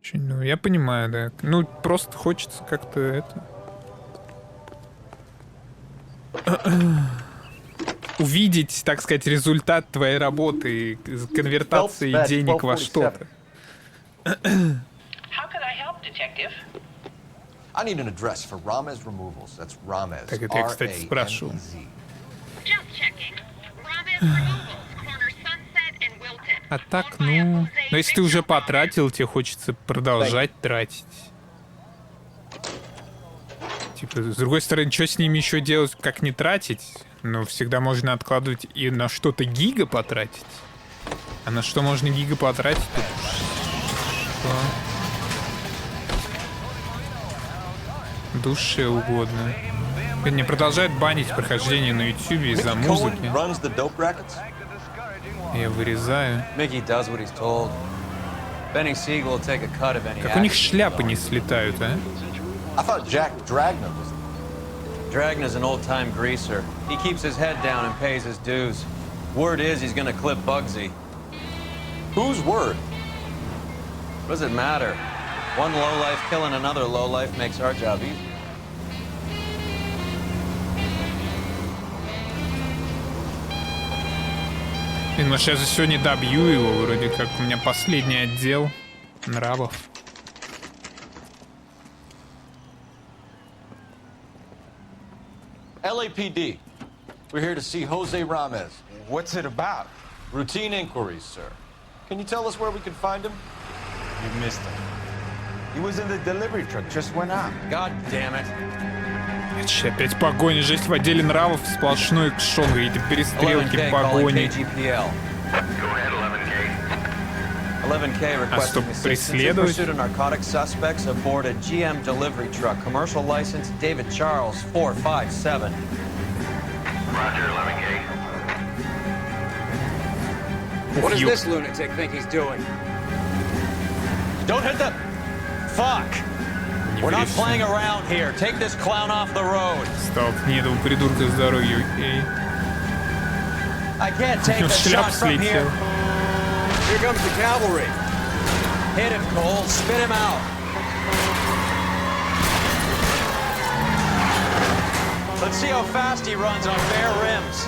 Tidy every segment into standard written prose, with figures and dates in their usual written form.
очень. Ну, я понимаю, да. Ну, просто хочется как-то это... увидеть, так сказать, результат твоей работы, конвертации денег во что-то. Так это я, кстати, спрашивал. А так, ну... Но если ты уже потратил, тебе хочется продолжать тратить. Типа, с другой стороны, что с ними еще делать, как не тратить? Но всегда можно откладывать и на что-то гига потратить. А на что можно гига потратить? Тут что? Душе угодно. Не продолжает банить прохождение на ютубе из-за музыки. Я вырезаю. Как у них шляпы не слетают, а? Dragna's an old-time greaser. He keeps his head down and pays his dues. Word is he's gonna clip Bugsy. Whose word? What does it matter? One lowlife killing another lowlife makes our job easy. Может, я за сегодня добью его, вроде как у меня последний отдел нравов. LAPD. We're here to see Jose Ramez. What's it about? Routine inquiries, sir. Can you tell us where we can find him? You missed him. He was in the delivery truck, just went out. God damn it. Опять погоня, жесть в отделе нравов, сплошной экшон, какие-то перестрелки, погони. 11K А что, преследовать? narcotic suspects aboard a GM delivery truck. Commercial license David Charles 457. Roger, 11K. What does this lunatic think he's doing? Don't hit the... Fuck! We're not playing around here. Take this clown off the road. Столкни этого придурка с дороги, окей. I can't take the shot from here. Here comes the cavalry. Hit him, Cole. Spit him out. Let's see how fast he runs on bare rims.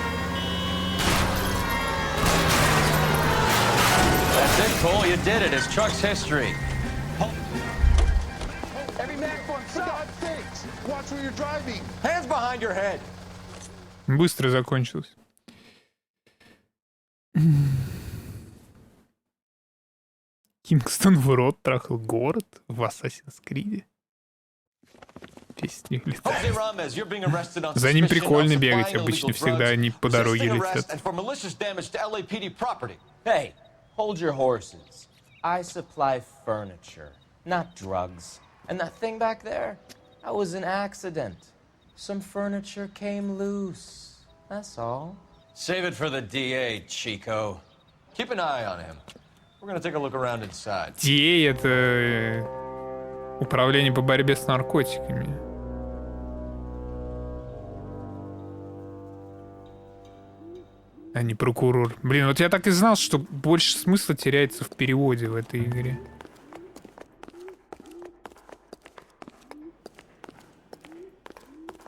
That's it, Cole. You did it. It's Chuck's history. Every man for himself. Watch where you're driving. Hands behind your head. Быстро закончилось. Кингстон в рот трахал город в Assassin's Creed. Песни летают. За ним прикольно бегать, обычно всегда они по дороге летят. Hey, hold your horses. I supply furniture, not drugs. And that thing back there, that was an accident. Some furniture came loose. That's all. Save it for the DA, Chico. Keep an eye on him. We're gonna take a look around inside. DA — это управление по борьбе с наркотиками. А не прокурор. Блин, вот я так и знал, что больше смысла теряется в переводе в этой игре.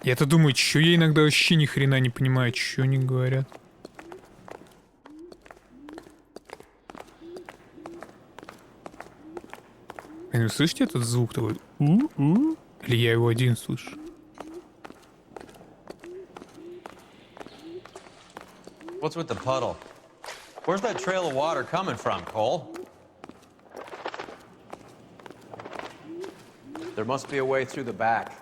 Я-то думаю, чё я иногда вообще ни хрена не понимаю, чё они говорят. Вы слышите этот звук такой? У-у? Или я его один слышу? What's with the puddle? Where's that trail of water coming from, Cole? There must be a way through the back.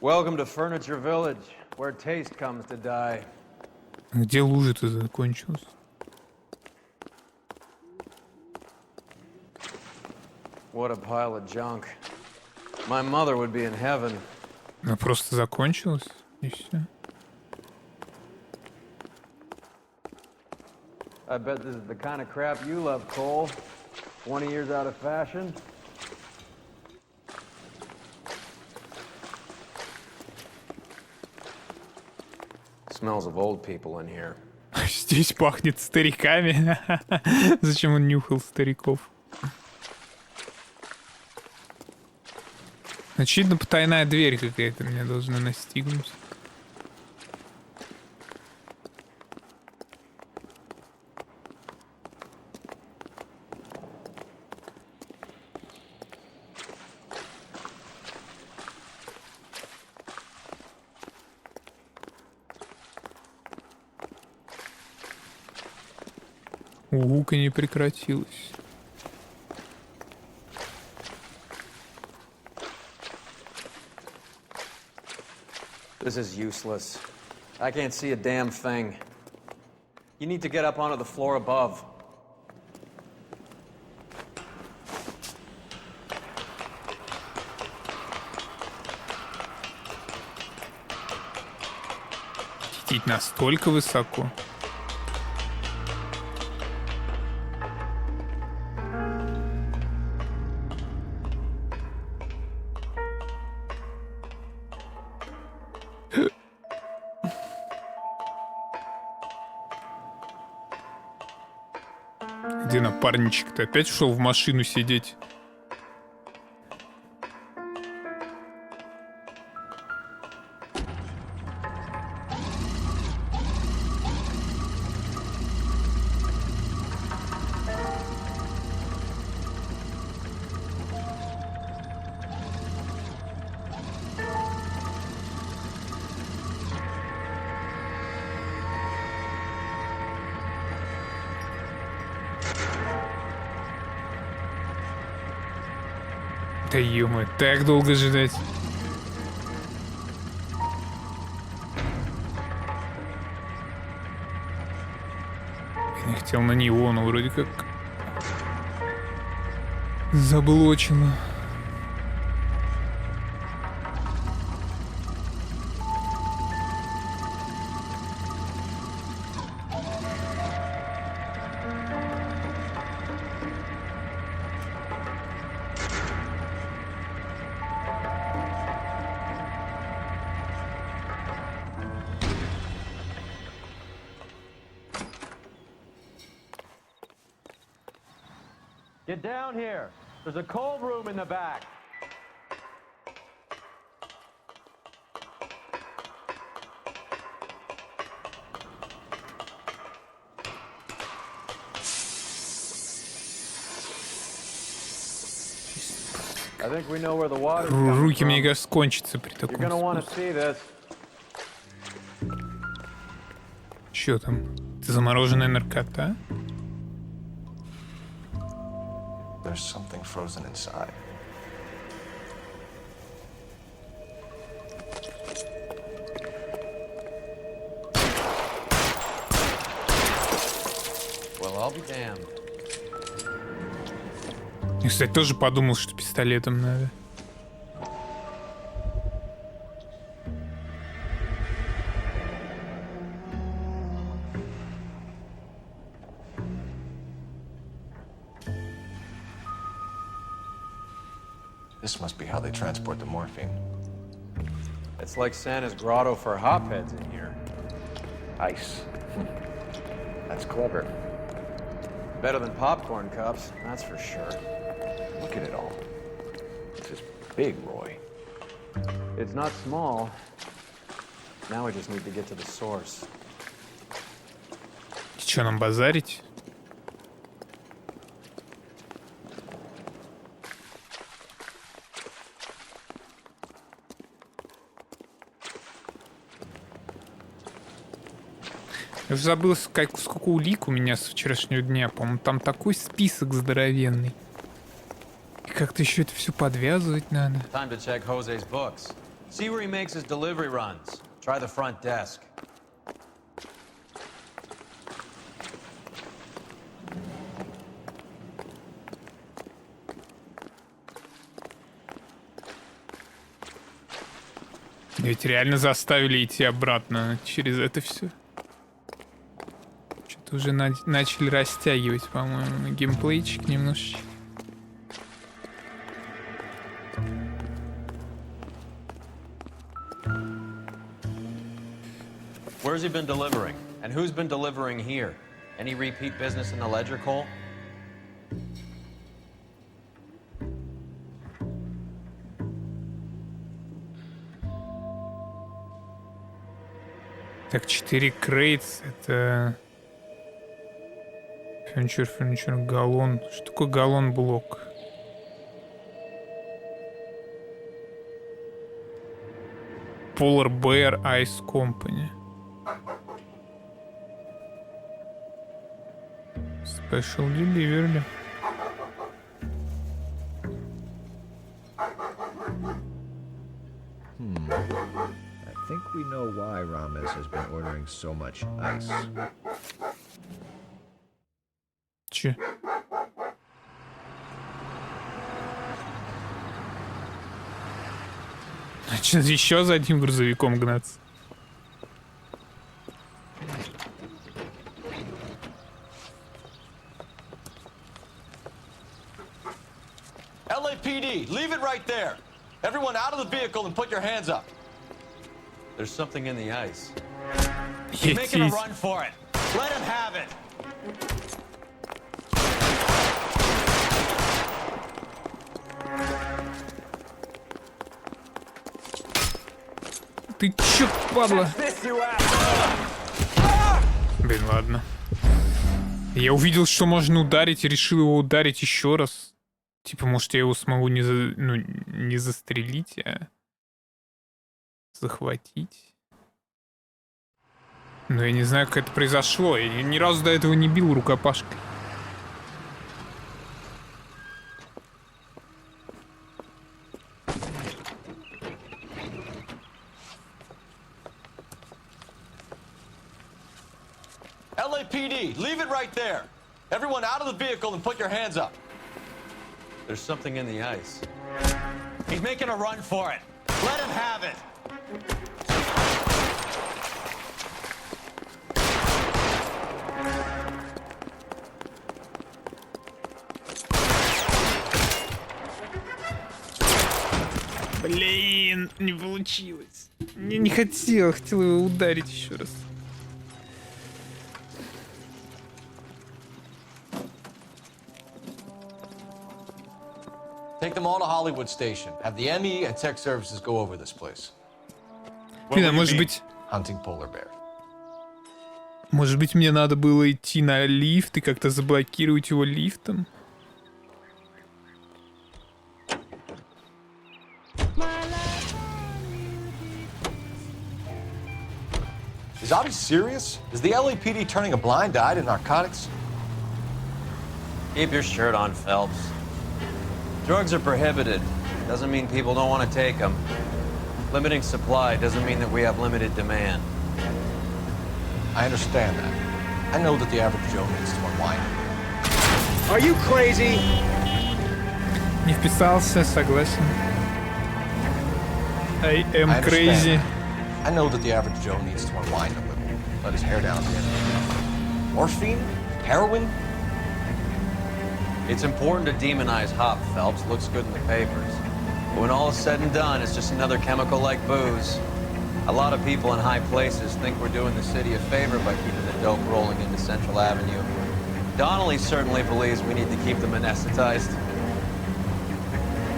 Welcome to Furniture Village, where taste comes to die. Где лужа-то закончилась? What a pile of junk. My mother would be in heaven. Она просто закончилась, и все. I bet this is the kind of crap you love, Cole. 20 years out of fashion. Smells of old people in here. Здесь пахнет стариками. Зачем он нюхал стариков? Очевидно, потайная дверь какая-то меня должна настигнуть. Гука не прекратилась. This is useless. I can't see a damn thing. You need to get up onto the floor above. Лететь настолько высоко. Где напарничек-то? Опять ушел в машину сидеть? Да ё-моё, так долго ждать. Я не хотел на него, но вроде как заблочено. Get down here. There's a cold room in the back. I think we know where the water's coming Руки, мне from. кажется, кончатся при You're таком gonna want to спуске. see this. Чё там? Это замороженная наркота? There's something frozen inside. Well, I'll be damned. Я, кстати, тоже подумал, что пистолетом надо. This must be how they transport the morphine. It's like Santa's grotto for hopheads in here. Ice. That's clever. Better than popcorn cups, that's for sure. Look at it all. This is big, Roy. It's not small. Now we just need to get to the source. Чё нам базарить? Я уже забыл, сколько улик у меня с вчерашнего дня. По-моему, там такой список здоровенный. И как-то еще это все подвязывать надо. Time to check Jose's books. See where he makes his delivery runs. Try the front desk. Ведь реально заставили идти обратно через это все. Что-то уже начали растягивать, по-моему, геймплейчик немножечко. Where's he been delivering? And who's been delivering here? Any repeat business in the ledger, Cole? Так, 4 крейтс, это... Фурничер, галлон. Что такое галлон-блок? Polar Bear Ice Company. Special Delivery. I think we know why Ramos has been ordering so much ice. Че? Значит, еще за одним грузовиком гнаться. LAPD, leave it right there. Everyone out of the vehicle and put your hands up. There's something in the ice. He's making a Етись. run for it. Let him have it. Ты чё, падла? Блин, ладно. Я увидел, что можно ударить, и решил его ударить еще раз. Типа, может, я его смогу не застрелить, а захватить. Но я не знаю, как это произошло. Я ни разу до этого не бил рукопашкой. LAPD, leave it right there. Everyone out of the vehicle and put your hands up. There's something in the ice. He's making a run for it. Let him have it. Блин, не получилось. Я не хотел его ударить еще раз. Take them all to Hollywood Station. Have the ME and tech services go over this place. Блин, а может быть... Hunting polar bear. Может быть, мне надо было идти на лифт и как-то заблокировать его лифтом? Is Avi serious? Is the LAPD turning a blind eye to narcotics? Keep your shirt on, Phelps. Drugs are prohibited. Doesn't mean people don't want to take them. Limiting supply doesn't mean that we have limited demand. I understand that. I know that the average Joe needs to unwind. Are you crazy? Не вписался, согласен. I am I crazy. understand. I know that the average Joe needs to unwind a little. Let his hair down a bit. Morphine? Heroin? It's important to demonize hop, Phelps. Looks good in the papers. But when all is said and done, it's just another chemical like booze. A lot of people in high places think we're doing the city a favor by keeping the dope rolling into Central Avenue. Donnelly certainly believes we need to keep them anesthetized.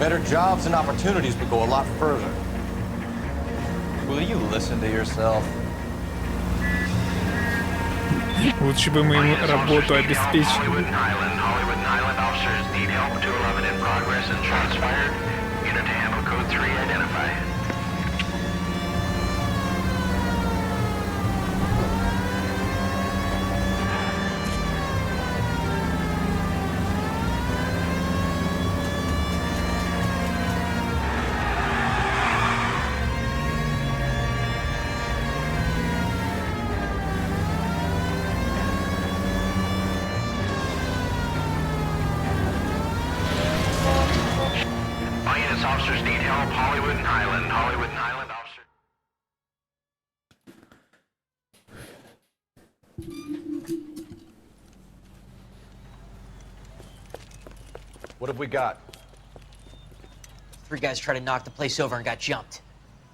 Better jobs and opportunities would go a lot further. Will you listen to yourself? Лучше бы мы ему работу обеспечили. Hollywood and Highland officers need help. 211 in progress and shots fired. Unit to handle code 3 identified. All units officers need help. Hollywood and Highland officers. What have we got? 3 guys tried to knock the place over and got jumped.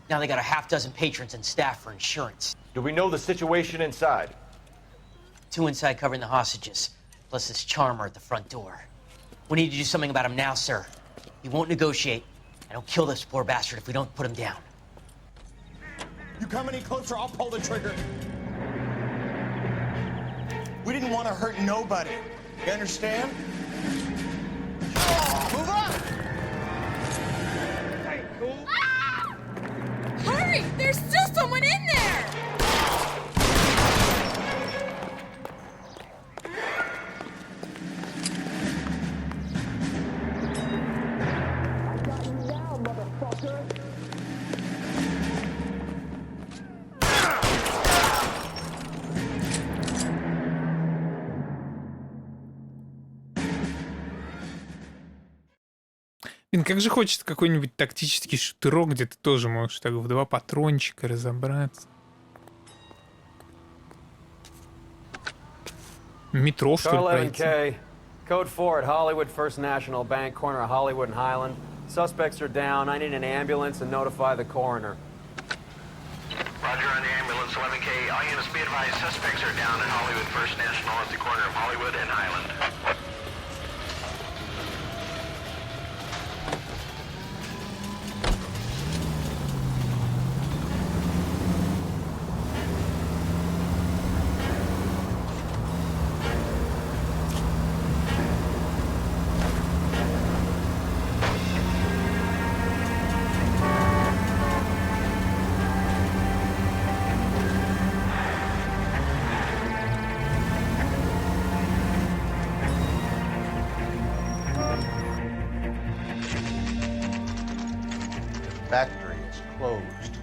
Now they got a half dozen patrons and staff for insurance. Do we know the situation inside? 2 inside covering the hostages, plus this charmer at the front door. We need to do something about him now, sir. He won't negotiate, and he'll kill this poor bastard if we don't put him down. You come any closer, I'll pull the trigger. We didn't want to hurt nobody. You understand? Move up! Hey, cool. Ah! Hurry! There's still someone in there! Блин, как же хочется какой-нибудь тактический шутерок, где ты тоже можешь так в 2 патрончика разобраться. Метро, что ли, пройти? Code 4 at Hollywood First National Bank, corner of Hollywood and Highland. Suspects are down. I need an ambulance and notify the coroner. Roger on the ambulance, 11K. All units be advised, suspects are down at Hollywood First National at the corner of Hollywood and Highland. Factory is closed.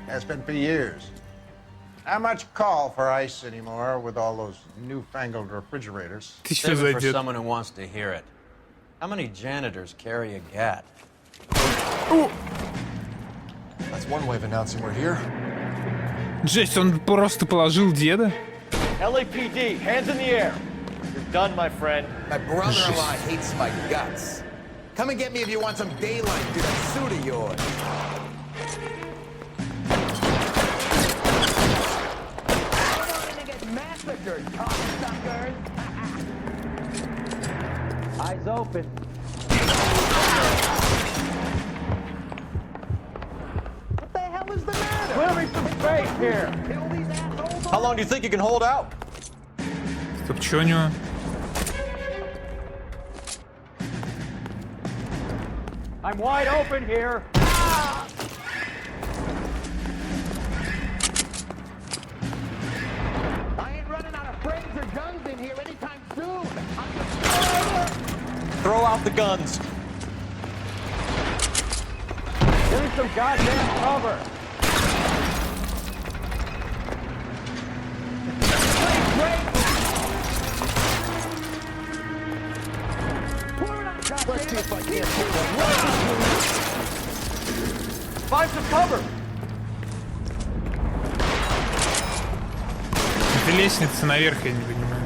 Has been for years. Not much call for ice anymore with all those newfangled refrigerators. Ты что Save it for зайдет? someone who wants to hear it. How many janitors carry a gat? That's one way of announcing we're here. Жесть, он просто положил деда? LAPD, hands in the air. You're done, my friend. My brother-in-law hates my guts. Come and get me if you want some daylight through that suit of yours. I'm gonna get massacred, cocksuckers. Eyes open. What the hell is the matter? Clear me some space here. How long do you think you can hold out? Стоп, чё у него? I'm wide open here. I ain't running out of friends or guns in here anytime soon. Throw out the guns. Give me some goddamn cover. Let's see if I can't find some cover. Это лестница наверх, я не понимаю.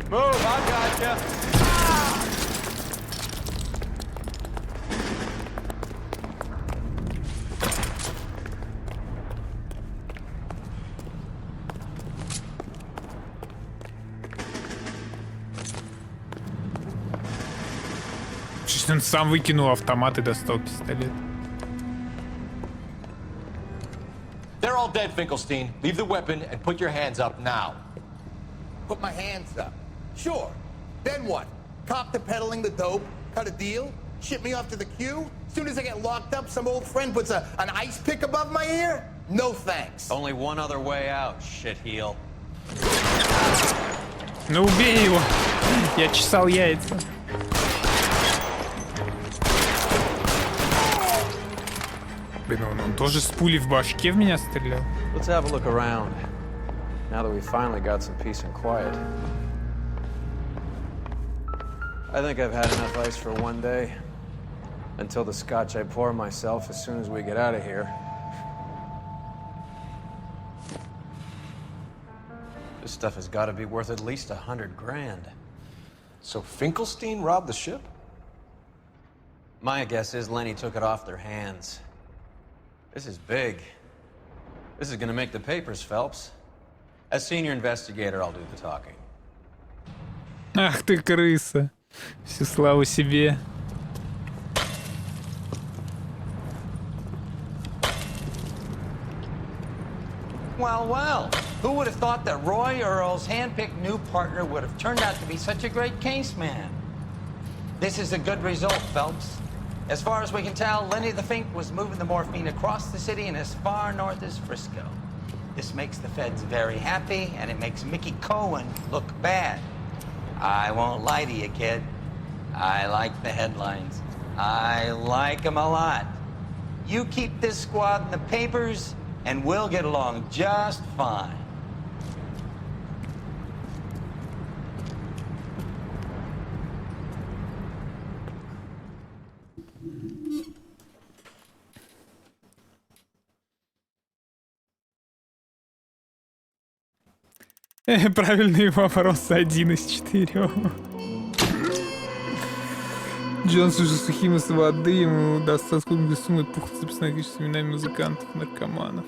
Move, I gotcha. Он сам выкинул автомат и достал пистолет. They're all dead, Finkelstein. Leave the weapon and put your hands up now. Put my hands up. Sure. Then what? Cop to peddling the dope? Cut a deal? Ship me off to the queue? Soon as I get locked up, some old friend puts an ice pick above my ear? No thanks. Only one other way out, shitheel. Ну убей его! Я чесал яйца. Блин, он тоже с пулей в башке в меня стрелял. Let's have a look around. Now that we finally got some peace and quiet. I think I've had enough ice for one day. Until the scotch I pour myself as soon as we get out of here. This stuff has got to be worth at least $100 grand. So Finkelstein robbed the ship? My guess is Lenny took it off their hands. This is big. This is gonna make the papers, Phelps. As senior investigator, I'll do the talking. Ах ты крыса. Всю славу себе. Well, well. Who would have thought that Roy Earl's hand-picked new partner would have turned out to be such a great case man? This is a good result, Phelps. As far as we can tell, Lenny the Fink was moving the morphine across the city and as far north as Frisco. This makes the feds very happy, and it makes Mickey Cohen look bad. I won't lie to you, kid. I like the headlines. I like them a lot. You keep this squad in the papers, and we'll get along just fine. Правильный вопрос, 1 из 4. Джонс уже сухим из воды, ему удастся сколько суммы пухнуть собственное количество именами музыкантов, наркоманов.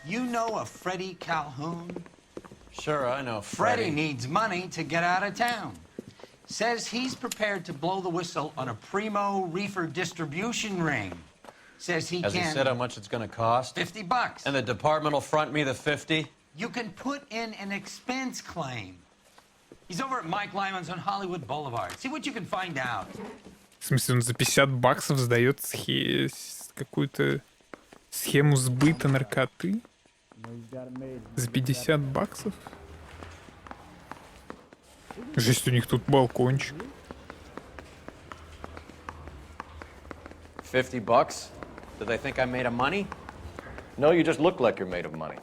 You know a Freddie Calhoun? Sure, I know Freddie needs money to get out of town. Says he's prepared to blow the whistle on a primo reefer distribution ring. Says he Has can... he said how much it's gonna cost? $50. And the department will front me the 50? You can put in an expense claim. He's over at Mike Lyman's on Hollywood Boulevard. See what you can find out. В смысле, он за 50 баксов сдает какую-то схему сбыта наркоты? За 50 баксов? Жесть, у них тут балкончик. $50? Do they think I'm made of money? No, you just look like you're made of money.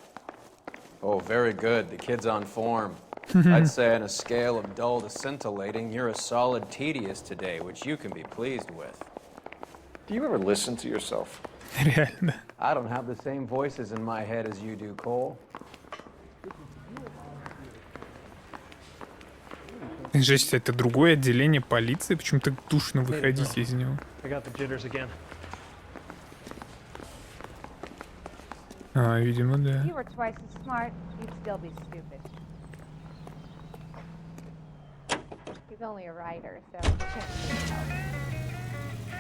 Oh, very good. The kid's on form. I'd say on a scale of dull to scintillating, you're a solid tedious today, which you can be pleased with. Do you ever listen to yourself? Реально. I don't have the same voices in my head as you do, Cole. Жесть, это другое отделение полиции? Почему так душно выходить из него? А, видимо, да.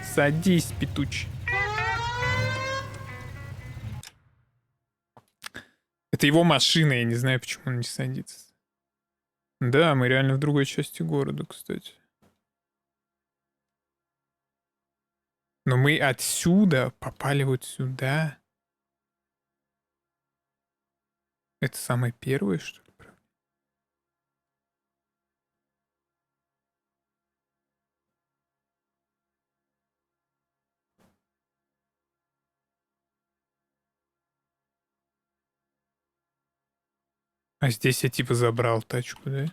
Садись, петуч. Это его машина, я не знаю, почему он не садится. Да, мы реально в другой части города, кстати. Но мы отсюда попали вот сюда. Это самое первое, что ли? А здесь я типа забрал тачку, да?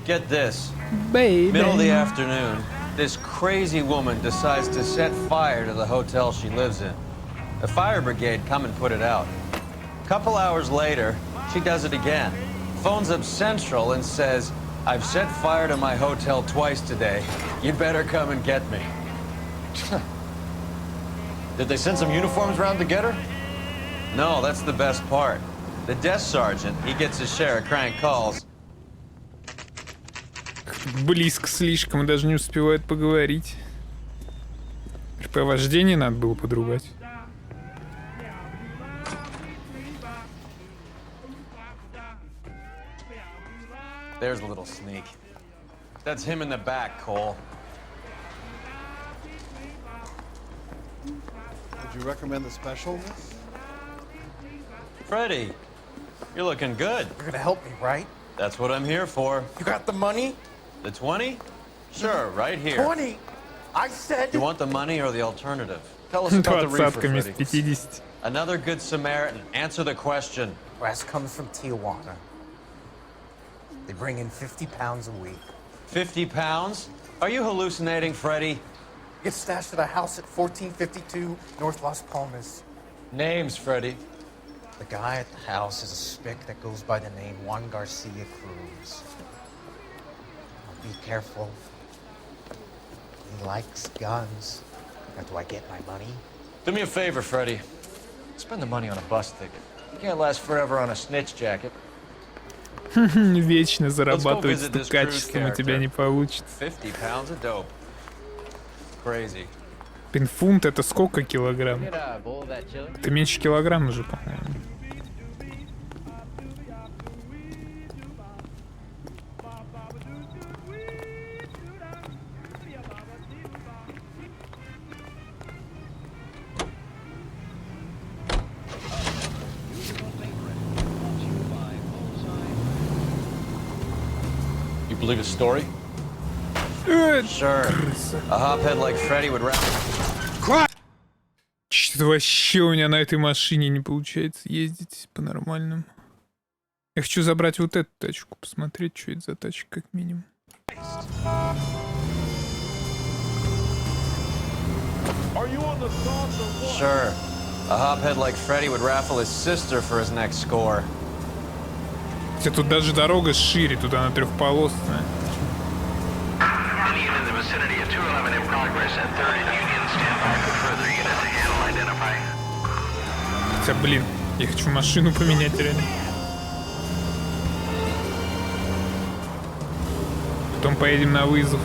Get this. Baby. Middle of the afternoon, this crazy woman decides to set fire to the hotel she lives in. The fire brigade come and put it out. A couple hours later, she does it again. Phones up Central and says, I've set fire to my hotel twice today. You'd better come and get me. Did they send some uniforms around to get her? No, that's the best part. The desk sergeant, he gets his share of crank calls. Близко слишком, даже не успевают поговорить. РП-вождение надо было подругать. There's a little sneak. That's him in the back, Cole. Would you recommend the special? Freddie, you're looking good. You're gonna help me, right? That's what I'm here for. You got the money? The 20? Sure, right here. 20? I said... You want the money or the alternative? Tell us about the reefer, Двадцатками с Freddie. 50. Another good Samaritan. Answer the question. Wes comes from Tijuana. They bring in 50 pounds a week. 50 pounds? Are you hallucinating, Freddy? It's stashed at a house at 1452 North Las Palmas. Names, Freddy. The guy at the house is a spick that goes by the name Juan Garcia Cruz. Be careful. He likes guns. Now, do I get my money? Do me a favor, Freddy. Spend the money on a bus ticket. You can't last forever on a snitch jacket. Вечно зарабатывать стукачеством у тебя не получится. 50 pounds of dope. Crazy. Пинфунт это сколько килограмм? Это меньше килограмма же, по-моему. You believe his story? Sure. A hophead like Freddy would wrap. Что-то вообще у меня на этой машине не получается ездить по-нормальному. Я хочу забрать вот эту тачку, посмотреть, что это за тачка, как минимум. Sure. A hophead like Freddy would raffle his sister for his next score. Хотя тут даже дорога шире, тут она трехполосная. Union in the vicinity of 211 in progress and 3rd and Union stand by for further unit to handle identify. Хотя, блин, я хочу машину поменять реально. Потом поедем на вызов.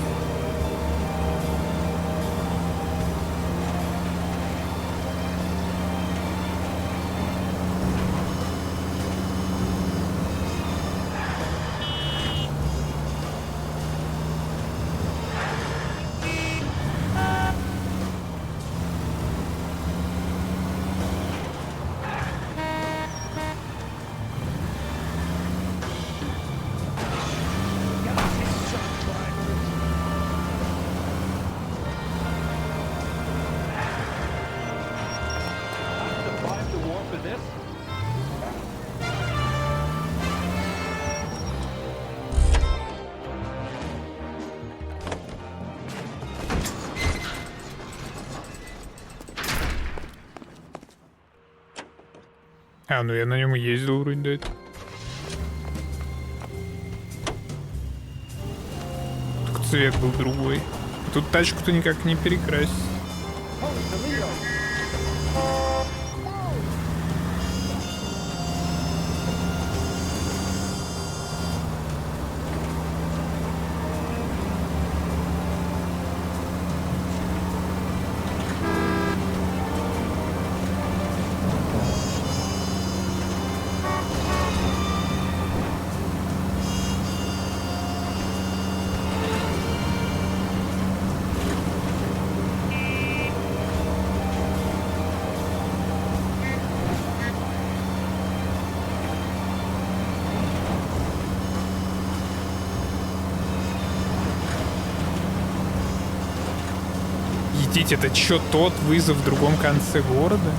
А, ну я на нем и ездил вроде до этого. Только цвет был другой. Тут тачку-то никак не перекрасить. Это чё, тот вызов в другом конце города?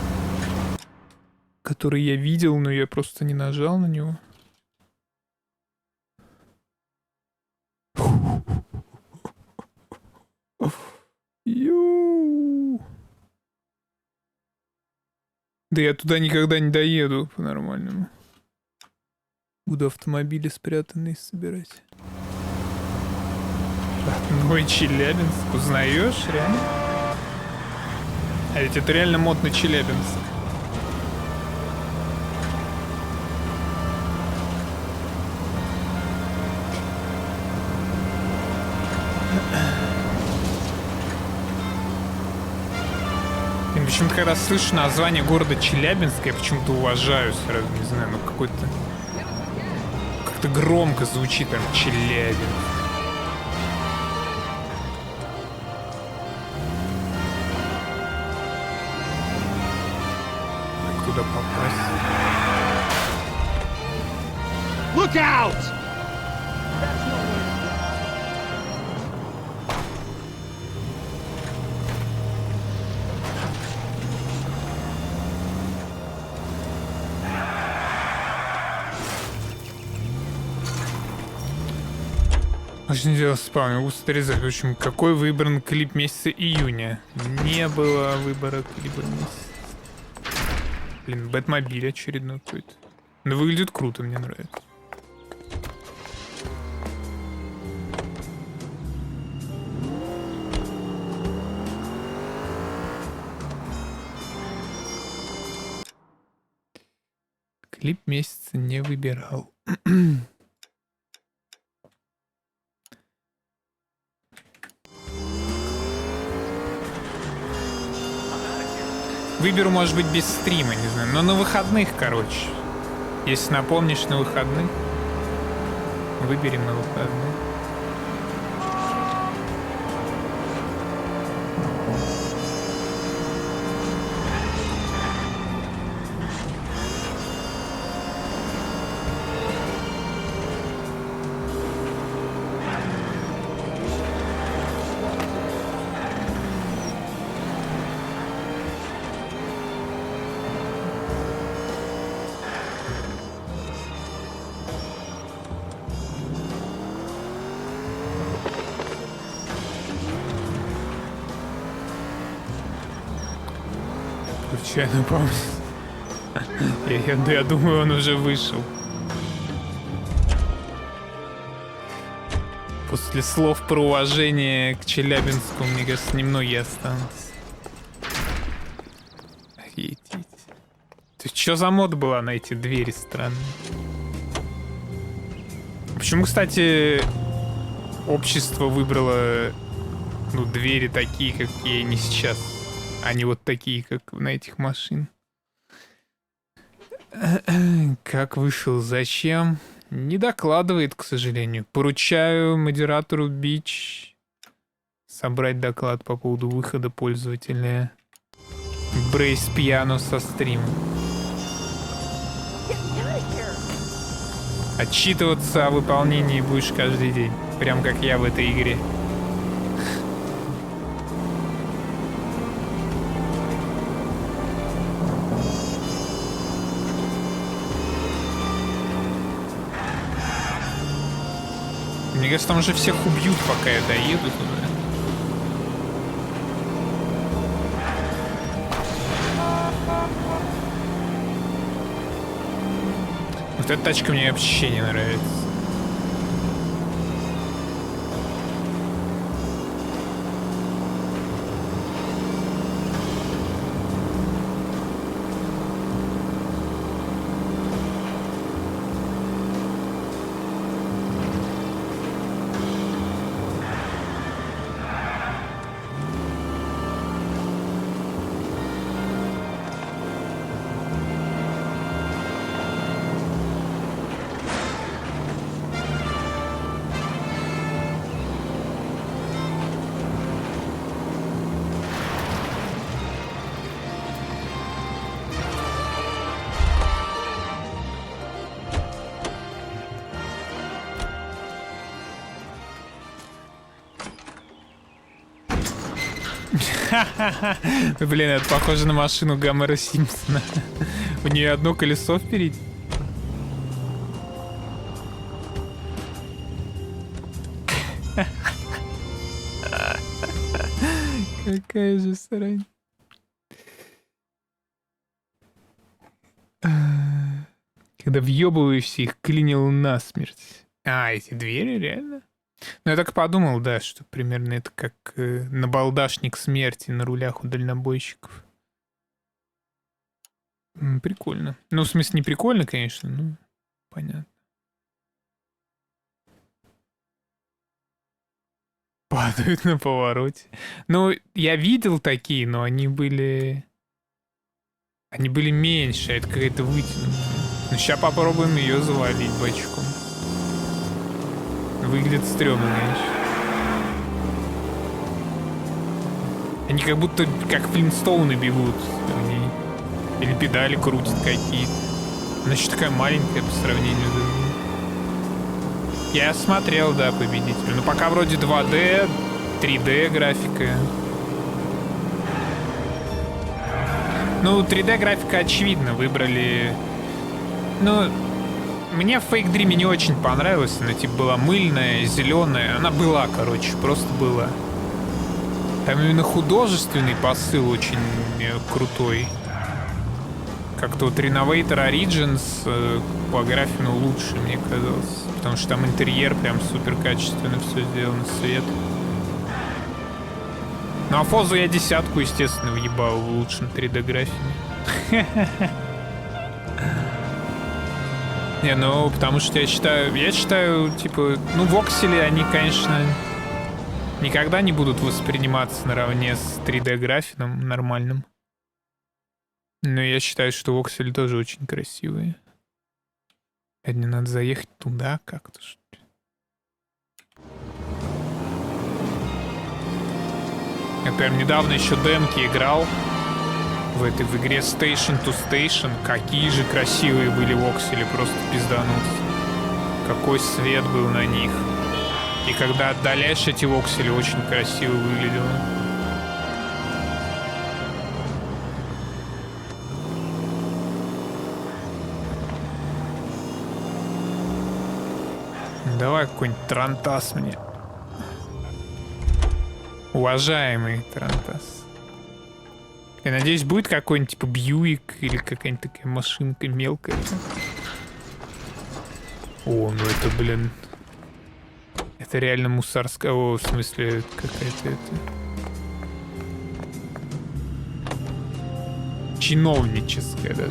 Который я видел, но я просто не нажал на него. Да я туда никогда не доеду по-нормальному. Буду автомобили спрятанные собирать. Родной Челябинск. Узнаешь, реально? А ведь это реально мод на Челябинск. И почему-то, когда слышу название города Челябинск, я почему-то уважаю сразу, не знаю, ну какой-то... Как-то громко звучит там Челябинск. Куда попасть? Look out! Нужно делать спам, могу срезать. В общем, какой выбран клип месяца июня? Не было выбора клипа месяца. Блин, Бэтмобиль очередной какой-то. Но выглядит круто, мне нравится. Клип месяца не выбирал. Выберу, может быть, без стрима, не знаю. Но на выходных, короче. Если напомнишь на выходных, выберем на выходных. Случайно пауза. Я думаю, он уже вышел. После слов про уважение к Челябинску, мне кажется, немногие останутся. Офигеть. То есть, что за мода была на эти двери странные? Почему, кстати, общество выбрало, ну, двери такие, какие они сейчас, а не вот такие, как на этих машинах? Как вышел, зачем? Не докладывает, к сожалению. Поручаю модератору Бич собрать доклад по поводу выхода пользователя Брейс Пиано со стрима. Отчитываться о выполнении будешь каждый день. Прям как я в этой игре. Мне кажется, там уже всех убьют, пока я доеду туда. Вот эта тачка мне вообще не нравится. Блин, это похоже на машину Гомера Симпсона. У нее одно колесо впереди. Какая же срань. Когда въебываешься, их клинил насмерть. А, эти двери реально? Ну, я так подумал, да, что примерно это как набалдашник смерти на рулях у дальнобойщиков. Прикольно. Ну, в смысле, не прикольно, конечно, но понятно. Падают на повороте. Ну, я видел такие, но они были... Они были меньше, это какая-то вытянутая. Ну, сейчас попробуем ее завалить бачком. Выглядит стрёмно, конечно. Они как будто как Флинстоуны бегут. Они... Или педали крутят какие-то. Она еще такая маленькая по сравнению с другими. Я смотрел, да, победителя. Но пока вроде 2D, 3D графика. Ну, 3D графика очевидно. Выбрали... Ну... Мне в Fake Dream не очень понравилось. Она типа была мыльная, зеленая. Она была, короче, просто была. Там именно художественный посыл очень крутой. Как-то вот Renovator Origins по графину лучше, мне казалось. Потому что там интерьер прям супер качественно все сделано, свет. Ну а Фозу я 10, естественно, въебал в лучшем 3D графине. Не, ну, потому что я считаю, типа, ну, воксели, они, конечно, никогда не будут восприниматься наравне с 3D графином нормальным. Но я считаю, что воксели тоже очень красивые. Мне надо заехать туда как-то, что ли. Я прям недавно еще демки играл в игре Station to Station. Какие же красивые были воксели, просто пиздануться. Какой свет был на них. И когда отдаляешь эти воксели, очень красиво выглядело. Давай какой-нибудь тарантас мне. Уважаемый тарантас. Я надеюсь, будет какой-нибудь типа Бьюик или какая-нибудь такая машинка мелкая. О, ну это, блин. Это реально мусорская. О, в смысле, какая-то это. Чиновническая, да.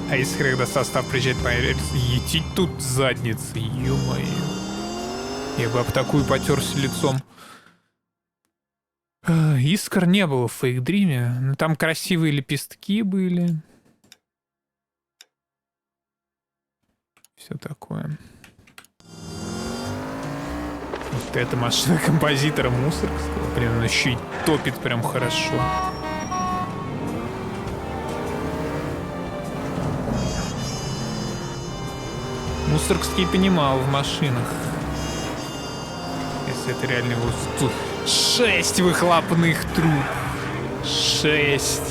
А если когда состав приезжает по рельсу, етить тут задницы, ё-моё. Я бы об такую потерся лицом. Искр не было в Fake Dream, но там красивые лепестки были. Все такое. Вот эта машина композитора мусорского. Блин, она еще и топит прям хорошо. Мусоргский понимал в машинах. Если это реально его... 6 выхлопных труб. 6.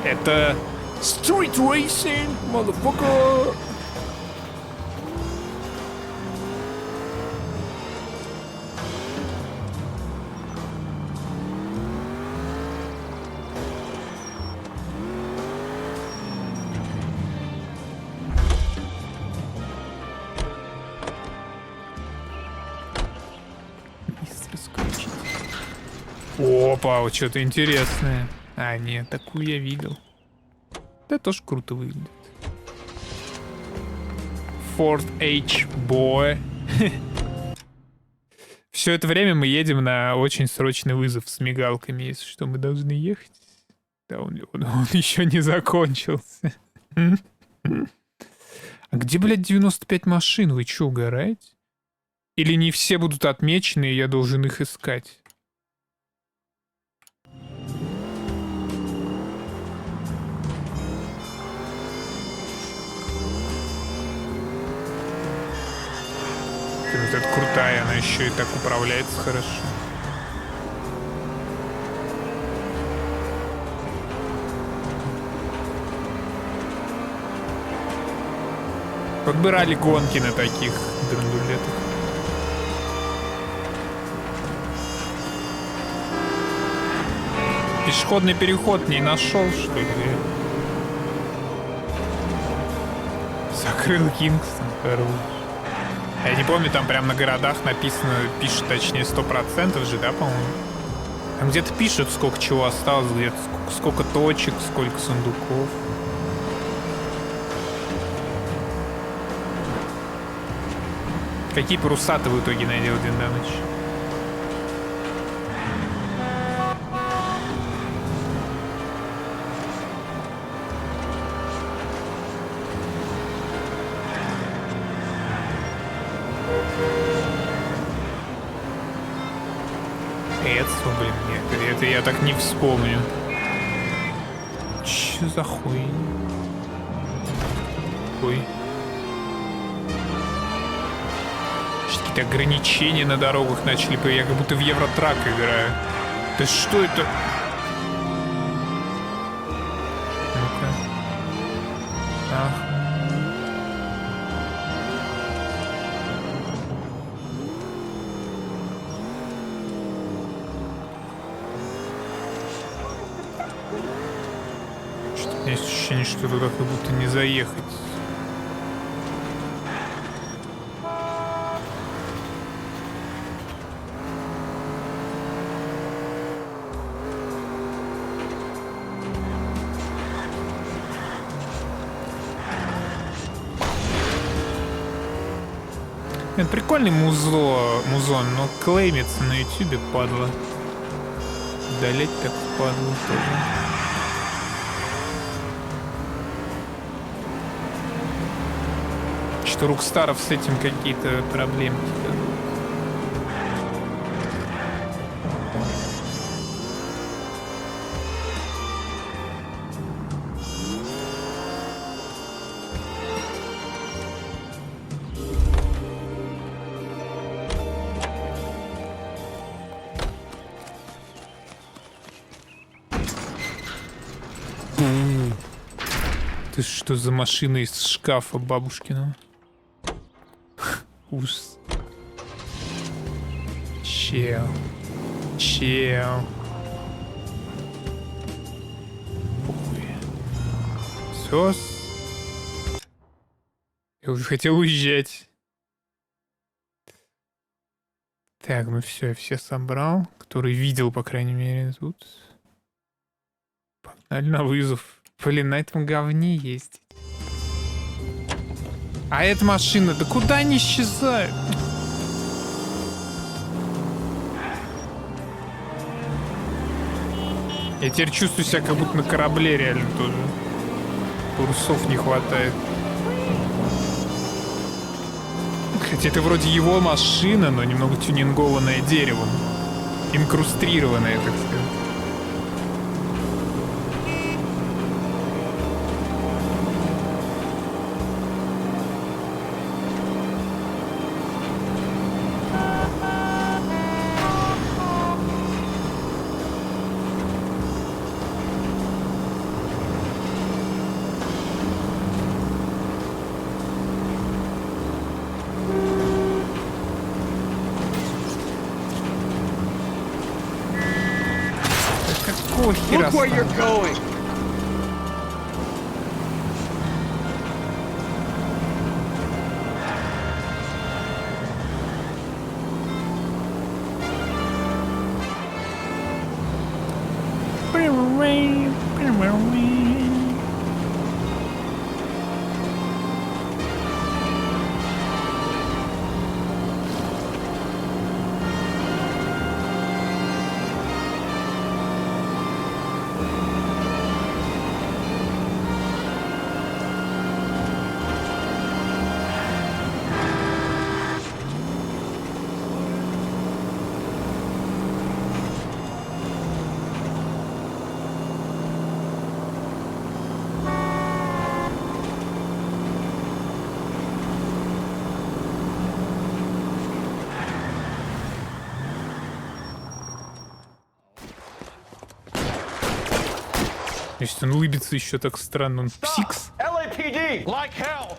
Это... Street Racing, motherfucker! Опа, вот что-то интересное. А, нет, такую я видел. Да тоже круто выглядит. Ford H Boy. Все это время мы едем на очень срочный вызов с мигалками, если что, мы должны ехать. Да, он еще не закончился. А где, блядь, 95 машин? Вы что, угораете? Или не все будут отмечены, и я должен их искать? Вот это крутая, она еще и так управляется хорошо. Подбирали гонки на таких драндулетах. Пешеходный переход не нашел, что ли? Закрыл Кингстон, хорош. Я не помню, там прям на городах написано, пишут, точнее, 100% же, да, по-моему? Там где-то пишут, сколько чего осталось, где-то сколько точек, сколько сундуков. Какие паруса ты в итоге надел, Диндамыч? Блин, нет, это я так не вспомню. Чё за хуй? Ой. Какие-то ограничения на дорогах начали. Я как будто в Евротрак играю. Да что это? Ну-ка. Ах. Что-то у меня есть ощущение, что туда как будто не заехать. Это прикольный музон, но клеймится на ютубе, падла. Удалять так падла тоже. Что у Рокстаров с этим какие-то проблемки. Ты что за машина из шкафа бабушкиного? Ужас. Чел. Похуй. Все. Я уже хотел уезжать. Так, ну все, я все собрал. Который видел, по крайней мере, тут. Погнали на вызов. Блин, на этом говне есть. А эта машина, да куда они исчезают? Я теперь чувствую себя как будто на корабле реально тоже. Парусов не хватает. Хотя это вроде его машина, но немного тюнингованная деревом. Инкрустрированная, так сказать. Look where you're going! Если он улыбится еще так странно, он псикс. LAPD, like hell!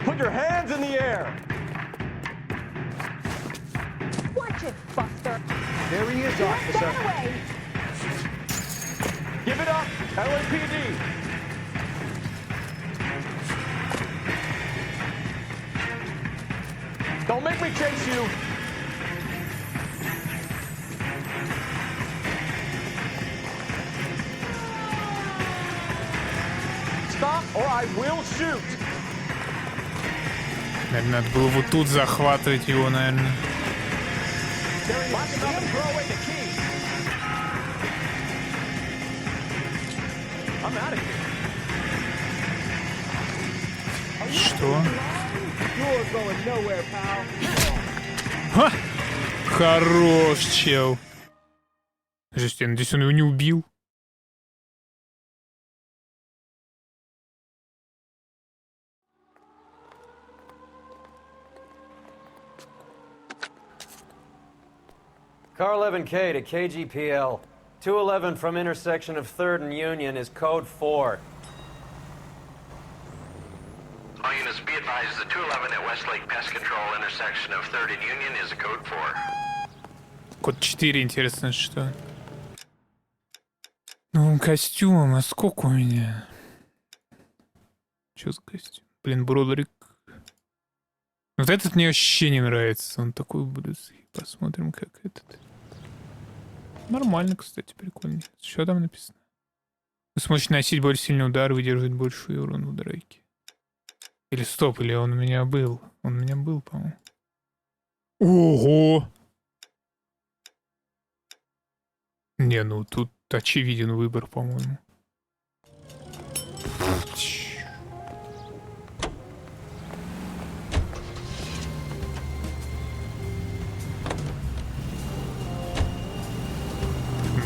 Put your hands in the air! Watch it, Buster. There he is, officer. Give it up, LAPD! Don't make me chase you! Stop or I will shoot! Наверное, надо было вот тут захватывать его, наверное. Что? Ха! Хорош, чел. Жесть, я надеюсь, он его не убил. Car 11K to KGPL. 211 from intersection of 3rd and Union is code 4. All units be advised, the 211 at Westlake Pest Control intersection of 3rd and Union is a code 4. Код 4, интересно, что? Ну, костюм, а сколько у меня? Чё за костюм? Блин, Бродерик. Вот этот мне вообще не нравится. Он такой будет. Посмотрим, как этот. Нормально, кстати, прикольно. Что там написано? Вы сможете носить более сильный удар, выдерживать больший урон в драке. Или стоп, или он у меня был. Он у меня был, по-моему. Ого! Не, ну тут очевиден выбор, по-моему.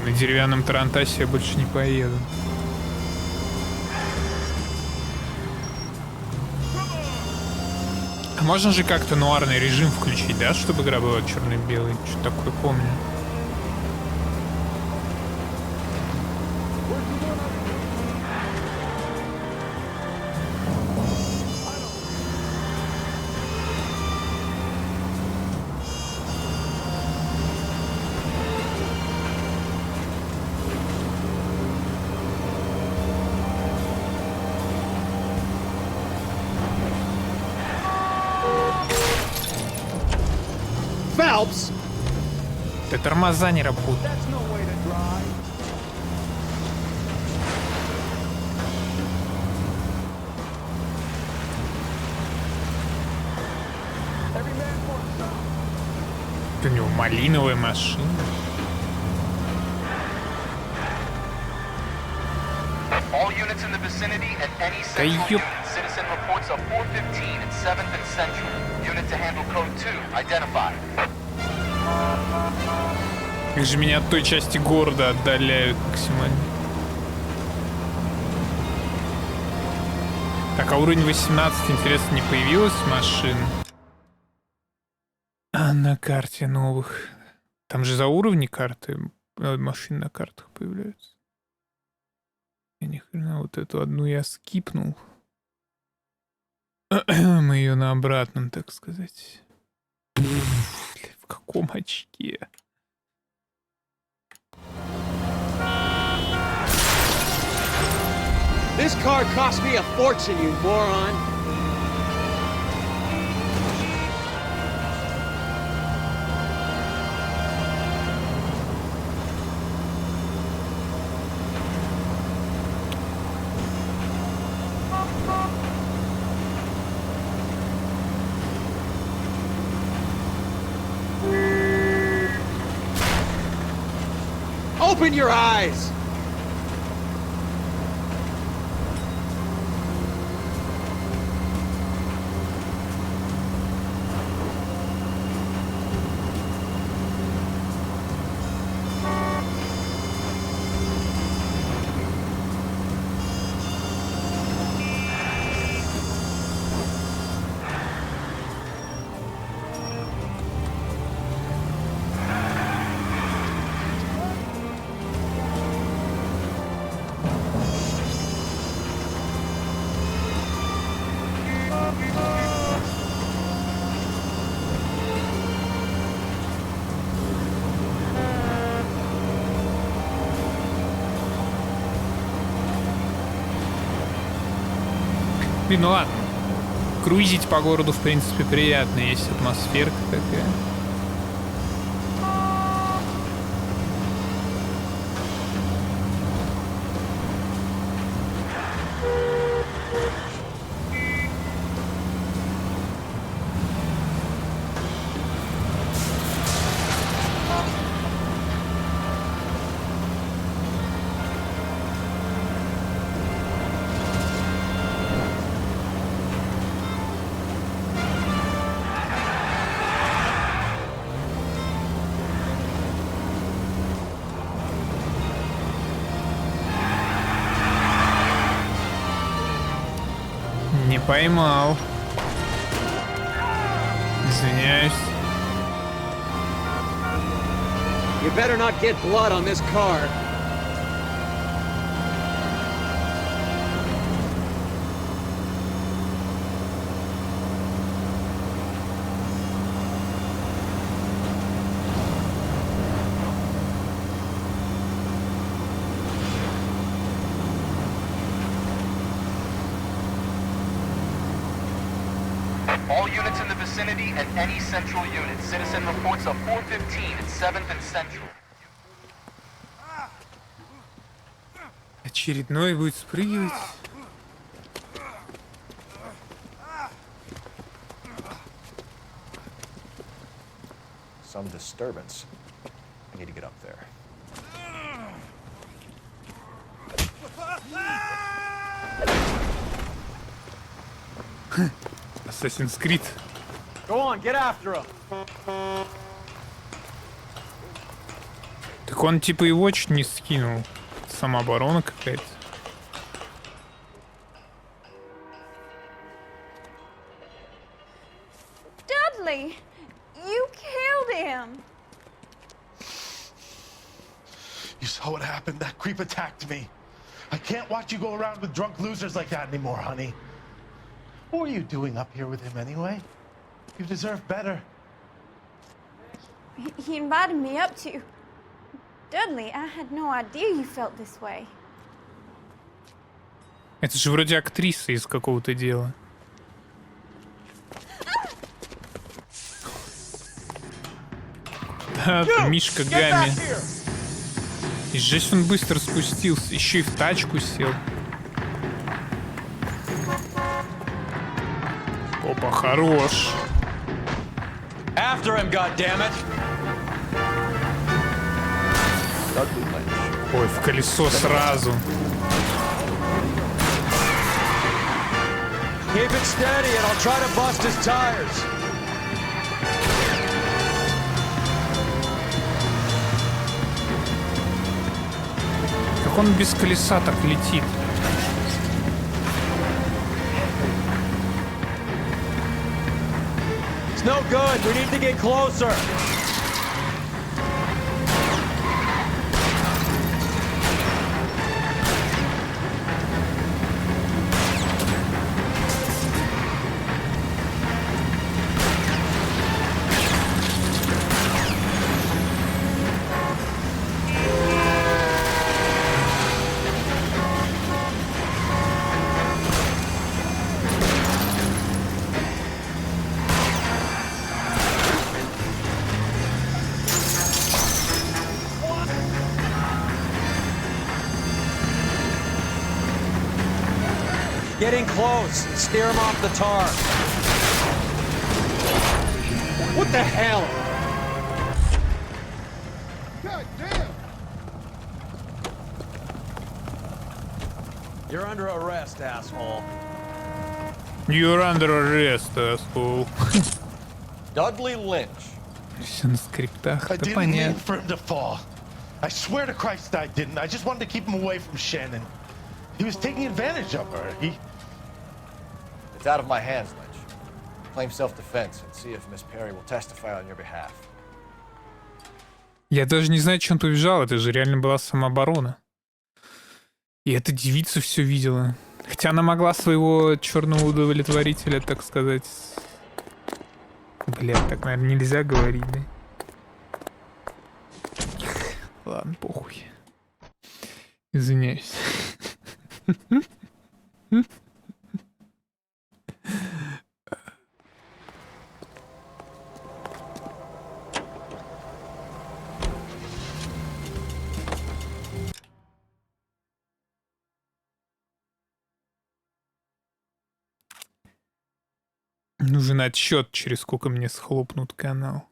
На деревянном тарантасе я больше не поеду. А можно же как-то нуарный режим включить, да, чтобы игра была черно-белой? Что-то такое помню. Да тормоза не работают. У него малиновая машина. All units in the vicinity at any central unit. Citizen reports of 415 at 7th and Central. Unit to handle code 2. Identified. Как же меня от той части города отдаляют максимально. Так, а уровень 18, интересно, не появилась машин? А на карте новых. Там же за уровни карты машины на картах появляются. Я ни хрена, вот эту одну я скипнул. Мы ее на обратном, так сказать. В каком очке? This car cost me a fortune, you moron. Open your eyes! Ну ладно. Круизить по городу, в принципе, приятно. Есть атмосферка такая. Не поймал. Извиняюсь. You better not get blood on this car. All units in the vicinity and any central unit. Citizen reports of 415 at 7th and Central. Очередной будет спрыгивать. Some disturbance. I need to get up there. Assassin's Creed. Go on, get after him. Так он типа его чуть не скинул. Самооборона какая-то. Dudley, you killed him. You saw what happened? That creep attacked me. I can't watch you go around with drunk losers like that anymore, honey. What were you doing up here with him anyway? You deserve better. He invited me up to. Dudley, I had no idea you felt this way. Это же вроде актриса из какого-то дела. Да, Мишка Гамми. И жесть он быстро спустился. Еще и в тачку сел. Опа, хорош. After him, goddammit! Ой, в колесо сразу. Keep it steady and I'll try to bust his tires. Как он без колеса так летит? It's no good. We need to get closer. Getting close. Steer him off the tar. What the hell? God damn! You're under arrest, asshole. You're under arrest, asshole. Dudley Lynch. Все на скриптах, I это didn't mean понятно. for him to fall. I swear to Christ I didn't. I just wanted to keep him away from Shannon. He was taking advantage of her. It's out of my hands, Lynch. Claim self-defense and see if Miss Perry will testify on your behalf. Я даже не знаю, что он побежал. Это же реально была самооборона. И эта девица все видела. Хотя она могла своего черного удовлетворителя, так сказать... Блядь, так, наверное, нельзя говорить, да? Ладно, похуй. Извиняюсь. Нужен отсчет, через сколько мне схлопнут канал.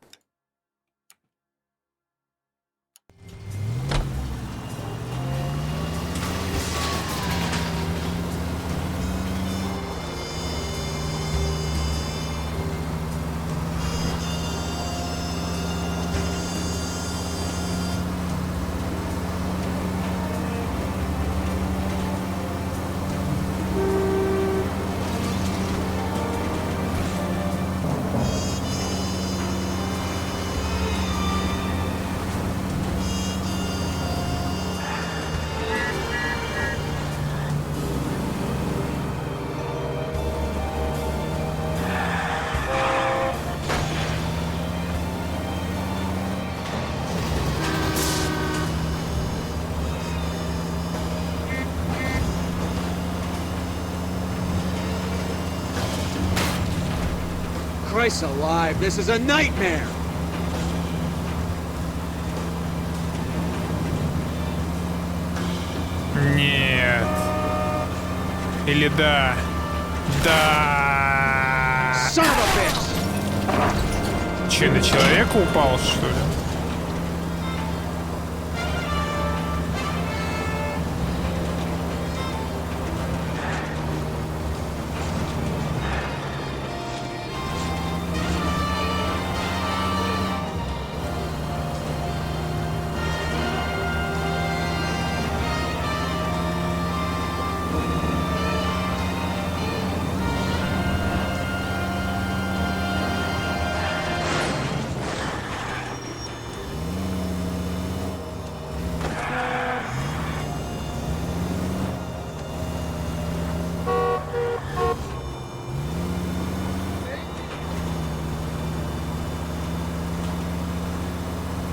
Christ alive, this is a nightmare! Нет. Или да. Да. Son of a bitch! Че, на человека упал, что ли?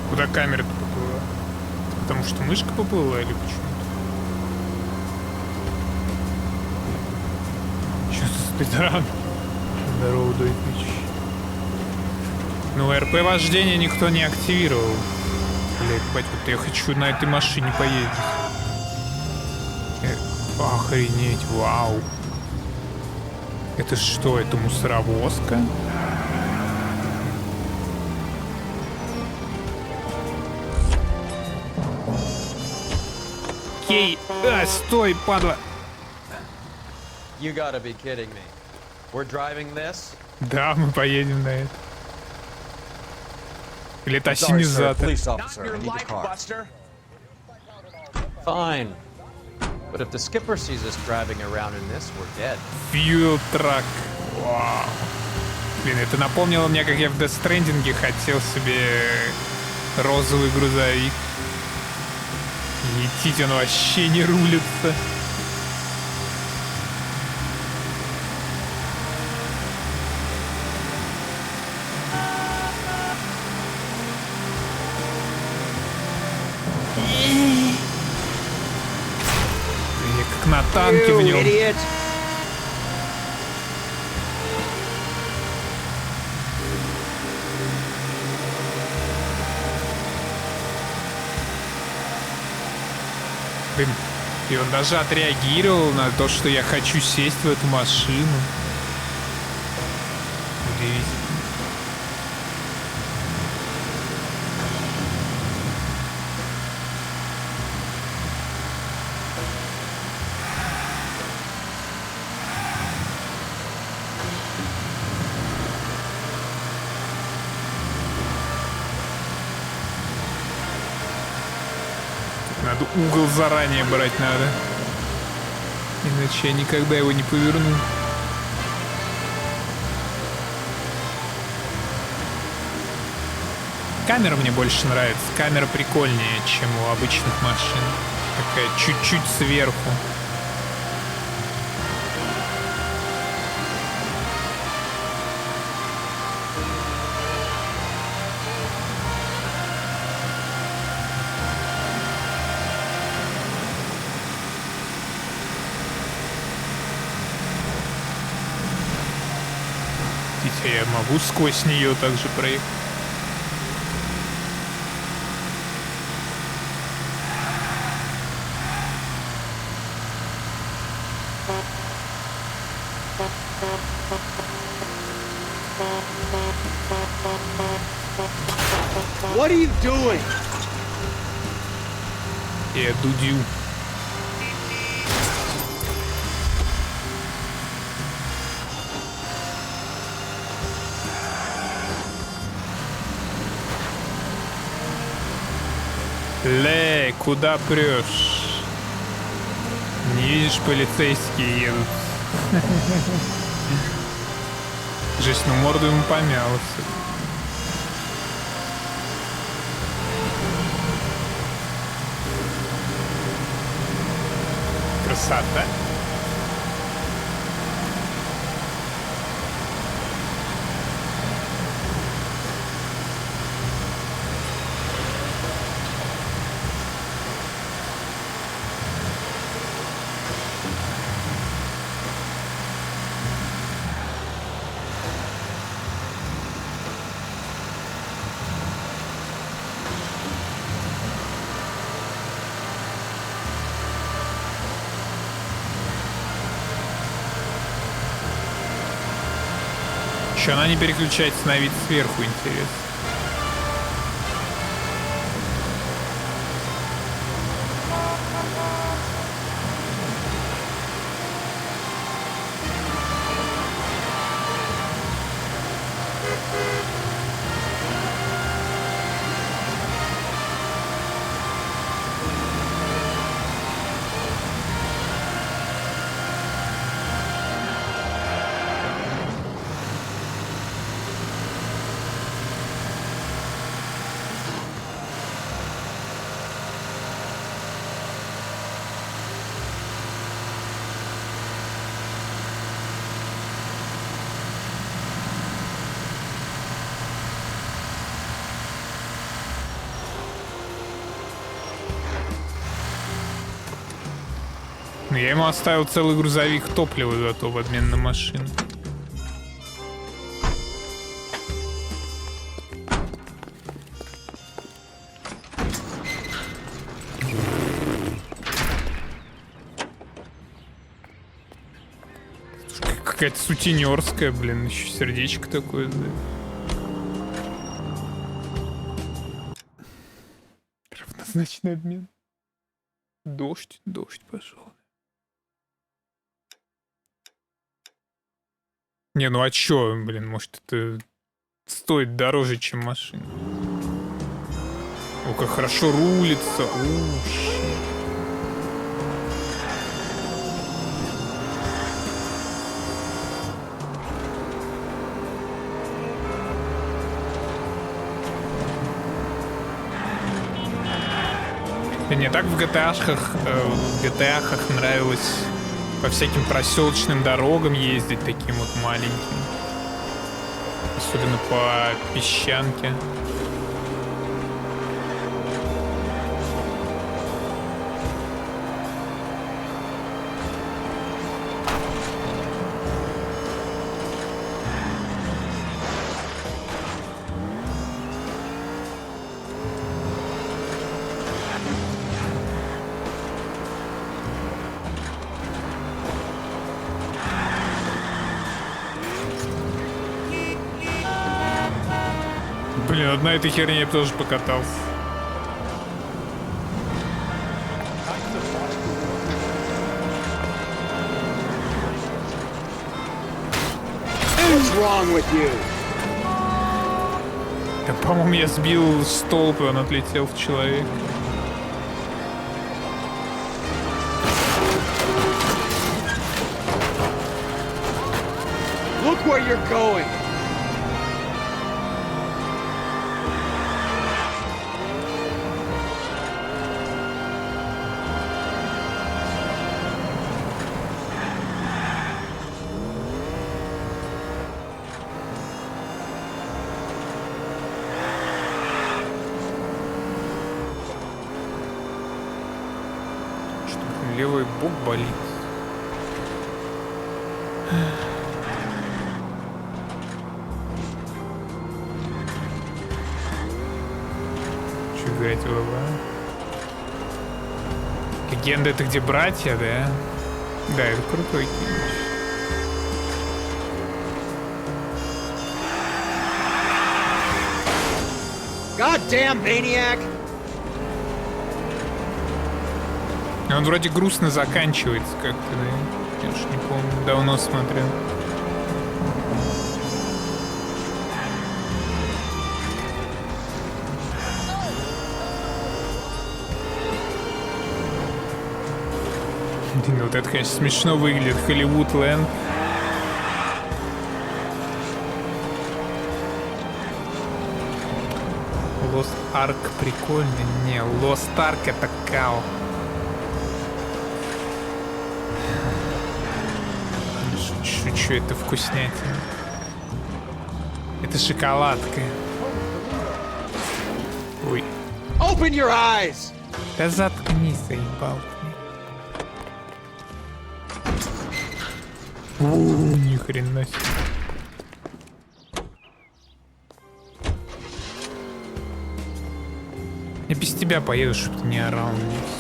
Куда камера-то поплыла? Потому что мышка поплыла или почему-то? Что за спидран? Здорово, Дойпич. Ну, РП вождения никто не активировал. Блять, бать, вот я хочу на этой машине поездить. Охренеть, вау. Это что, это мусоровозка? Окей, стой, падла. You gotta be kidding me. We're driving this? Да, мы поедем на это. Или это Sorry, sir. осенизатор. Police officer, I need the car. Fine. But if the skipper sees us driving around in this, we're dead. Fuel truck. Вау. Блин, это напомнило мне, как я в Death Stranding хотел себе розовый грузовик. Летить он вообще не рулится. Я как на танке в нем. Блин, и он даже отреагировал на то, что я хочу сесть в эту машину. Удивительно. Надо угол заранее брать надо. Иначе я никогда его не поверну. Камера мне больше нравится. Камера прикольнее, чем у обычных машин. Такая чуть-чуть сверху. Я могу сквозь нее также проехать. What are you doing? Я дудю. Лей, куда прешь? Не видишь, полицейские едут. Жесть, ну морду ему помялся. Красота. Еще она не переключается на вид сверху, интересно. Я ему оставил целый грузовик топлива зато в обмен на машину. Какая-то сутенерская, блин, еще сердечко такое, да. Равнозначный обмен. Дождь пошел. Не, ну а чё, блин, может это стоит дороже, чем машина. О, как хорошо рулится. Мне так в GTA-хах нравилось по всяким проселочным дорогам ездить, таким вот маленьким. Особенно по песчанке. Блин, одна этой херня я бы тоже покатался. What's wrong with you? Да, по-моему, я сбил столб, и он отлетел в человека. Look where you're going. Левый бок болит. Что играть в ВВ? Легенда — это где братья, да? Да, это крутой кинч. Goddamn maniac! Он вроде грустно заканчивается как-то, да? Я уж не помню, давно смотрел. Блин, вот это, конечно, смешно выглядит. Hollywood Land. Lost Ark прикольный. Не, Lost Ark это као. Шучу, это вкуснятина. Это шоколадка. Ой. Open your eyes! Да заткнись, заебал ты. Ни хрена себе. Я без тебя поеду, чтобы ты не орал здесь.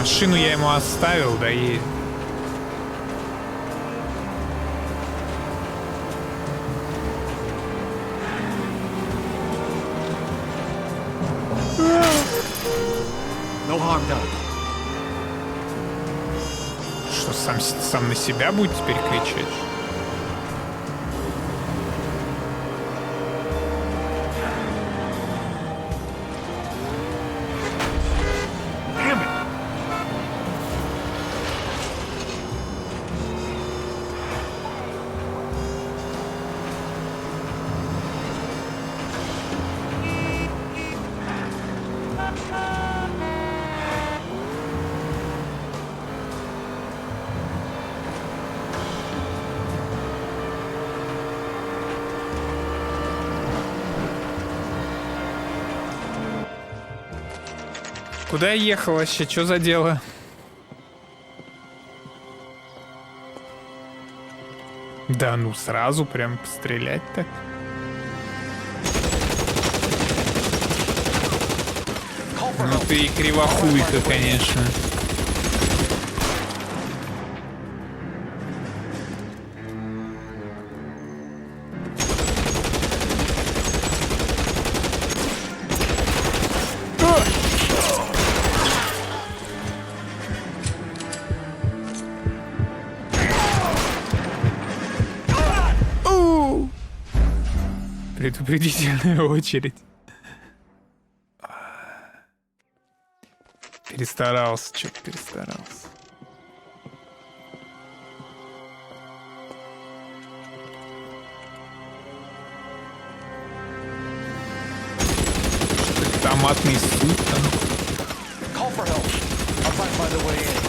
Машину я ему оставил, да и... No harm done. Что, сам на себя будет теперь кричать? Куда я ехал вообще? Что за дело? Да ну сразу прям пострелять так. Ну ты и кривохуйка, конечно. Предупредительная очередь. Перестарался, что-то перестарался. Что-то томатный суп там. Call for help. I'll try to find a way in.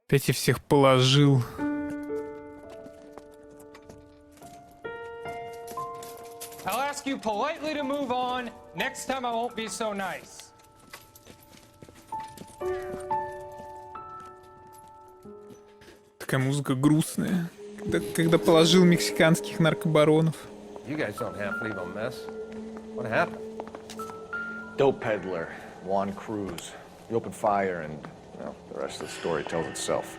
Опять я всех положил. I'll ask you politely to move on. Next time I won't be so nice. Такая музыка грустная. Когда положил мексиканских наркобаронов. You guys don't have to leave a mess. What happened? Dope peddler, Juan Cruz. He opened fire and, well, the rest of the story tells itself.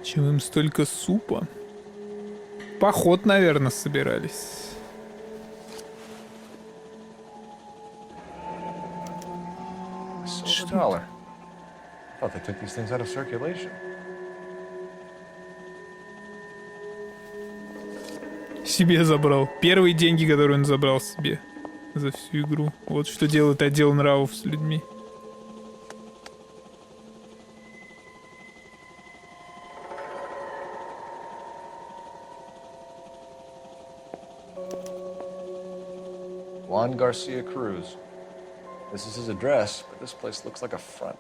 Чего им столько супа? Поход, наверное, собирались. $1. Thought they took these things out of circulation. Себе забрал. Первые деньги, которые он забрал себе за всю игру. Вот что делает отдел нравов с людьми. Juan Garcia Cruz. This is his address, but this place looks like a front.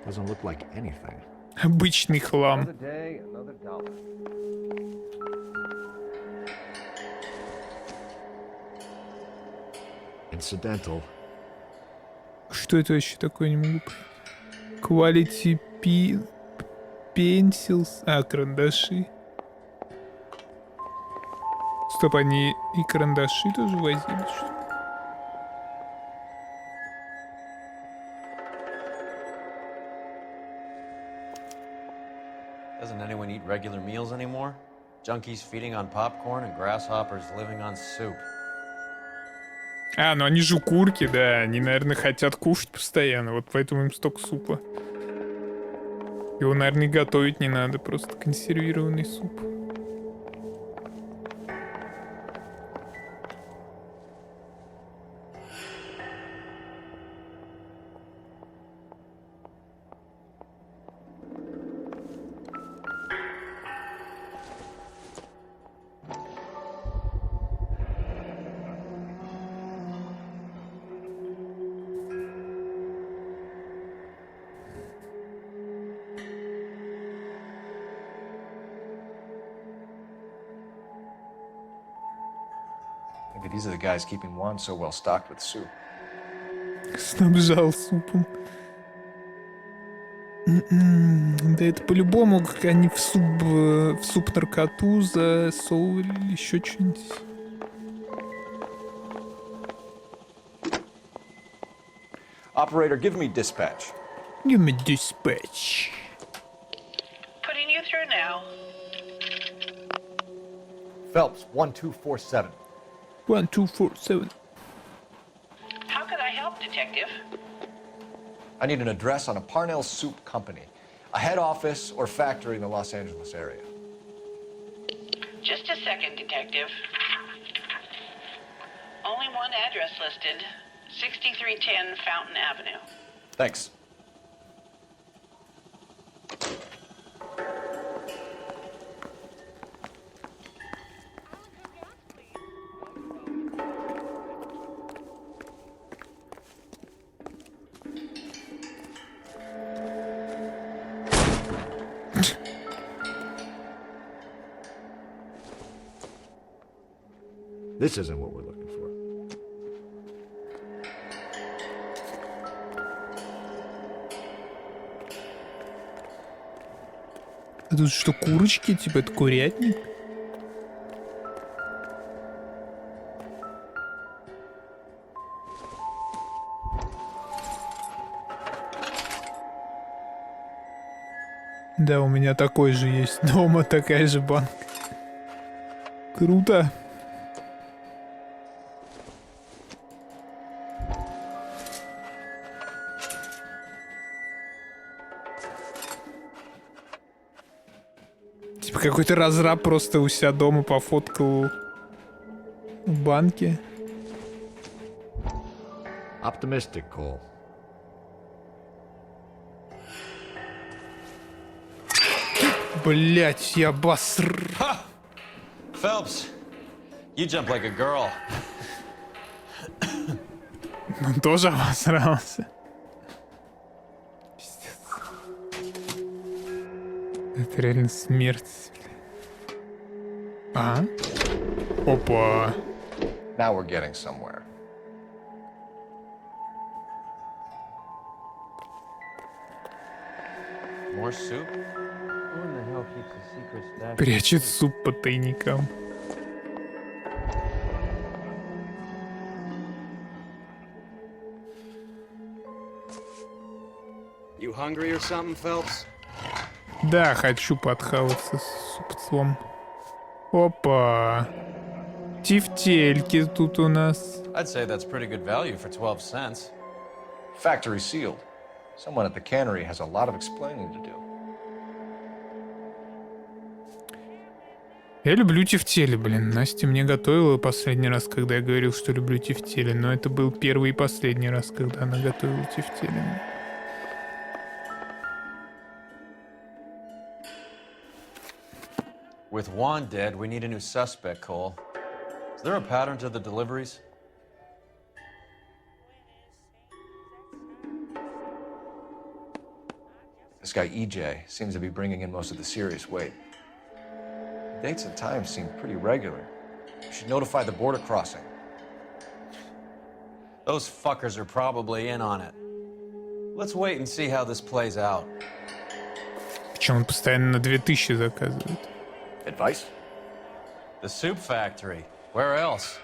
Doesn't look like anything. Обычный хлам. Another day, another dollar. Incidental. Что это вообще такое, не могу понять. Quality pencils. А, карандаши. Стоп, они и карандаши тоже возили, что ли? Doesn't anyone eat regular meals anymore? Junkies feeding on popcorn and grasshoppers living on soup. А, ну они же курки, да. Они, наверное, хотят кушать постоянно. Вот поэтому им столько супа. Его, наверное, и готовить не надо. Просто консервированный суп. Maybe these are the guys keeping Juan so well stocked with soup. Снабжал супом. Да это по-любому, как они в суп наркоту засовывали или еще что-нибудь. Operator, give me dispatch. Give me dispatch. Putting you through now. Phelps, 1247. 1247. How could I help, Detective? I need an address on a Parnell Soup Company, a head office or factory in the Los Angeles area. Just a second, Detective. Only one address listed. 6310 Fountain Avenue. Thanks. This isn't what we're looking for. А тут что, курочки? Типа это курятник? Да, у меня такой же есть дома, такая же банка. Круто. Типа какой-то разраб просто у себя дома пофоткал в банке. Optimistic, Cole. Блять, я обоср... Phelps, you jump like a girl. Он тоже обосрался. Пиздец. Это реально смерть. А? Опа. Now we're getting somewhere. More soup? Who in the hell keeps a secret stash? Прячет суп по тайникам. You hungry or something, Phelps? Да, хочу подхаваться с супцом. Опа. Тефтельки тут у нас. I'd say that's pretty good value for 12 cents. Factory sealed. Someone at the cannery has a lot of explaining to do. Я люблю тефтели, блин. Настя мне готовила последний раз, когда я говорил, что люблю тефтели. Но это был первый и последний раз, когда она готовила тефтели. With Juan dead, we need a new suspect, Cole. Is there a pattern to the deliveries? This guy EJ seems to be bringing in most of the serious weight. The dates and times seem pretty regular. We should notify the border crossing. Those fuckers are probably in on it. Let's wait and see how this plays out. Причем он постоянно на 2000 заказывает. Advice? The soup factory. Where else?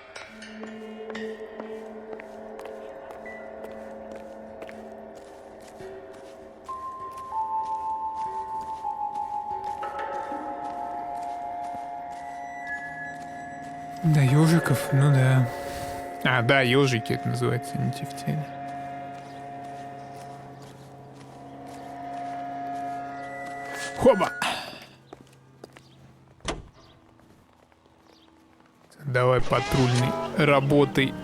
Да, ежиков, ну да. А, да, ежики это называется, не тефтели. Хоба! Давай, патрульный, работай.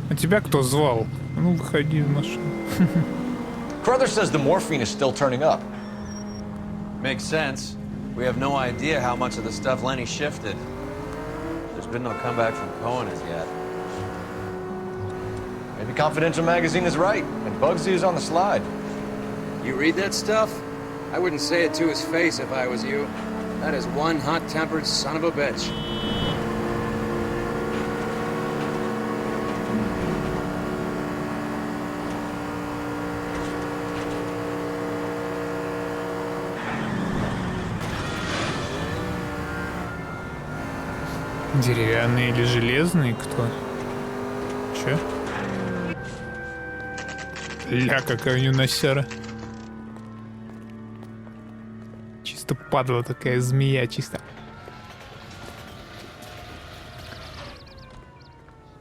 А тебя кто звал? Ну, выходи из машины. Carruthers says the morphine is still turning up. Makes sense. We have no idea how much of the stuff Lenny shifted. There's been no comeback from Cohen as yet. Maybe Confidential magazine is right, and Bugsy is on the slide. You read that stuff? I wouldn't say it to his face if I was you. That is one hot-tempered son of a bitch. Деревянные или железные? Кто? Че? Ля, какая у него носера. Чисто падла такая змея, чисто.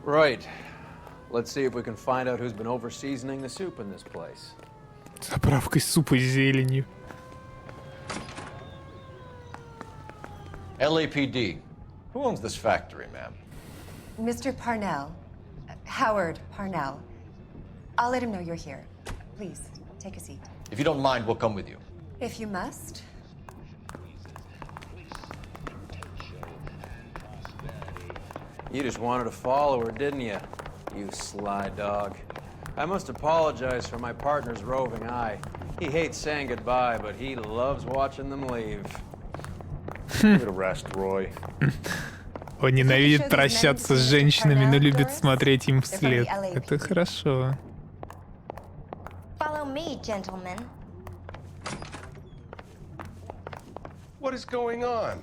Right. Let's see if we can find out who's been over-seasoning the soup in this place. Заправкой супа с зеленью. LAPD. Who owns this factory, ma'am? Mr. Parnell. Howard Parnell. I'll let him know you're here. Please, take a seat. If you don't mind, we'll come with you. If you must. You just wanted to follow her, didn't you? You sly dog. I must apologize for my partner's roving eye. He hates saying goodbye, but he loves watching them leave. Give it a rest, Roy. Он ненавидит прощаться с женщинами, но любит смотреть им вслед. Это хорошо. Follow me, gentlemen. What is going on?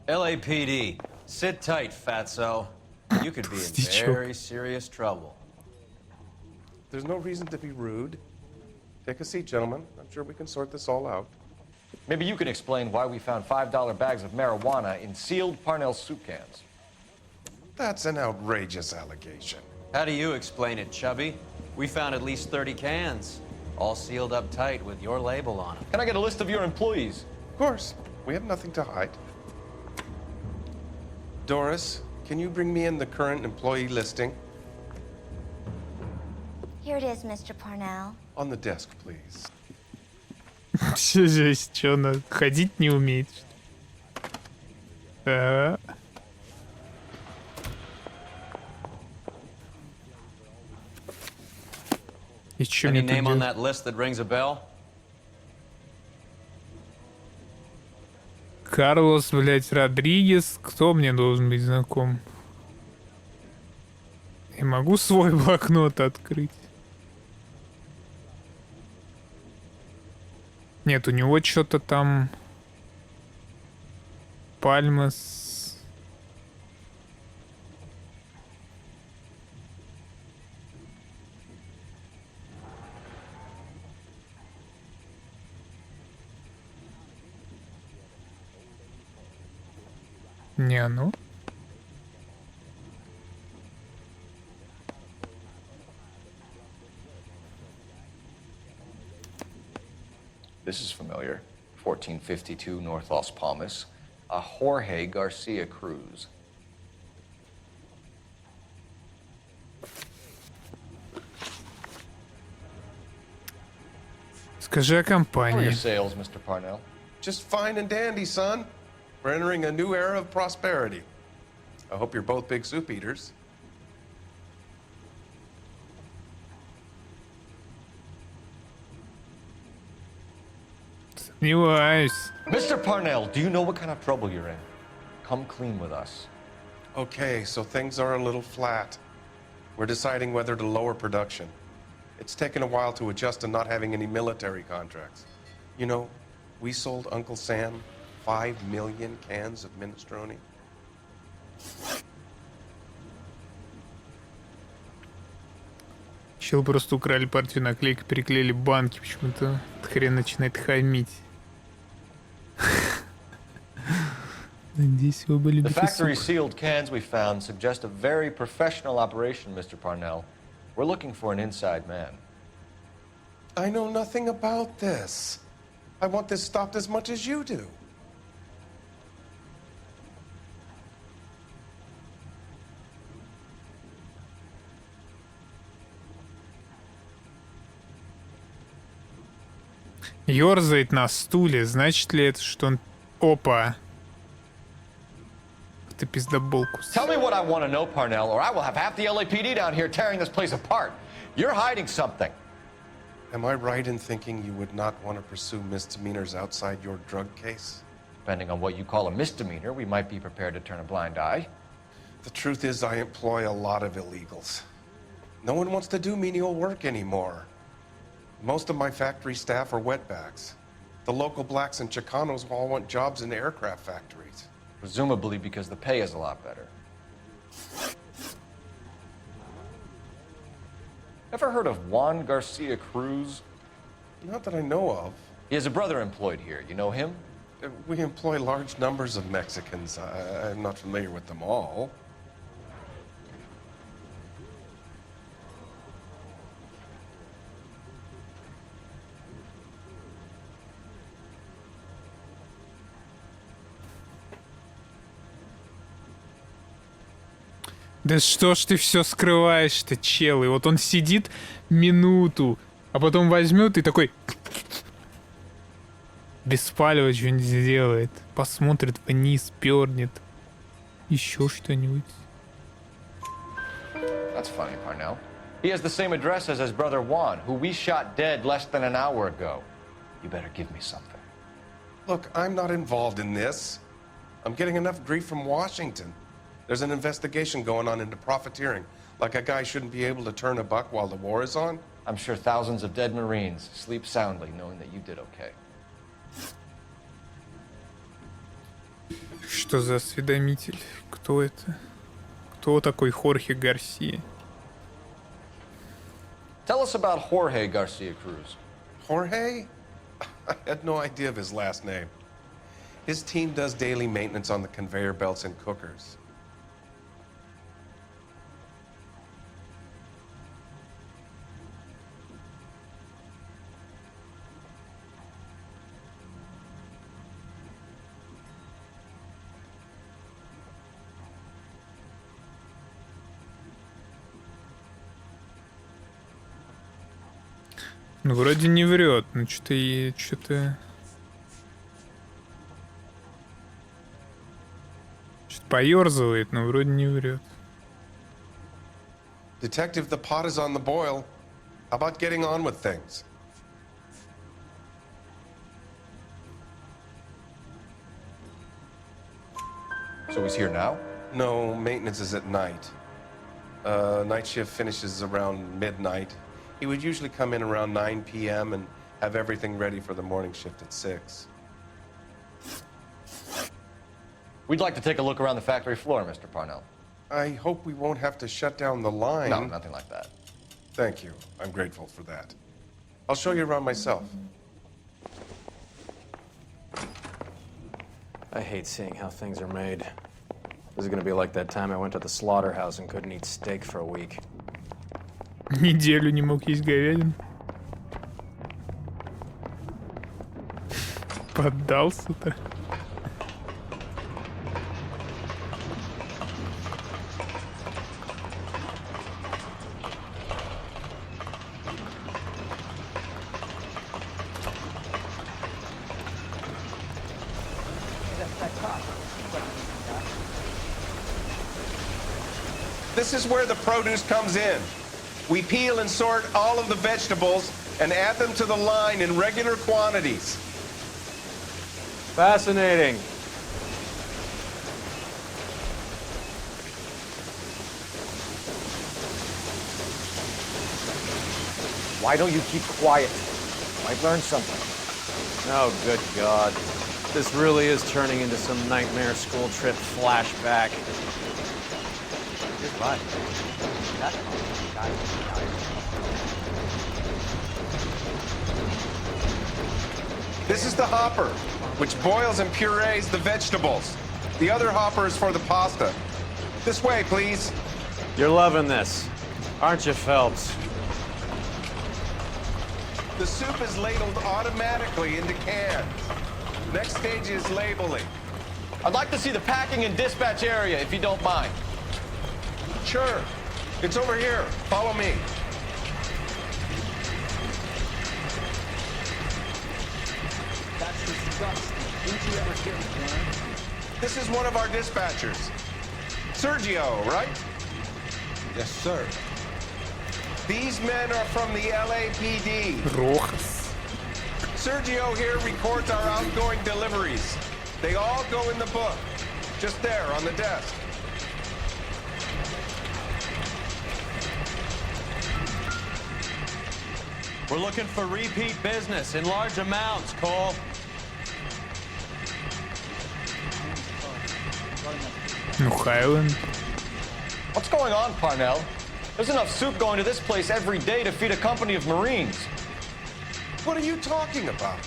LAPD, sit tight, fatso. You could be in very serious trouble. There's no reason to be rude. Take a seat, gentlemen. I'm sure we can sort this all out. Maybe you can explain why we found $5 bags of marijuana in sealed Parnell soup cans. That's an outrageous allegation. How do you explain it, Chubby? We found at least 30 cans, all sealed up tight with your label on them. Can I get a list of your employees? Of course. We have nothing to hide. Doris, can you bring me in the current employee listing? Here it is, Mr. Parnell. On the desk, please. Все жесть, что она ходить не умеет. И что Any мне тут name on делать? that list that rings a bell? Карлос, блять, Родригес. Кто мне должен быть знаком? Я могу свой блокнот открыть? Нет, у него что-то там... Пальмас... Не, ну... This is familiar. 1452 North Las Palmas. A Jorge Garcia Cruz. Скажи о How are компании. your sales, Mr. Parnell? Just fine and dandy, son. We're entering a new era of prosperity. I hope you're both big soup eaters. Сомневаюсь. Mr. Parnell, do you know what kind of trouble you're in? Come clean with us. Okay, so things are a little flat. We're deciding whether to lower production. It's taken a while to adjust to not having any military contracts. You know, we sold Uncle Sam 5 million cans of minestrone. Чел просто украли партию наклеек, переклеили банки, почему-то хрен начинает хамить. Надеюсь, вы были The factory sealed cans we found suggest a very professional operation, Mr. Parnell. We're looking for an inside man. I know nothing about this. I want this stopped as much as you do. Ёрзает на стуле, значит ли это, что он... Опа! Ты пиздоболку. Tell me what I want to know, Parnell, or I will have half the LAPD down here tearing this place apart. You're hiding something. Am I right in thinking you would not want to pursue misdemeanors outside your drug case? Depending on what you call a misdemeanor, we might be prepared to turn a blind eye. The truth is, I employ a lot of illegals. No one wants to do menial work anymore. Most of my factory staff are wetbacks. The local blacks and Chicanos all want jobs in aircraft factories. Presumably because the pay is a lot better. Ever heard of Juan Garcia Cruz? Not that I know of. He has a brother employed here. You know him? We employ large numbers of Mexicans. I'm not familiar with them all. Да что ж ты все скрываешь-то, чел? И вот он сидит минуту, а потом возьмет и такой... Беспалево что-нибудь сделает. Посмотрит вниз, пернет. Еще что-нибудь. That's funny, Parnell. He has the same address as his brother Juan, who we shot dead less than an hour ago. You better give me something. Look, I'm not involved in this. I'm getting enough grief from Washington. There's an investigation going on into profiteering. Like a guy shouldn't be able to turn a buck while the war is on. I'm sure thousands of dead Marines sleep soundly knowing that you did okay. Что за осведомитель? Кто это? Кто такой Хорхе Гарсия? Tell us about Jorge Garcia Cruz. Jorge? I had no idea of his last name. His team does daily maintenance on the conveyor belts and cookers. Ну, вроде не врет, но что-то поерзывает, но вроде не врет. Detective, the pot is on the boil. How about getting on with things? So he's here now? No, maintenance is at night. Night shift finishes around midnight. He would usually come in around 9 p.m. and have everything ready for the morning shift at 6. We'd like to take a look around the factory floor, Mr. Parnell. I hope we won't have to shut down the line. No, nothing like that. Thank you. I'm grateful for that. I'll show you around myself. I hate seeing how things are made. This is gonna be like that time I went to the slaughterhouse and couldn't eat steak for a week. Неделю не мог есть говядину. Поддался-то. This is where the produce comes in. We peel and sort all of the vegetables and add them to the line in regular quantities. Fascinating. Why don't you keep quiet? Might learn something. Oh, good God. This really is turning into some nightmare school trip flashback. Goodbye. This is the hopper, which boils and purees the vegetables. The other hopper is for the pasta. This way, please. You're loving this, aren't you, Phelps? The soup is ladled automatically into cans. Next stage is labeling. I'd like to see the packing and dispatch area, if you don't mind. Sure. It's over here. Follow me. That's disgusting. Didn't you ever get one? This is one of our dispatchers. Sergio, right? Yes, sir. These men are from the LAPD. Rojas. Sergio here records our outgoing deliveries. They all go in the book. Just there on the desk. We're looking for repeat business in large amounts, Cole. Ну, Хайленд. What's going on, Parnell? There's enough soup going to this place every day to feed a company of Marines. What are you talking about?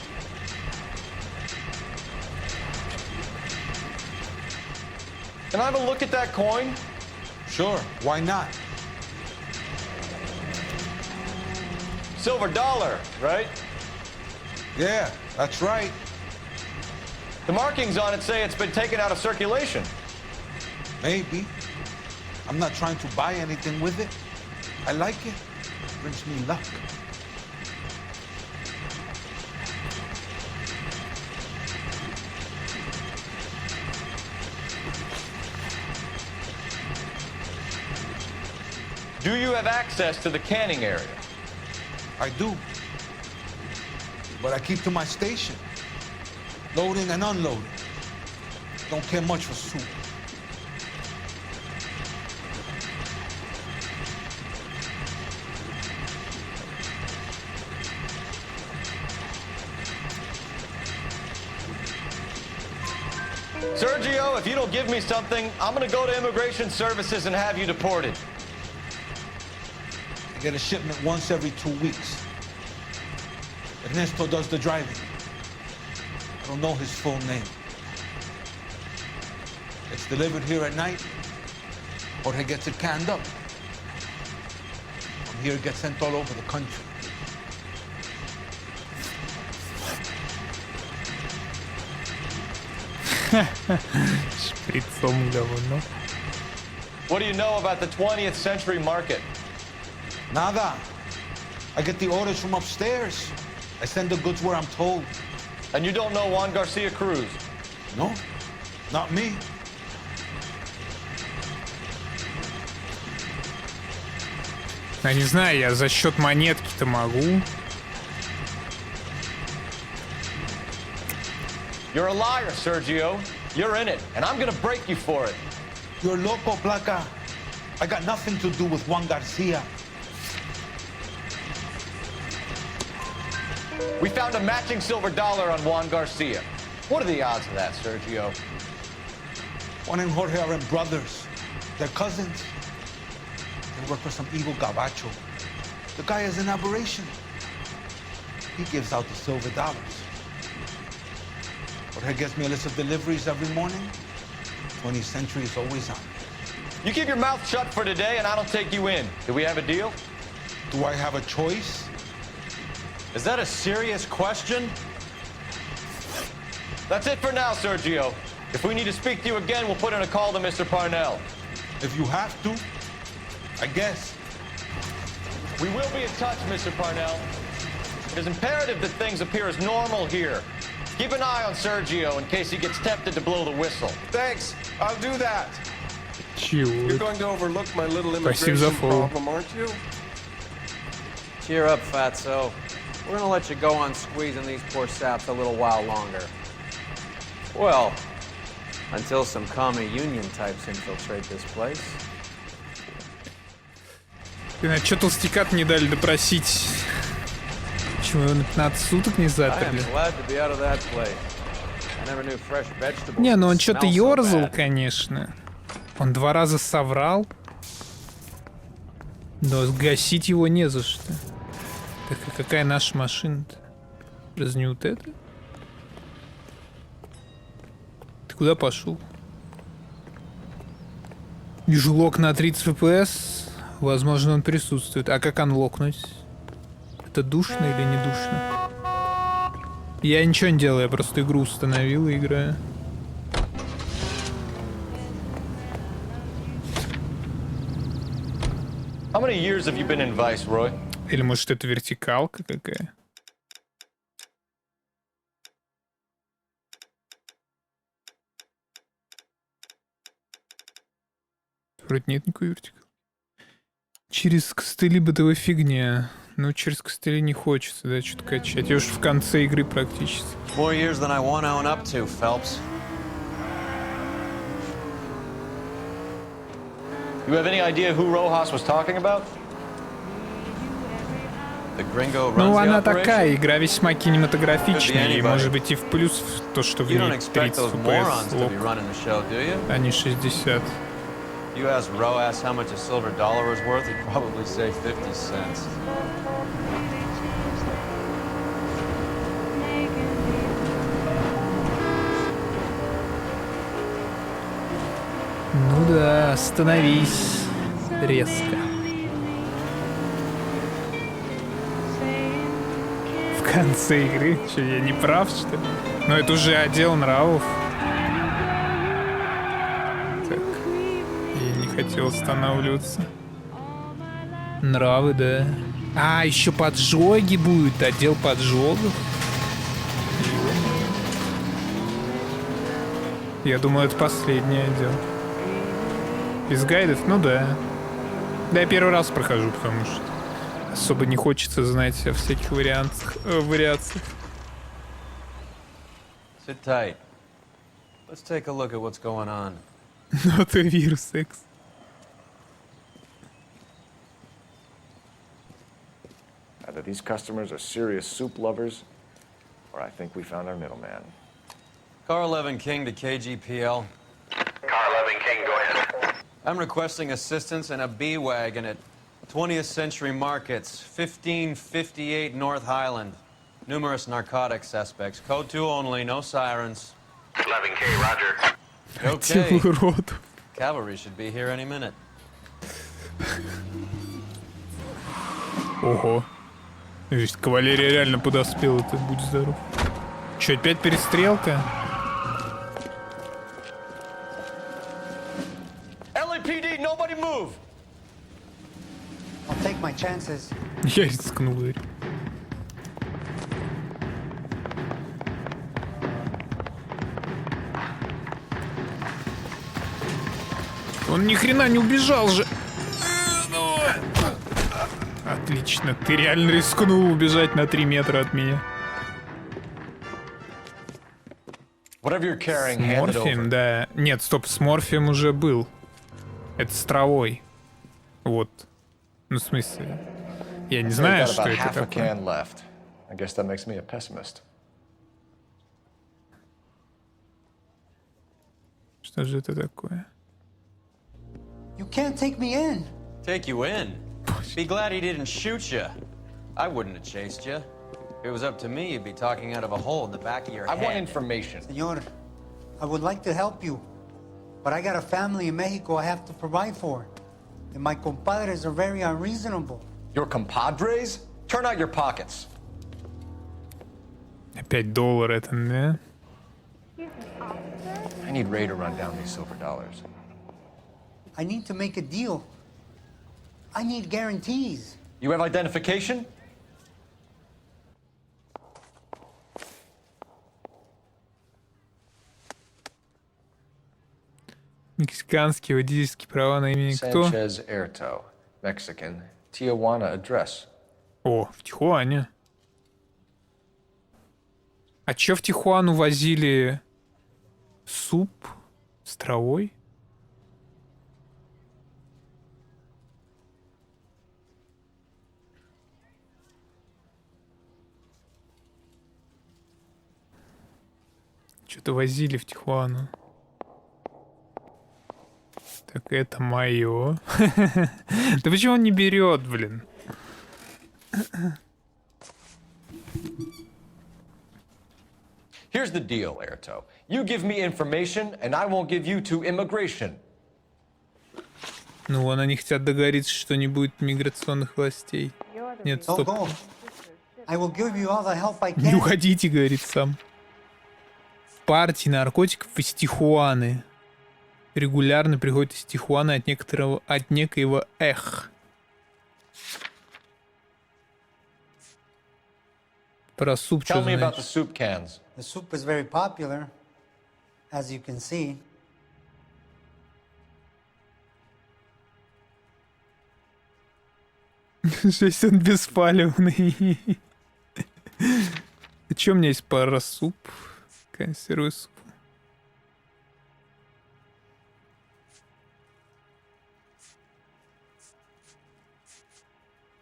Can I have a look at that coin? Sure, why not? Silver dollar, right? Yeah, that's right. The markings on it say it's been taken out of circulation. Maybe. I'm not trying to buy anything with it. I like it. It brings me luck. Do you have access to the canning area? I do. But I keep to my station. Loading and unloading. Don't care much for soup. Sergio, if you don't give me something, I'm gonna go to Immigration Services and have you deported. I get a shipment once every 2 weeks. Ernesto does the driving. I don't know his full name. It's delivered here at night, or he gets it canned up. From here, it gets sent all over the country. Шприцом говно. What do you know about the 20th century market? Nada. I get the orders from upstairs. I send the goods where I'm told. And you don't know Juan Garcia Cruz? No, not me. Я не знаю, я за счет монетки-то могу. You're a liar, Sergio. You're in it, and I'm gonna break you for it. You're loco, Placa. I got nothing to do with Juan Garcia. We found a matching silver dollar on Juan Garcia. What are the odds of that, Sergio? Juan and Jorge are brothers. They're cousins. They work for some evil gabacho. The guy is an aberration. He gives out the silver dollars. Jorge gets me a list of deliveries every morning. 20th century is always on. You keep your mouth shut for today, and I don't take you in. Do we have a deal? Do I have a choice? Is that a serious question? That's it for now, Sergio. If we need to speak to you again, we'll put in a call to Mr. Parnell. If you have to, I guess. We will be in touch, Mr. Parnell. It is imperative that things appear as normal here. Keep an eye on Sergio in case he gets tempted to blow the whistle. Thanks. I'll do that. Чего? You're going to overlook my little Спасибо за immigration фоллоу. problem, aren't you? Cheer up, Fatso. We're gonna let you go on squeezing these poor saps a little while longer. Well, until some commie union types infiltrate this place. Что толстяка-то не дали допросить? Почему его на 15 суток не заперли? Не, ну он что-то ёрзал, конечно. Он 2 раза соврал. Но сгасить его не за что. Так, а какая наша машина-то? Разве не вот эта? Ты куда пошел? Вижу лок на 30 FPS. Возможно, он присутствует. А как анлокнуть? Это душно или не душно? Я ничего не делаю, я просто игру установил и играю. How many years have you been in Vice, Roy? Или может это вертикалка какая? Вроде нет никакой вертикалки. Через костыли бытовой фигня. Ну, через костыли не хочется, да, что-то качать. Я уж в конце игры практически. More years than I want to own up to, Phelps. You have any idea who Rojas was talking about? The gringo runs Ну, the она operation? такая, игра весьма кинематографичная, и может быть и в плюс в то, что в You don't ней expect 30 those morons FPS to be лок, running the show, do you? а не 60. You asked Rojas how much a silver dollar was worth, he'd probably say 50 cents. Ну да, остановись резко. В конце игры? Что, я не прав, что ли? Но это уже отдел нравов. Так, я не хотел останавливаться. Нравы, да. А, еще поджоги будут, отдел поджогов. Я думаю, это последний отдел. Без гайдов? Ну да. Да, я первый раз прохожу, потому что особо не хочется знать о всяких вариациях. Sit tight. Let's take a look at what's going on. Ну, это вирус X. Either these customers are serious soup lovers, or I think we found our middleman. Car 11 King to KGPL. Car 11 King, go ahead. I'm requesting assistance in a B-Wagon at 20th Century Markets, 1558 North Highland. Numerous narcotic suspects. Code 2 only, no sirens. 11K, roger. Okay. Урод. Cavalry should be here any minute. Ого. Видишь, кавалерия реально подоспела, ты будь здоров. Че, опять перестрелка? LAPD, nobody move! I'll take my chances. Я рискнул, говорит. Он ни хрена не убежал же. Отлично, ты реально рискнул убежать на 3 метра от меня. Whatever you're carrying, С hand it морфием, over. да. Нет, стоп, с морфием уже был. Это с травой. Вот. Ну, в смысле, я не знаю, We've got что about это half a такое. can left. I guess that makes me a pessimist. Что же это такое? You can't take me in. Take you in? Be glad he didn't shoot you. I wouldn't have chased you. If it was up to me, you'd be talking out of a hole in the back of your I head. want information. Senor, I would like to help you, but I got a family in Mexico I have to provide for. And my compadres are very unreasonable. Your compadres? Turn out your pockets. Опять доллар это, да? I need Ray to run down these silver dollars. I need to make a deal. I need guarantees. You have identification? Мексиканские водительские права на имени кто? Sanchez Erto, Mexican. Tijuana address. О, в Тихуане. А чё в Тихуану возили суп с травой? что возили в Тихуану. Так это мое. Да почему он не берет, блин? Here's the deal, Airto. You give me information, and I won't give you to immigration. Ну, они хотят договориться, что не будет миграционных властей. Нет, стоп. Не уходите, говорит сам. Партии наркотиков из Тихуаны. Регулярно приходят из Тихуаны от некоего Эх. Про суп что Tell me about знаешь? the soup cans. The soup is very popular, as you can see. Жесть, он беспалевный. Че у меня есть пара суп? Консервы суп.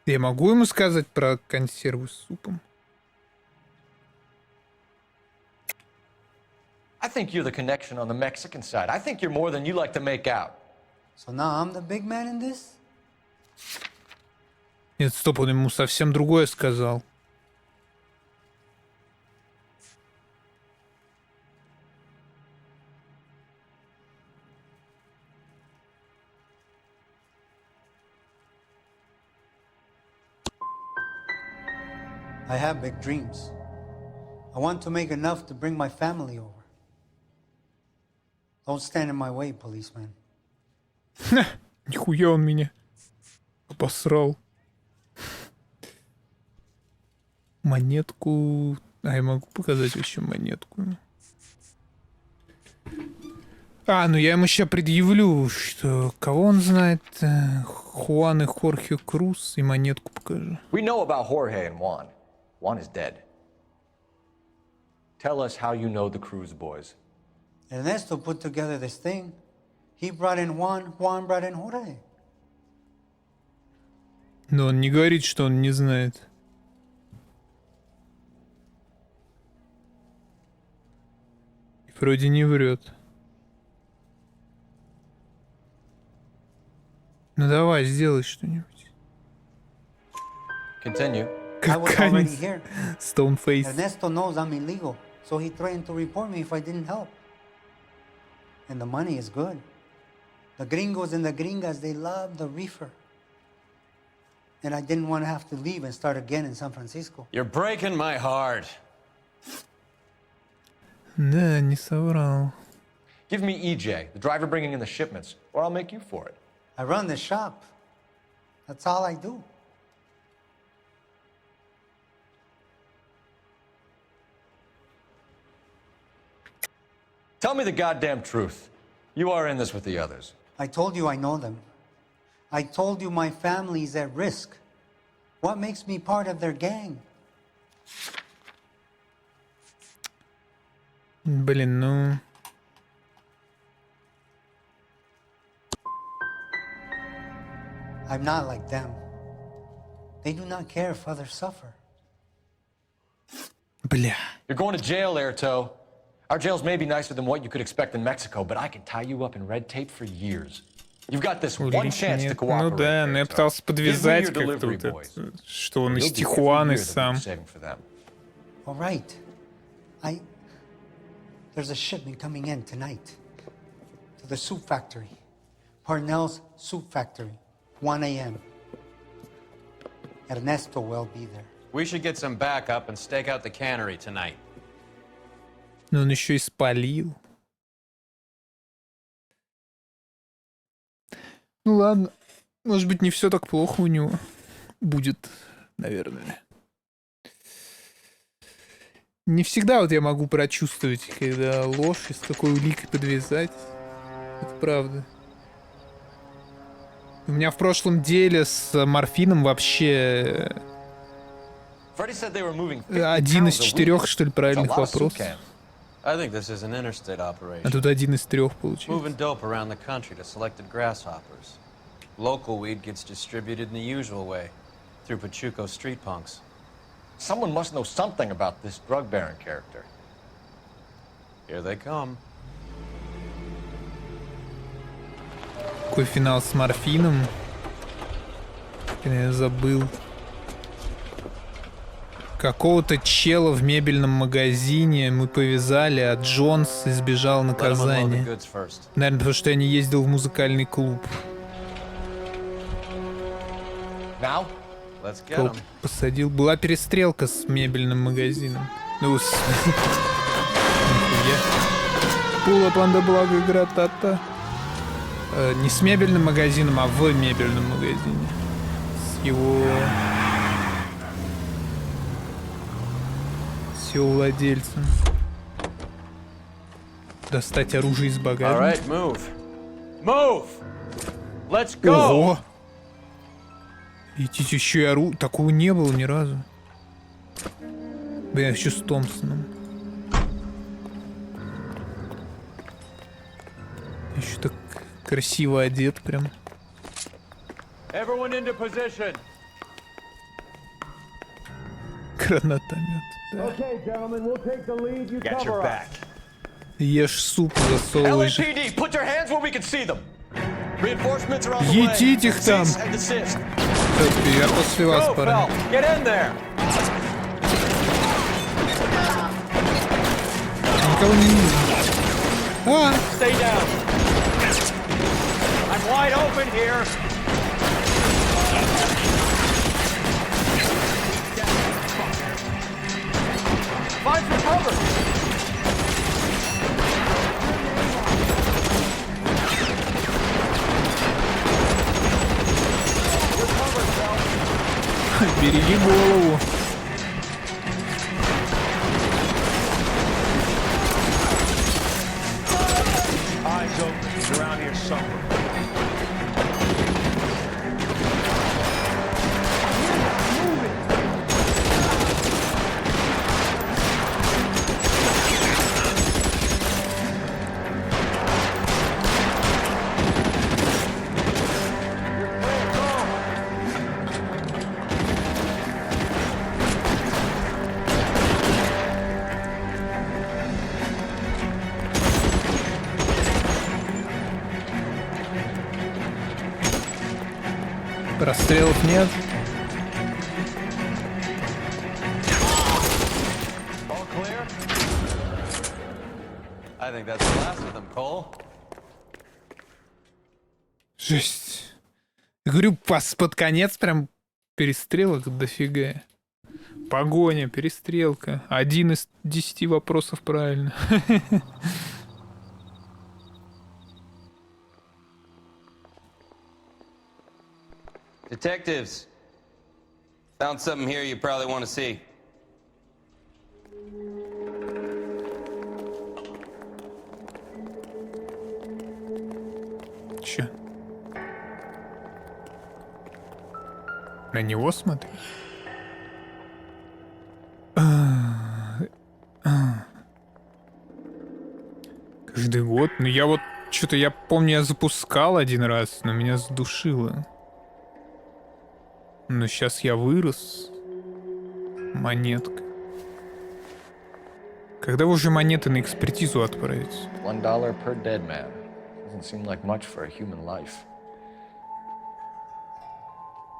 Я могу ему сказать про консерву с супом? I think you're the connection on the Mexican side. I think you're more than you like to make out. So now I'm the big man in this? Нет, стоп, он ему совсем другое сказал. I have big dreams. I want to make enough to bring my family over. Don't stand in my way, policeman. Нихуя он меня обосрал. Монетку... А, я могу показать вообще монетку. А, ну я ему сейчас предъявлю, что... Кого он знает? Хуан и Хорхе Круз, и монетку покажу. We know about Jorge and Juan. Juan is dead. Tell us how you know the Cruz boys. Ernesto put together this thing. He brought in Juan, Juan brought in Jorge. Но он не говорит, что он не знает. И вроде не врет. Ну давай, сделай что-нибудь. Continue. I was already here. Stoneface. Ernesto knows I'm illegal, so he threatened to report me if I didn't help. And the money is good. The gringos and the gringas, they love the reefer. And I didn't want to have to leave and start again in San Francisco. You're breaking my heart. Да, не соврал. Give me EJ, the driver bringing in the shipments, or I'll make you for it. I run the shop. That's all I do. Tell me the goddamn truth. You are in this with the others. I told you I know them. I told you my family's at risk. What makes me part of their gang? Блин, ну... I'm not like them. They do not care if others suffer. Бля. You're going to jail, Airto. Our jails may be nicer than what you could expect in Mexico, but I can tie you up in red tape for years. You've got this one chance to cooperate. Ну да, но я пытался подвязать как-то вот это, что он из Тихуаны сам. All right. There's a shipment coming in tonight to the soup factory. Parnell's soup factory. 1 a.m. Ernesto will be there. We should get some backup and stake out the cannery tonight. Но он еще и спалил. Ну ладно. Может быть, не все так плохо у него будет, наверное. Не всегда вот я могу прочувствовать, когда ложь из такой уликой подвязать. Это правда. У меня в прошлом деле с морфином вообще 1 из 4, что ли, правильных вопросов. I think this is an interstate operation. А тут 1 из 3 получается. Moving dope around the country to selected grasshoppers. Local weed gets distributed in the usual way, through Pachuco street punks. Someone must know something about this drug baron character. Here they come. Какой финал с морфином? Я забыл. Какого-то чела в мебельном магазине мы повязали, а Джонс избежал наказания. Наверное, потому что я не ездил в музыкальный клуб. Кто посадил? Была перестрелка с мебельным магазином. Ну, Пула, панда, благо, игра, та-та. Не с мебельным магазином, а в мебельном магазине. С его владельцем. Достать оружие из багажника. Ого! Идите, еще и оружие. Такого не было ни разу. Блин, я еще с Томпсоном. Еще так красиво одет прям. Гранатомет. Да. Ешь суп, засовываешь. Етить их там. Я после вас, парни. Никого не вижу. А! Find some cover! Береги голову. Eyes open. He's around here somewhere. Расстрелов нет. Жесть. Я говорю, под конец прям перестрелок дофига. Погоня, перестрелка. 1 из 10 вопросов правильно. Detectives, found something here you probably want to see. Чё? На него смотри. Каждый год. Ну я вот что-то, я помню, я запускал один раз, но меня задушило. Но сейчас я вырос. Монетка. Когда вы уже монеты на экспертизу отправите? $1 per dead man. Doesn't seem like much for a human life.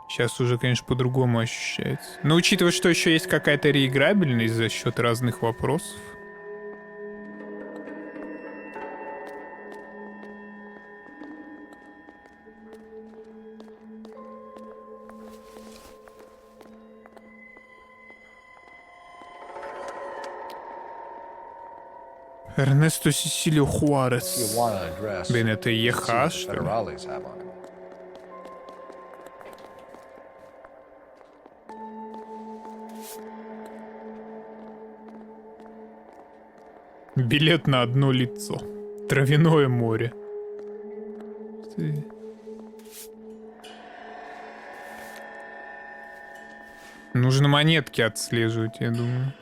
Сейчас уже, конечно, по-другому ощущается. Но учитывая, что еще есть какая-то реиграбельность за счет разных вопросов. Эрнесто Сесилио Хуарес. Блин, это ЕХ, что ли? Билет на одно лицо. Травяное море. Нужно монетки отслеживать, я думаю.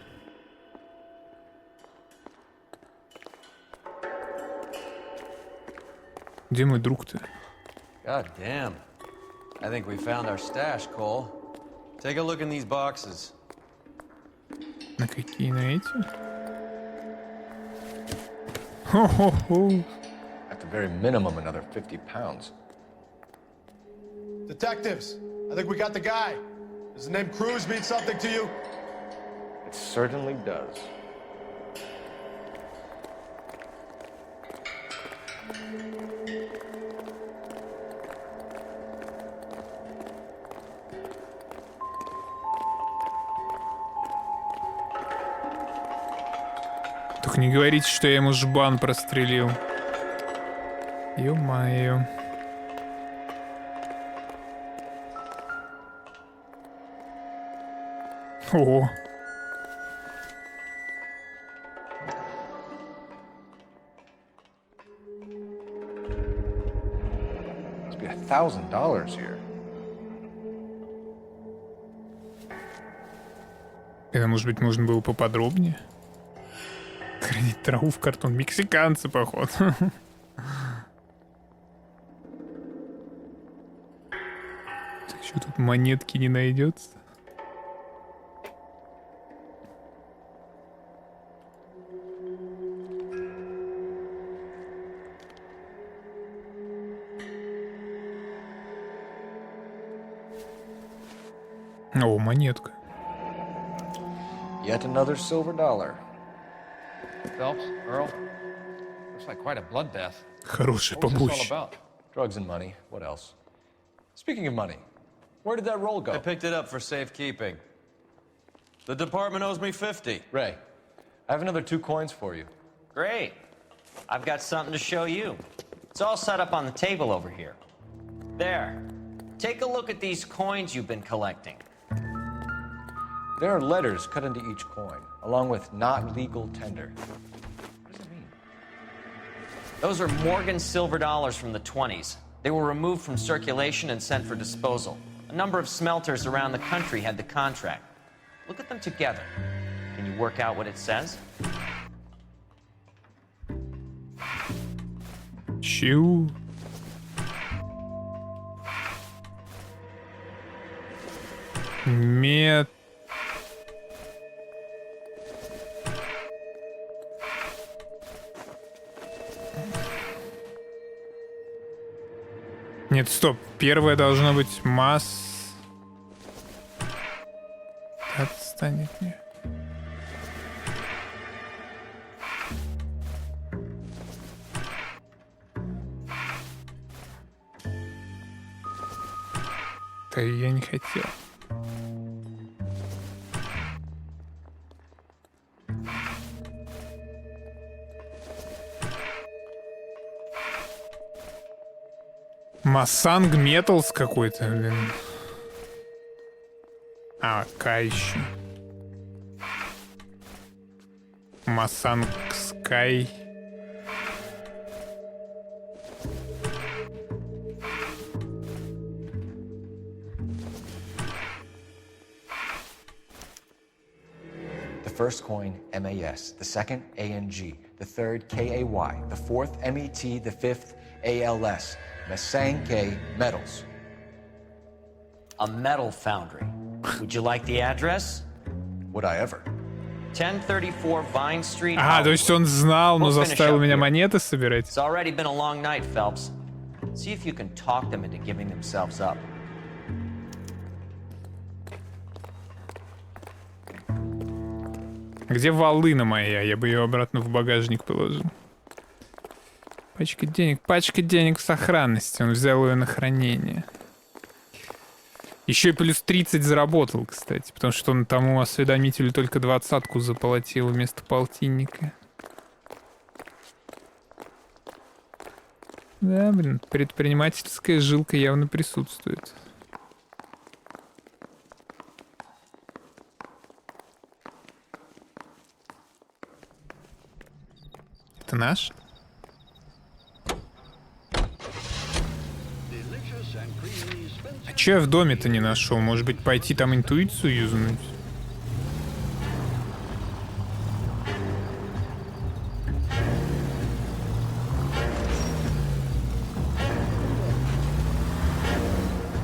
Где мой друг-то? God damn. I think we found our stash, Cole. Take a look in these boxes. На какие? На эти? At the very minimum, another 50 pounds. Detectives, I think we got the guy. Does the name Cruz mean something to you? It certainly does. Только не говорите, что я ему жбан прострелил. Ё-моё. О. Must be $1,000 here. Это, может быть, можно было поподробнее? Хранить траву в картон. Мексиканцы, походу. Так что тут монетки не найдется? О, монетка. Yet another silver dollar. Phelps, Earl, looks like quite a bloodbath. Хороший What was this all побоище. about? Drugs and money. What else? Speaking of money, where did that roll go? I picked it up for safekeeping. The department owes me 50. Ray, I have another 2 coins for you. Great. I've got something to show you. It's all set up on the table over here. There. Take a look at these coins you've been collecting. There are letters cut into each coin, along with not legal tender. What does it mean? Those are Morgan silver dollars from the 20s. They were removed from circulation and sent for disposal. A number of smelters around the country had the contract. Look at them together. Can you work out what it says? Чу. Мет. Нет, стоп. Первое должно быть масс. Отстанет мне. Да я не хотел. Массанг Металс какой-то, блин. А, К еще. Массанг Скай. The first coin, MAS. The second, ANG. The third, KAY. The fourth, MET. The fifth, ALS. Masanke Metals. A metal foundry. Would you like the address? Would I ever? 1034 Vine Street. А, то есть он знал, но заставил меня монеты собирать. It's already been a long night, Phelps. See if you can talk them into giving themselves up. Где волына моя? Я бы ее обратно в багажник положил. Пачка денег в сохранности. Он взял ее на хранение. Еще и плюс 30 заработал, кстати. Потому что он тому осведомителю только 20-ку заплатил вместо полтинника. Да, блин, предпринимательская жилка явно присутствует. Это наш? А чё я в доме-то не нашел? Может быть, пойти там интуицию юзнуть?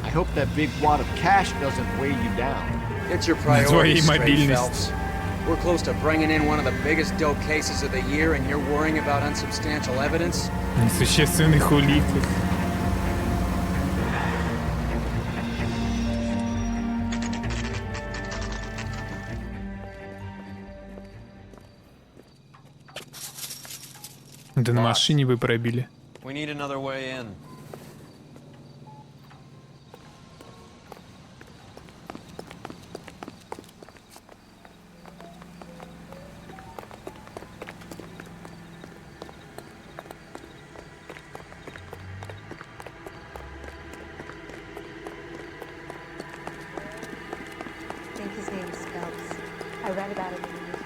I hope that big wad of cash doesn't weigh you down. Get your priorities straight, Phelps. We're close to bringing in one of the biggest dope cases of the year, and you're worrying about unsubstantial evidence? Несущественных улик. Да на машине вы пробили. We need another way in. I think his name is Phelps. I read about it in the newspaper.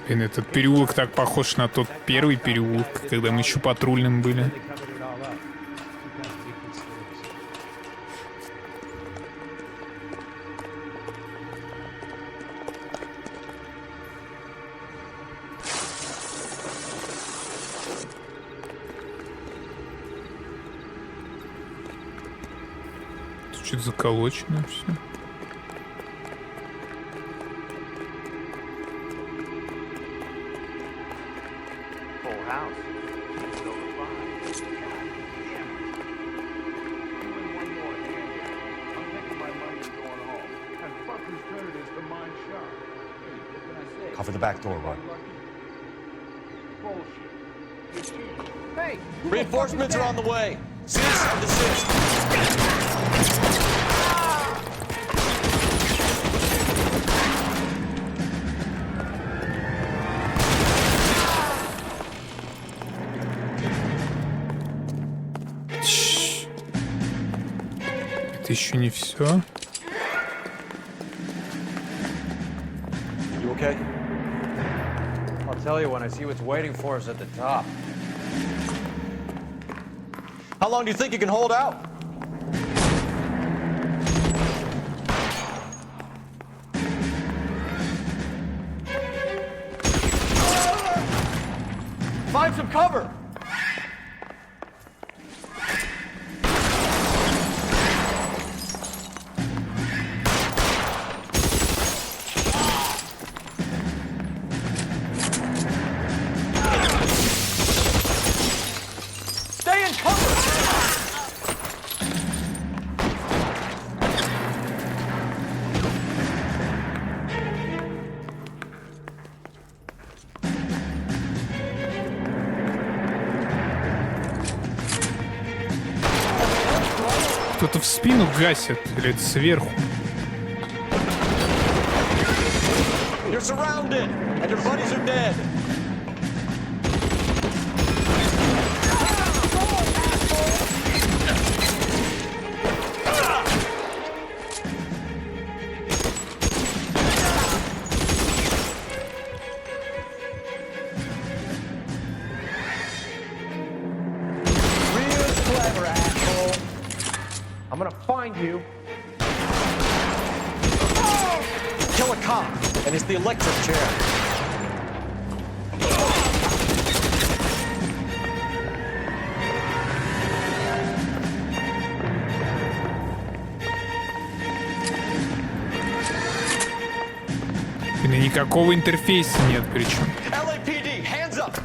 Блин, этот переулок так похож на тот первый переулок, когда мы еще патрульным были. Тут что-то заколочено все. Cover the back door, Roy. Hey! Reinforcements are on the way. Cease and desist. Это еще не все. You okay? I'll tell you when I see what's waiting for us at the top. How long do you think you can hold out? Find some cover! Stay in cover! Кто-то в спину гасит, или это сверху? You're surrounded, and your buddies are dead. Real clever, asshole. I'm gonna find you. Kill a cop, and it's the electric chair. И никакого интерфейса нет причем. LAPD, hands up!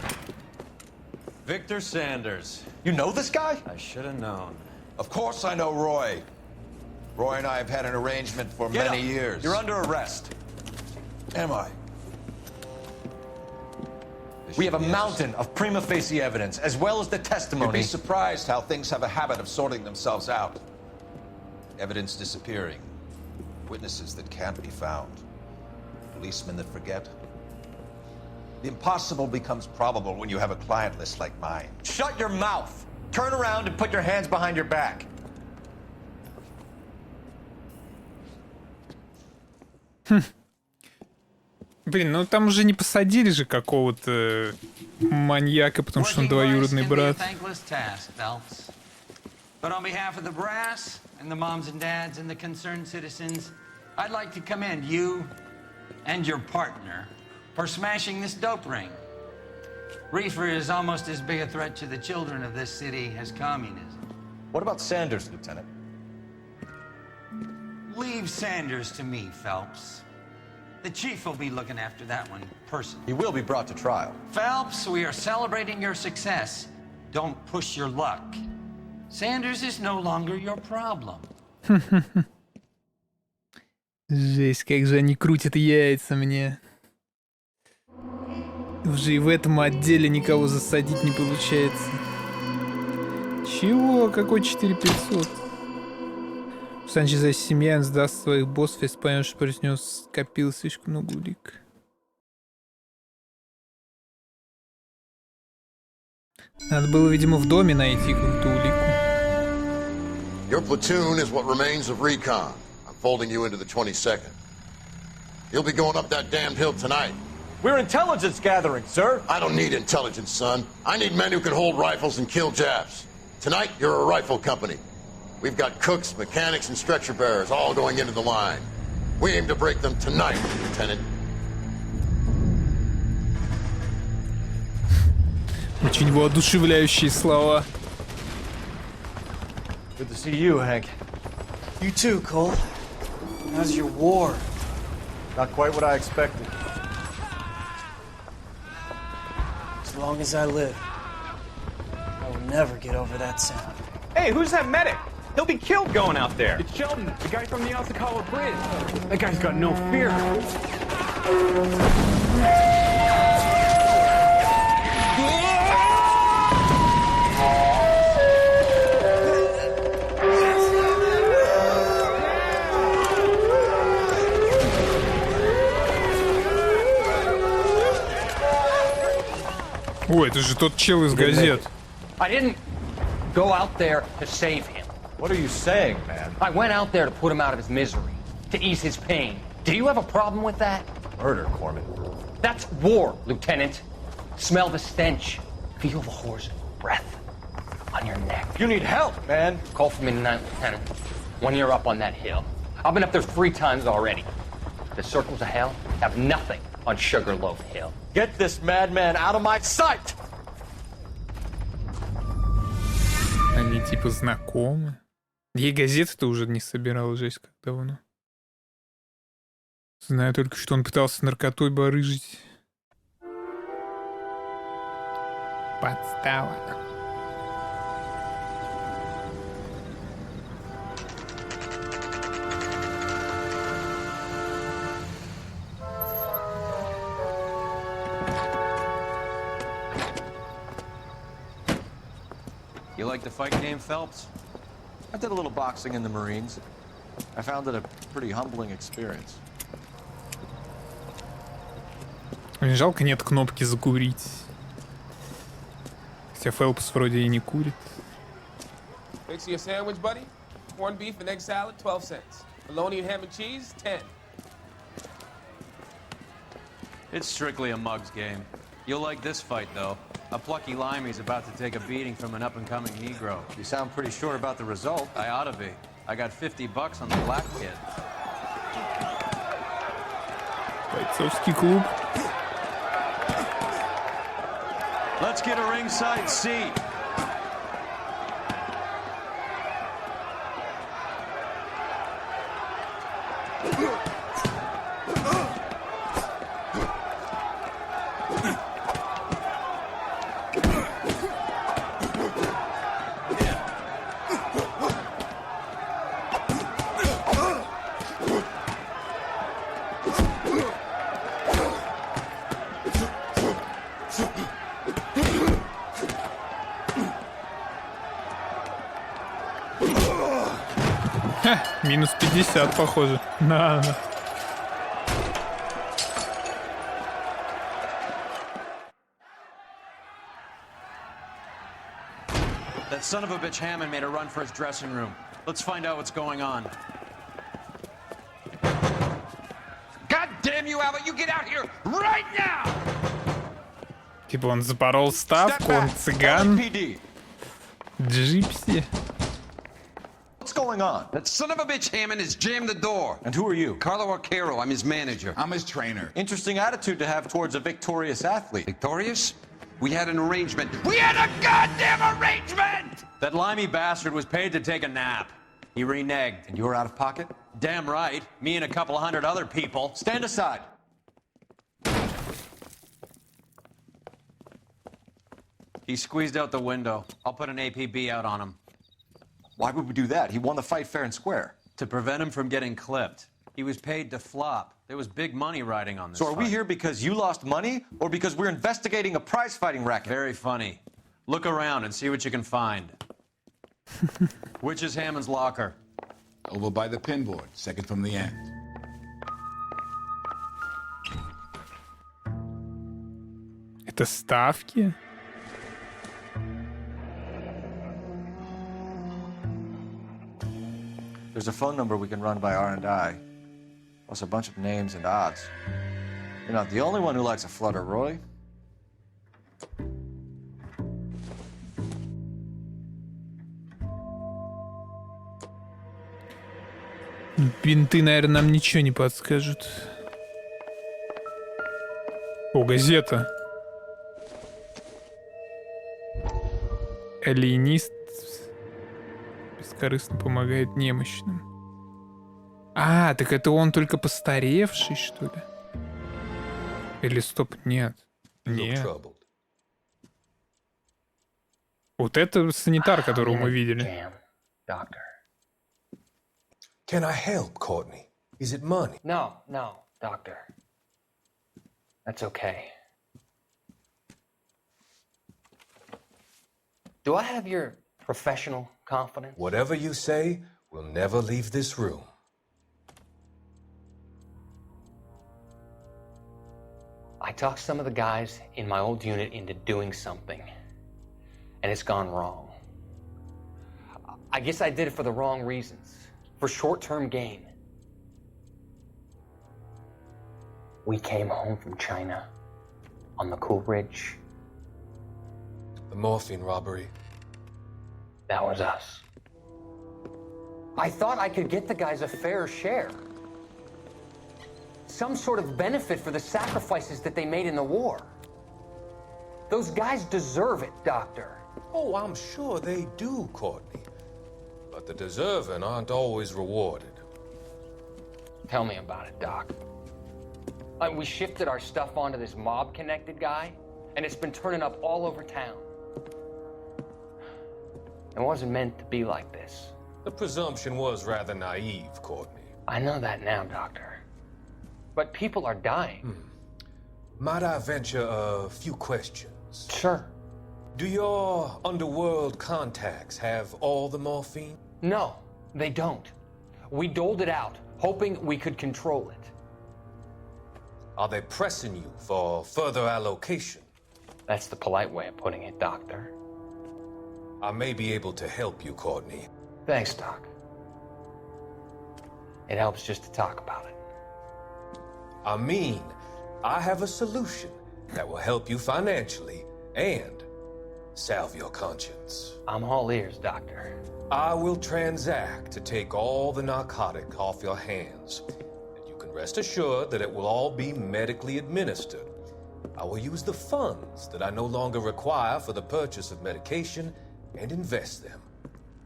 Victor Sanders. You know this guy? I should have known. Of course I know Roy. Roy and I have had an arrangement for Get many up. years. You're under arrest. Am I? We have a mountain of prima facie evidence, as well as the You'd testimony. be surprised how things have a habit of sorting themselves out. Evidence disappearing. Witnesses that can't be found. Policemen that forget. The impossible becomes probable when you have a client list like mine. Shut your mouth. Turn around and put your hands behind your back. Блин, ну там уже не посадили же какого-то маньяка, потому что он двоюродный брат. But on behalf of the brass and the moms and dads and the concerned citizens, I'd like to commend you and your partner for smashing this dope ring. Reefer is almost as big a threat to the children of this city as communism. What about Sanders, Lieutenant? Leave Sanders to me, Phelps. The chief will be looking after that one personally. He will be brought to trial. Phelps, we are celebrating your success. Don't push your luck. Sanders is no longer your problem. Жесть, как же они крутят яйца мне. Уже и в этом отделе никого засадить не получается. Чего? Какой 4500? Санчес за семья сдаст своих боссов, если поймет, что против него скопил слишком много улик. Надо было, видимо, в доме найти какую-то улику. Your platoon is what remains of recon. I'm folding you into the 22nd. You'll be going up that damned hill tonight. We're intelligence gathering, sir. I don't need intelligence, son. I need men who can hold rifles and kill Japs. Tonight, you're a rifle company. We've got cooks, mechanics, and stretcher bearers all going into the line. We aim to break them tonight, Lieutenant. Очень воодушевляющие слова. Good to see you, Hank. You too, Cole. How's your war? Not quite what I expected. As long as I live, I will never get over that sound. Hey, who's that medic? He'll be killed going out there. It's Sheldon, the guy from the Osakawa Bridge. That guy's got no fear. О, это же тот чел из газет. I didn't go out there to save him. What are you saying, man? I went out there to put him out of his misery, to ease his pain. Do you have a problem with that? Murder, Corman. That's war, Lieutenant. Smell the stench. Feel the horse's breath on your neck. You need help, man. Call for me tonight, Lieutenant, when you're up on that hill. I've been up there 3 times already. The circles of hell have nothing on Sugarloaf Hill. Get this madman out of my sight! Они типа знакомы. Я газеты-то уже не собирал, жесть как давно. Знаю только, что он пытался наркотой барыжить. Подстава. You like the fight game, Phelps? I did a little boxing in the Marines. I found it a pretty humbling experience. Жалко, нет кнопки закурить. Хотя Фелпс вроде и не курит. Fix you a sandwich, buddy? Corned beef and egg salad, 12 cents. Bologna and ham and cheese, 10. It's strictly a mug's game. You'll like this fight, though. A plucky limey's about to take a beating from an up-and-coming Negro. You sound pretty sure about the result. I ought to be. I got $50 on the black kid. Бойцовский клуб. Let's get a ringside seat. Минус 50, похоже. На. That son of a bitch Hammond made a run for his dressing room. Let's find out what's going on. God damn you, Albert! You get out here right now! Типа он запорол ставку, он цыган. Джипси. What's going on? That son of a bitch Hammond has jammed the door. And who are you? Carlo Arcaro. I'm his manager. I'm his trainer. Interesting attitude to have towards a victorious athlete. Victorious? We had an arrangement. We had a goddamn arrangement! That limey bastard was paid to take a nap. He reneged. And you were out of pocket? Damn right. Me and a couple of hundred other people. Stand aside. He squeezed out the window. I'll put an APB out on him. Why would we do that? He won the fight fair and square. To prevent him from getting clipped. He was paid to flop. There was big money riding on this So are we fight. here because you lost money or because we're investigating a prize-fighting racket? Very funny. Look around and see what you can find. Which is Hammond's locker? Over by the pinboard, second from the end. Это ставки? There's a phone number we can run by R&I, plus a bunch of names and odds. You're not the only one who likes a flutter, Roy. Бинты, наверное, нам ничего не подскажут. О, газета. Алиенист бескорыстно помогает немощным. А, так это он только постаревший, что ли? Или стоп, нет. Нет. Вот это санитар, которого мы видели. Can I help, Courtney? Is it money? No, Doctor. That's okay. Do I have your professional confidence? Whatever you say, we'll never leave this room. I talked some of the guys in my old unit into doing something, and it's gone wrong. I guess I did it for the wrong reasons, for short-term gain. We came home from China on the Cool Ridge. The morphine robbery. That was us. I thought I could get the guys a fair share. Some sort of benefit for the sacrifices that they made in the war. Those guys deserve it, Doctor. Oh, I'm sure they do, Courtney. But the deserving aren't always rewarded. Tell me about it, Doc. We shifted our stuff onto this mob-connected guy, and it's been turning up all over town. It wasn't meant to be like this. The presumption was rather naive, Courtney. I know that now, Doctor. But people are dying. Might I venture a few questions? Sure. Do your underworld contacts have all the morphine? No, they don't. We doled it out, hoping we could control it. Are they pressing you for further allocation? That's the polite way of putting it, Doctor. I may be able to help you, Courtney. Thanks, Doc. It helps just to talk about it. I mean, I have a solution that will help you financially and salve your conscience. I'm all ears, Doctor. I will transact to take all the narcotic off your hands. And you can rest assured that it will all be medically administered. I will use the funds that I no longer require for the purchase of medication and invest them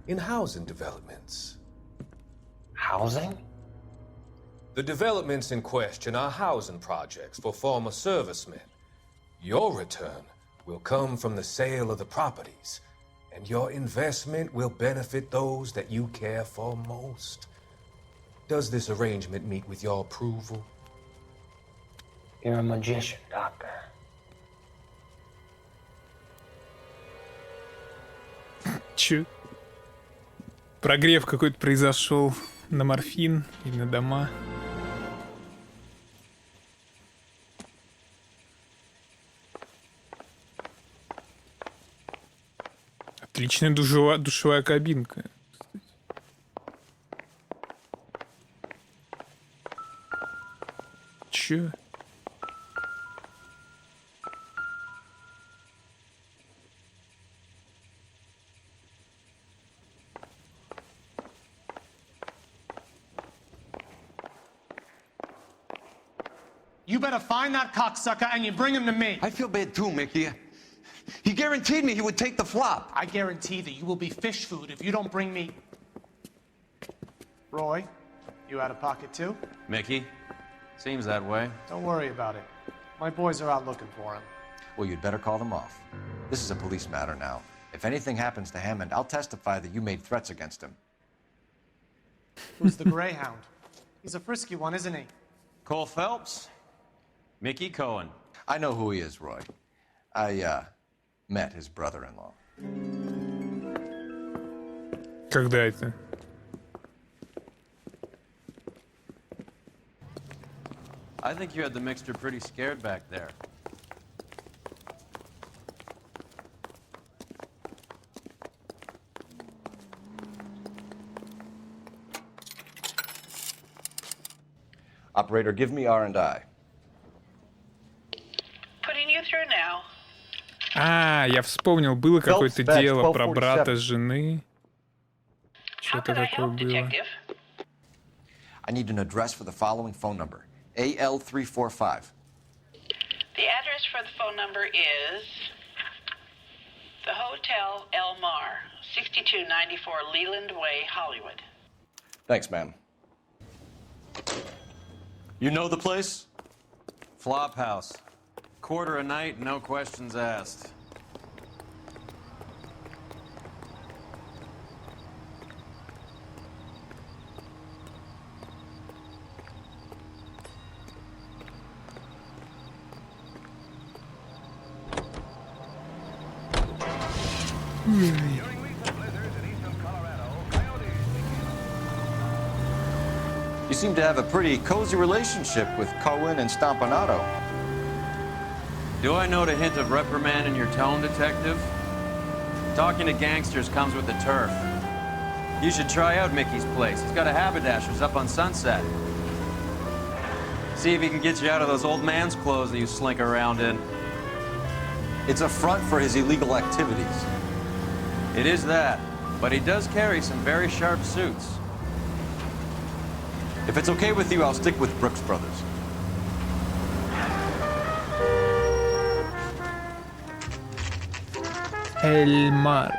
in housing developments. Housing? The developments in question are housing projects for former servicemen. Your return will come from the sale of the properties, and your investment will benefit those that you care for most. Does this arrangement meet with your approval? You're a magician, Doctor. Чё? Прогрев какой-то произошел на морфин и на дома. Отличная душевая кабинка. Чё? You better find that cocksucker and you bring him to me. I feel bad too, Mickey. He guaranteed me he would take the flop. I guarantee that you will be fish food if you don't bring me... Roy, You out of pocket too? Mickey? Seems that way. Don't worry about it. My boys are out looking for him. Well, you'd better call them off. This is a police matter now. If anything happens to Hammond, I'll testify that you made threats against him. Who's the Greyhound? He's a frisky one, isn't he? Cole Phelps? Mickey Cohen. I know who he is, Roy. I, met his brother-in-law. Когда это? I think you had the mixture pretty scared back there. Operator, give me R&I. Putting you through now. А, я вспомнил, было какое-то дело про брата жены. Что-то такое было. I need an address for the following phone number. AL345. The address for the phone number is the Hotel El Mar, 6294 Leland Way, Hollywood. Thanks, ma'am. You know the place? Flop house. Quarter a night, no questions asked. You seem to have a pretty cozy relationship with Cohen and Stompanato. Do I note a hint of reprimand in your tone, detective? Talking to gangsters comes with the turf. You should try out Mickey's place. He's got a haberdasher's up on Sunset. See if he can get you out of those old man's clothes that you slink around in. It's a front for his illegal activities. It is that, but he does carry some very sharp suits. If it's okay with you, I'll stick with Brooks Brothers. El Mar.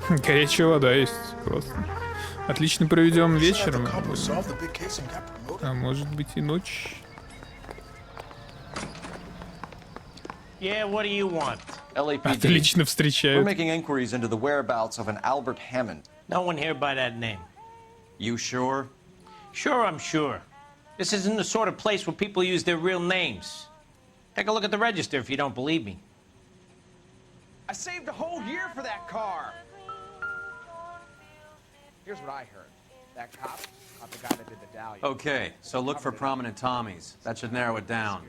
Горячая вода есть, классно. Отлично проведем вечером. А может быть и ночь. Yeah, what do you want? LAPD. Отлично встречают. We're making inquiries into the whereabouts of an Albert Hammond. No one here by that name. You sure? Sure, I'm sure. This isn't the sort of place where people use their real names. Take a look at the register if you don't believe me. I saved a whole year for that car. Here's what I heard. That cop caught the guy that did the dahlia. Okay, so look for prominent Tommies. That should narrow it down.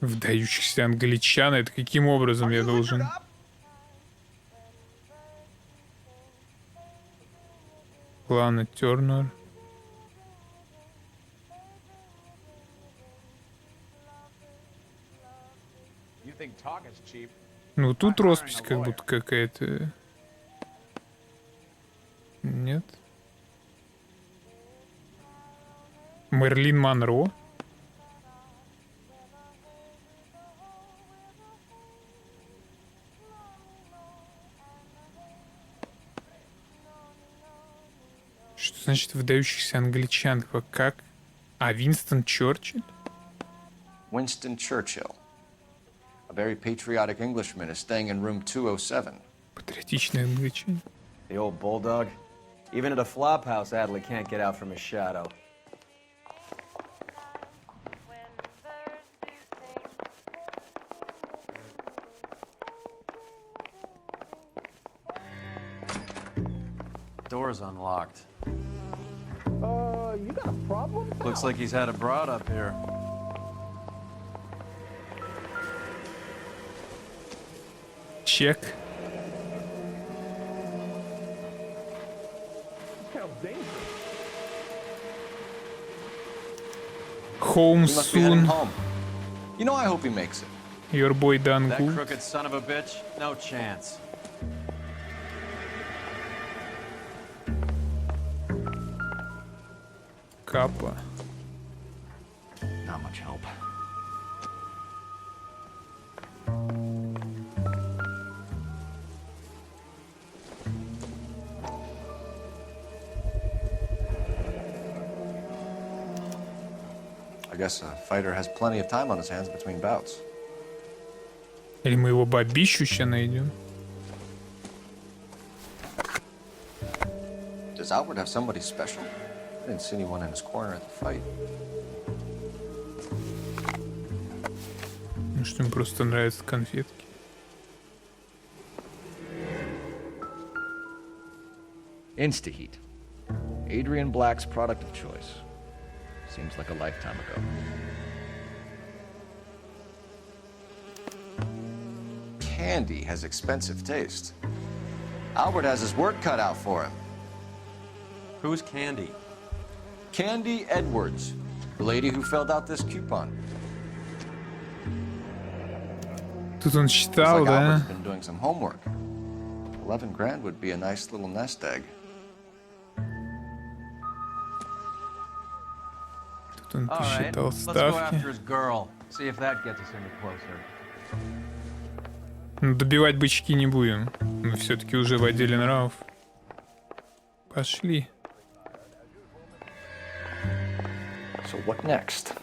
Вдающихся англичан, это каким образом я должен? Лана Тернер. Ну тут роспись как будто какая-то. Нет. Мерлин Монро. Что значит выдающихся англичан? Как? А, Винстон Черчилль? Winston Churchill. A very patriotic Englishman is staying in room 207. Патриотичный англичанин. The old bulldog. Even at a flop house, Adley can't get out from his shadow. Door's unlocked. You got a problem? Looks like he's had a broad up here. Чек. Home He must be heading soon. home. You know, I hope he makes it. Your boy done That good. crooked son of a bitch, no chance. Капа. Not much help. guess a fighter has plenty of time on his hands between bouts. Или мы его бабищу еще найдем? Does Albert have somebody special? I didn't see anyone in his corner at the fight. Может, ему просто нравятся конфетки. Instaheat. Adrian Black's product of choice. Seems like a lifetime ago. Candy has expensive taste. Albert has his work cut out for him. Who's Candy? Candy Edwards, the lady who filled out this coupon. Тут он Looks считал, like да? Albert's been doing some homework. 11 grand would be a nice little nest egg. Тут он All right, посчитал let's go ставки. after his girl. See if that gets us any closer. Ну, добивать бычки не будем. Мы все-таки уже в отделе нравов. Пошли. So what next?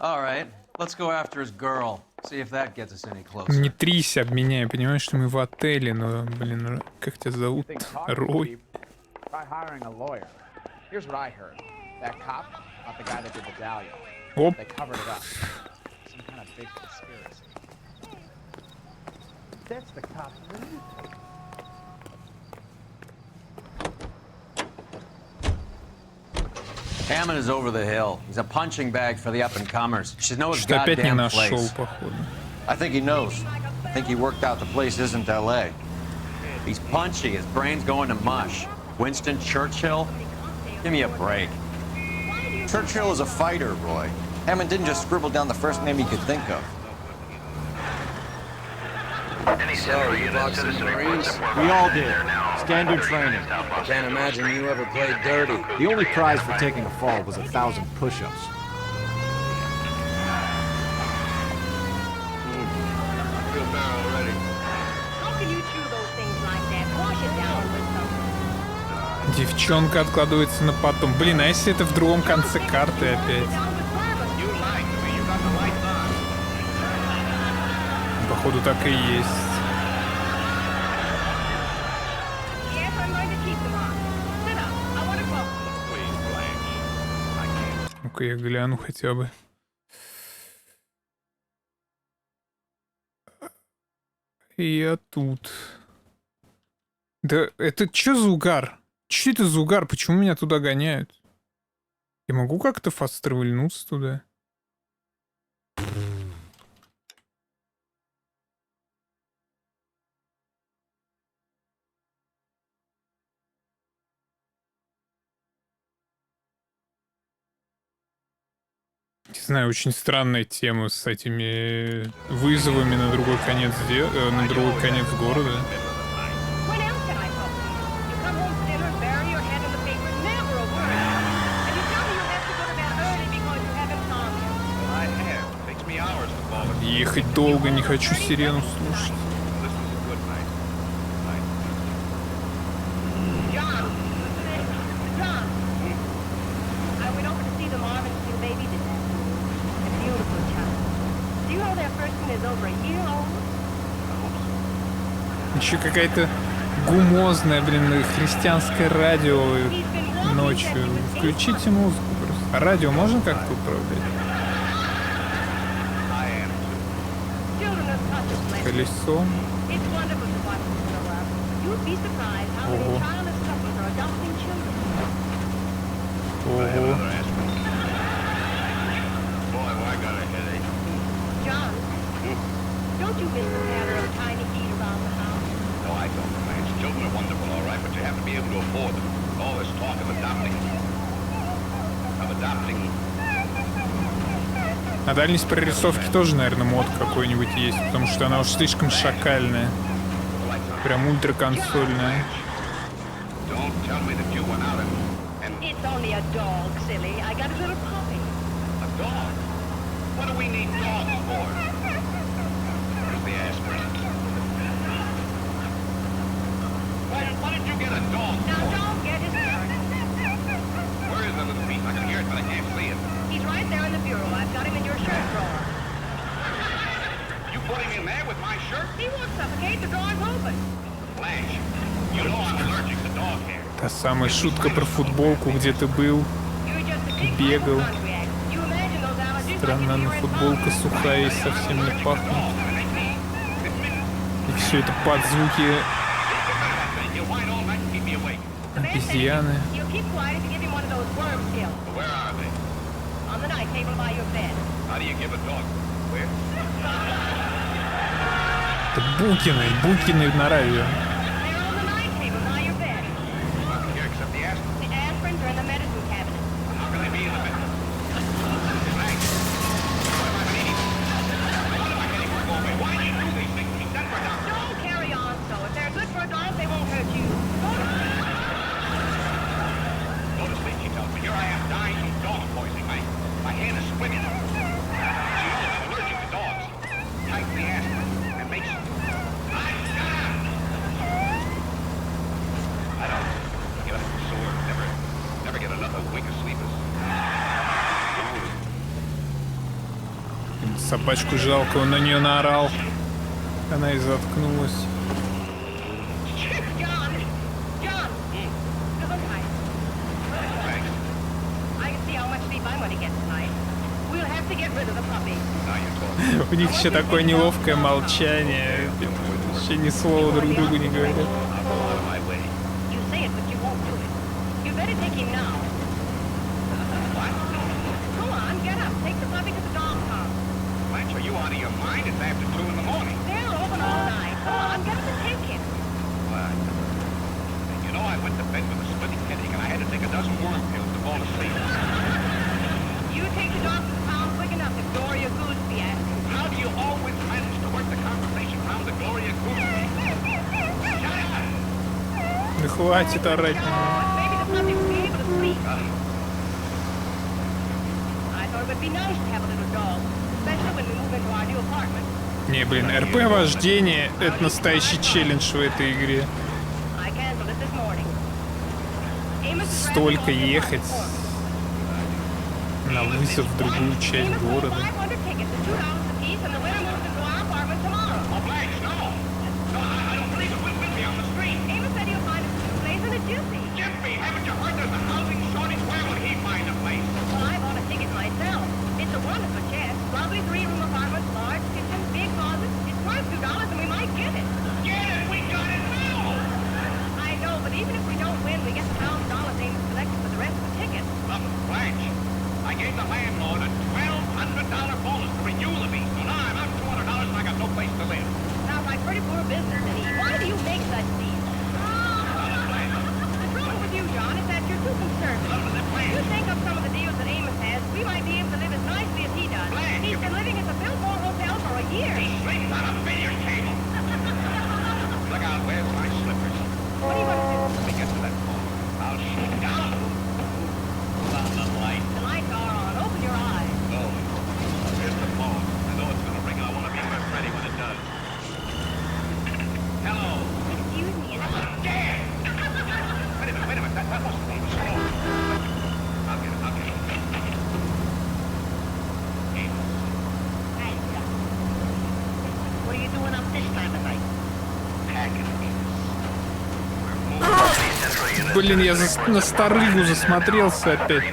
All right, let's go after his girl. See if that gets us any closer. Не трись об меня, понимаешь, что мы в отеле, но, блин, как тебя зовут? Рой. Try hiring a lawyer. Here's what I heard. That cop, not the guy that did the medallion. Оп. They covered it up. Some kind of big conspiracy. That's the cop. Hammond is over the hill. He's a punching bag for the up-and-comers. Should know his Что опять не goddamn нашел, place. походу. I think he knows. I think he worked out the place isn't L.A. He's punchy. His brain's going to mush. Winston Churchill? Give me a break. Churchill is a fighter, Roy. Hammond didn't just scribble down the first name he could think of. So, you bought some Marines? We all did. Standard training. Can't imagine you ever played dirty. The only prize for taking a fall was 1,000 push-ups. Девчонка откладывается на потом. Блин, а если это в другом конце карты опять? Походу так и есть. Ну-ка я гляну хотя бы. Я тут. Да это чё за угар? Чё это за угар? Почему меня туда гоняют? Я могу как-то фаст-травельнуться туда? Не знаю, очень странная тема с этими вызовами на другой конец города. Ехать долго, не хочу сирену слушать. Еще какая-то гумозная, блин, христианское радио ночью. Включите музыку просто. А радио можно как-то управлять? Колесо. Ого. Ого. Don't you miss the patter of tiny feet around the house? No, I don't, Blanche. Children are wonderful, all right, but you have to be able to afford them. All this talk of adopting. На дальность прорисовки тоже, наверное, мод какой-нибудь есть, потому что она уж слишком шакальная. Прям ультраконсольная. It's only a dog, silly. I got a little puppy. A dog? What do we need dogs for? Where's the aspirin? Why did you get a dog? Now don't get his turn. Where is the little beast? I can hear it, but I can't see it. He's right in there with my shirt? He won't suffocate. The door's open. Flash, you know I'm allergic to dog hair. Та самая шутка про футболку, где ты был, бегал. Странно, но футболка сухая и совсем не пахнет. И все это под звуки обезьяны. Это Букины на радио. Собачку жалко, он на нее наорал. Она и заткнулась. У них еще такое неловкое молчание. Вообще ни слова друг другу не говорят. Да хватит орать. Не, блин, РП вождение — это настоящий челлендж в этой игре. Столько ехать на вызов в другую часть города. Блин, я на старыгу засмотрелся опять.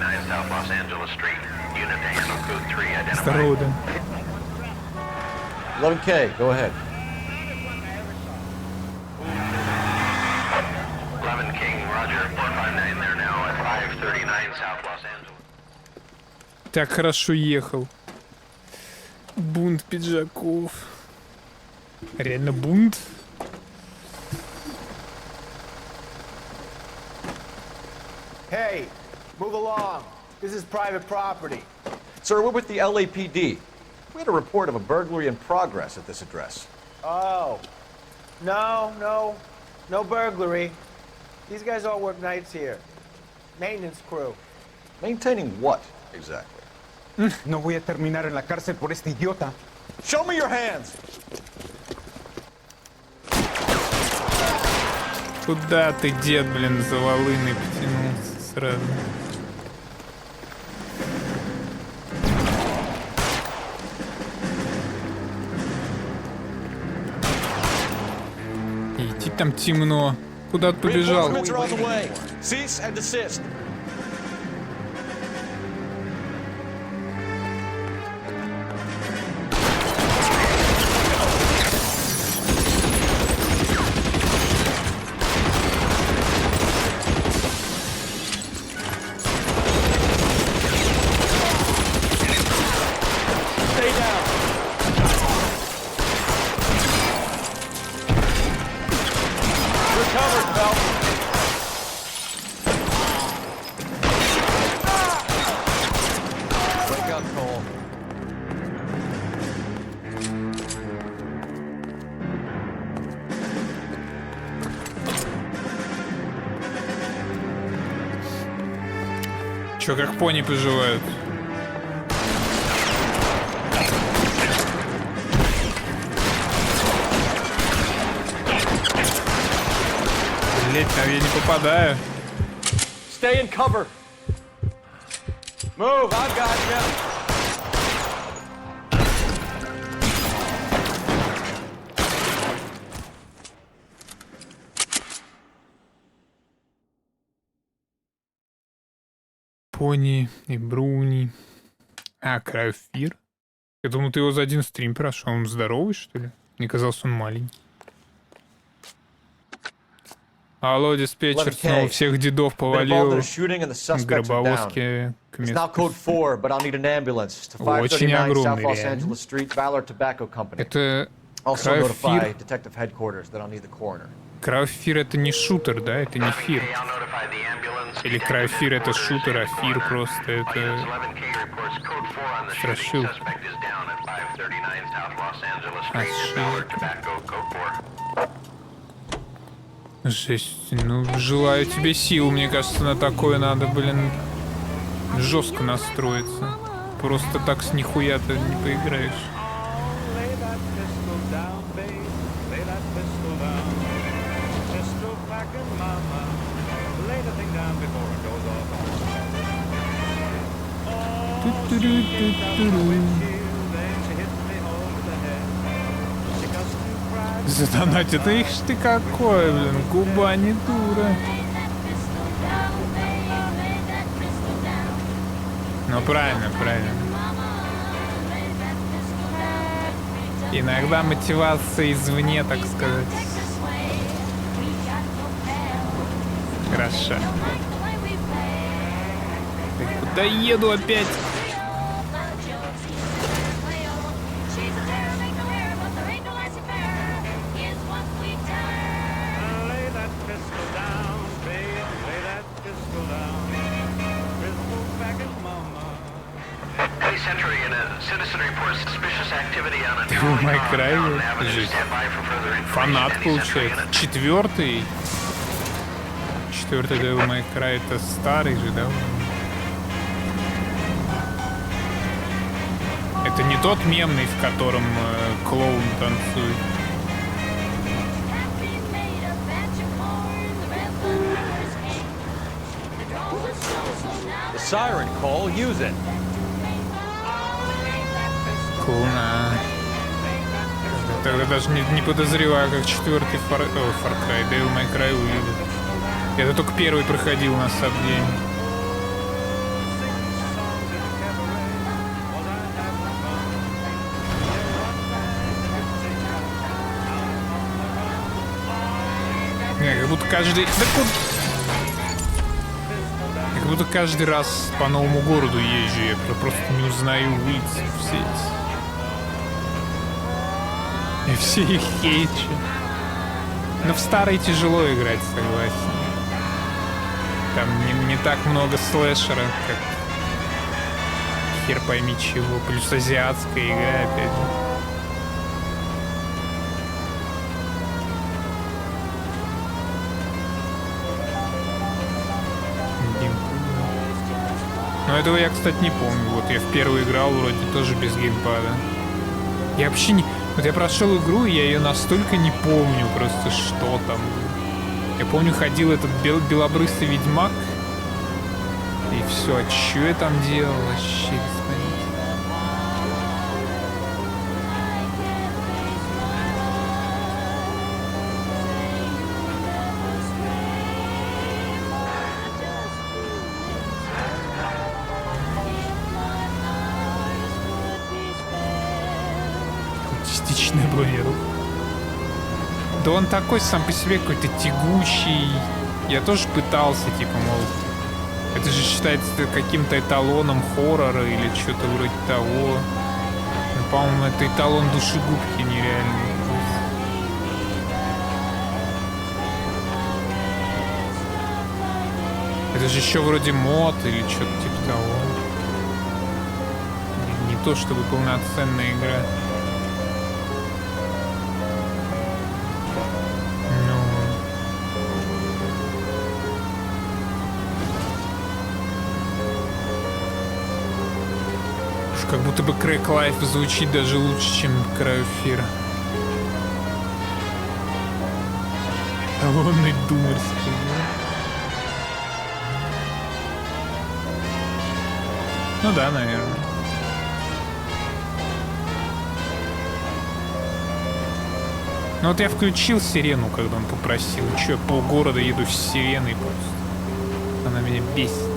Здорово, Дэн. 11K, go ahead. 11 King, Roger, 459 there now at 539 South Los Angeles. Так хорошо ехал. Бунт пиджаков. Реально бунт? Hey, move along. This is private property. Sir, we're with the LAPD. We had a report of a burglary in progress at this address. Oh. No burglary. These guys all work nights here. Maintenance crew. Maintaining what, exactly? No voy a terminar en la cárcel por este idiota. Show me your hands! Куда ты, дед, блин, за волыной потянулся сразу? Идти там темно. Куда ты побежал? Чё, как пони поживают? Блять, там я не попадаю. Stay in cover. Move, I've got you. Пони и Бруни. А, Крайфир. Я думал, ты его за один стрим прошел. Он здоровый, что ли? Мне казалось, он маленький. Алло, диспетчер, снова всех дедов повалил. Гробовозки к месту. Очень огромный, реально. Это Крайфир это не шутер, да? Это не фир. Или Крайфир это шутер, а фир просто это... Страшил. Жесть. Ну, желаю тебе сил. Мне кажется, на такое надо, блин, жестко настроиться. Просто так с нихуя-то не поиграешь. Задонать, это их ж ты какой, блин, губа не дура. Ну правильно, правильно. Иногда мотивация извне, так сказать. Хорошо. Куда еду опять? Devil May Cry, жесть. Фанат получается. Четвертый Devil May Cry это старый же, да? Это не тот мемный, в котором клоун танцует. Siren call, use it. Куна. Тогда даже не подозреваю, как четвертый Far Cry, Devil May Cry увидел. Я только первый проходил на сабдень. Не, как будто каждый... Как будто каждый раз по новому городу езжу, я просто не узнаю улицы все эти. И все их хейчу. Но в старые тяжело играть, согласен. Там не так много слэшера, как хер пойми чего. Плюс азиатская игра, опять же. Но этого я, кстати, не помню. Вот я в первый играл вроде тоже без геймпада. Я вообще не... Вот я прошел игру, и я ее настолько не помню просто, что там. Я помню, ходил этот белобрысый ведьмак. И все, а что я там делал? Вообще без понятия. Частичная блокировка. Да он такой сам по себе какой-то тягучий. Я тоже пытался, типа, мол, это же считается каким-то эталоном хоррора или что-то вроде того. Но, по-моему, это эталон душегубки нереальный. Это же еще вроде мод или что-то типа того. Не то чтобы полноценная игра. Как будто бы Crack Life звучит даже лучше, чем Краю Фира. Колонный думерский. Ну да, наверное. Ну вот я включил сирену, когда он попросил. Че, я полгорода еду с сиреной просто. Она меня бесит.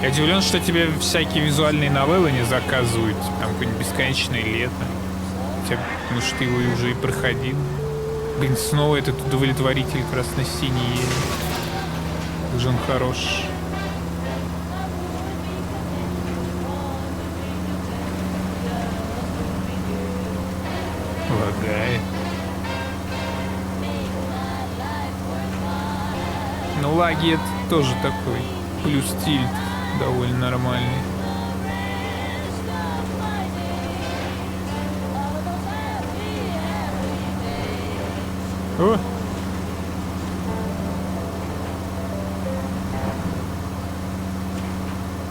Я удивлен, что тебе всякие визуальные новеллы не заказывают. Там какое-нибудь бесконечное лето. Хотя, может, ты его уже и проходил. Блин, снова этот удовлетворитель красно-синий. Уже он хорош. Лагает. Ну, лаги это тоже такой. Плюс тильт довольно нормальный. О!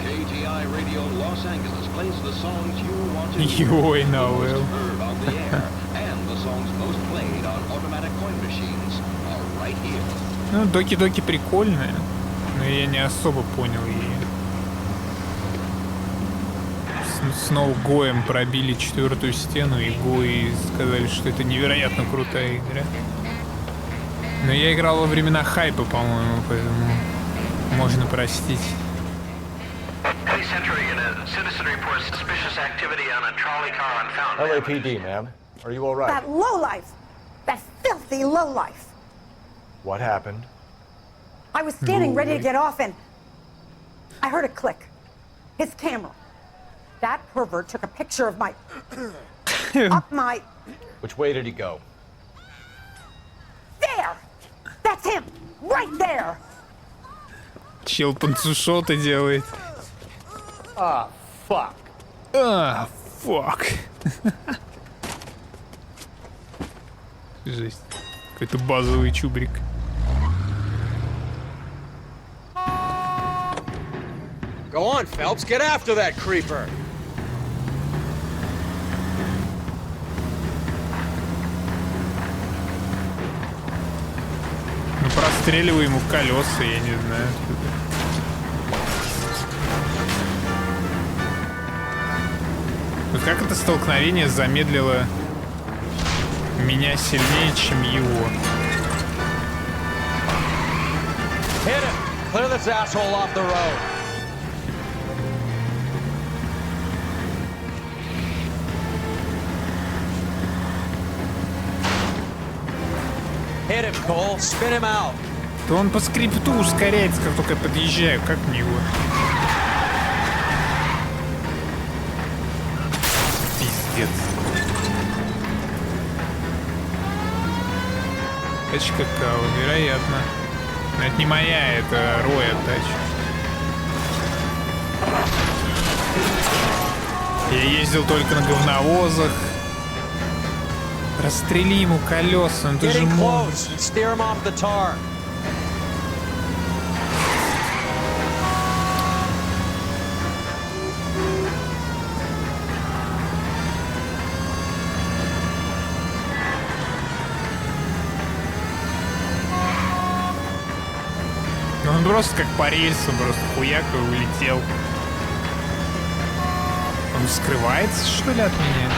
KTI Radio Los Angeles plays the songs you want to Ой, Noire. heard on the air, and the songs most played on automatic coin machines are right here. Ну, доки-доки прикольная, но я не особо понял ее. Снова Гоем пробили 4-ю стену, и Гои сказали, что это невероятно крутая игра. Но я играл во времена хайпа, по-моему, поэтому можно простить. Police entry in a citizen reports suspicious activity on a trolley car on Fountain. LAPD, ma'am. Are you all right? That lowlife! That filthy lowlife! What happened? I was standing ready to get off and I heard a click. His camera. That pervert took a picture of my... up my... Which way did he go? There! That's him! Right there! Чел панцушоты делает. Ah, fuck. А, fuck. Жесть. Какой-то базовый чубрик. Go on, Phelps, get after that creeper. Ну, простреливай ему колеса, я не знаю. Вот как это столкновение замедлило меня сильнее, чем его? Hit him! Clear this asshole off the road. Hit him, Cole. Spin him out. То он по скрипту ускоряется, как только я подъезжаю. Как мне его? Пиздец. Тачка какао, вероятно. Но это не моя, это Роя тачка. Я ездил только на говновозах. Расстрели ему колеса, ну ты же можешь. Он просто как по рельсам, просто хуяк и улетел. Он скрывается, что ли, от меня?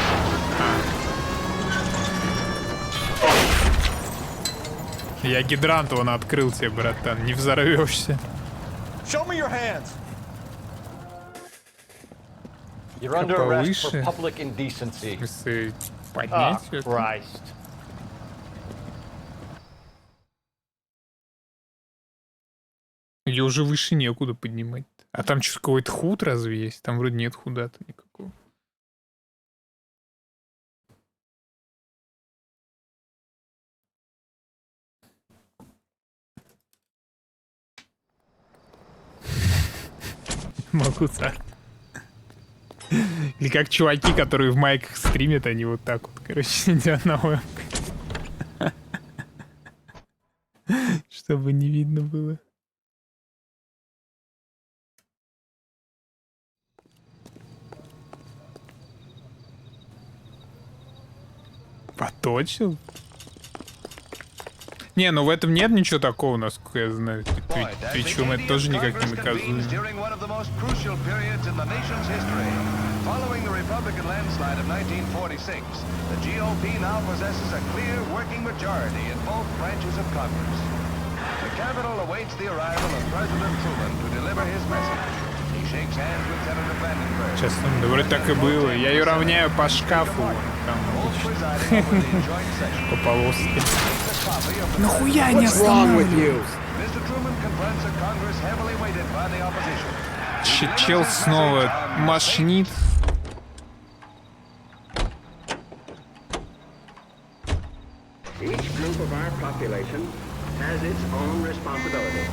Я гидрант вон открыл тебе, братан, не взорвешься. Show me your hands. You're under arrest for Повыше. public indecency. Если поднять Oh, это. Christ. Ее уже выше некуда поднимать. А там что, какой-то худ разве есть? Там вроде нет худа-то никакого. Могу так. Или как чуваки, которые в майках стримят, они вот так вот, короче, сидят на вебке. Чтобы не видно было. Поточил? Не, ну в этом нет ничего такого, насколько я знаю. Причем это тоже никак не наказуемо. Following the Republican landslide of 1946, the GOP now possesses a clear working majority in both branches of Congress. The Capitol awaits the arrival of President Truman to deliver his message. He shakes hands with Senator Vandenberg. Сейчас, да вроде так и было. Я ее равняю по шкафу. Там, по полоске. Нахуя не останавливаюсь? Чел снова мошнит. Each group of our population has its own responsibility.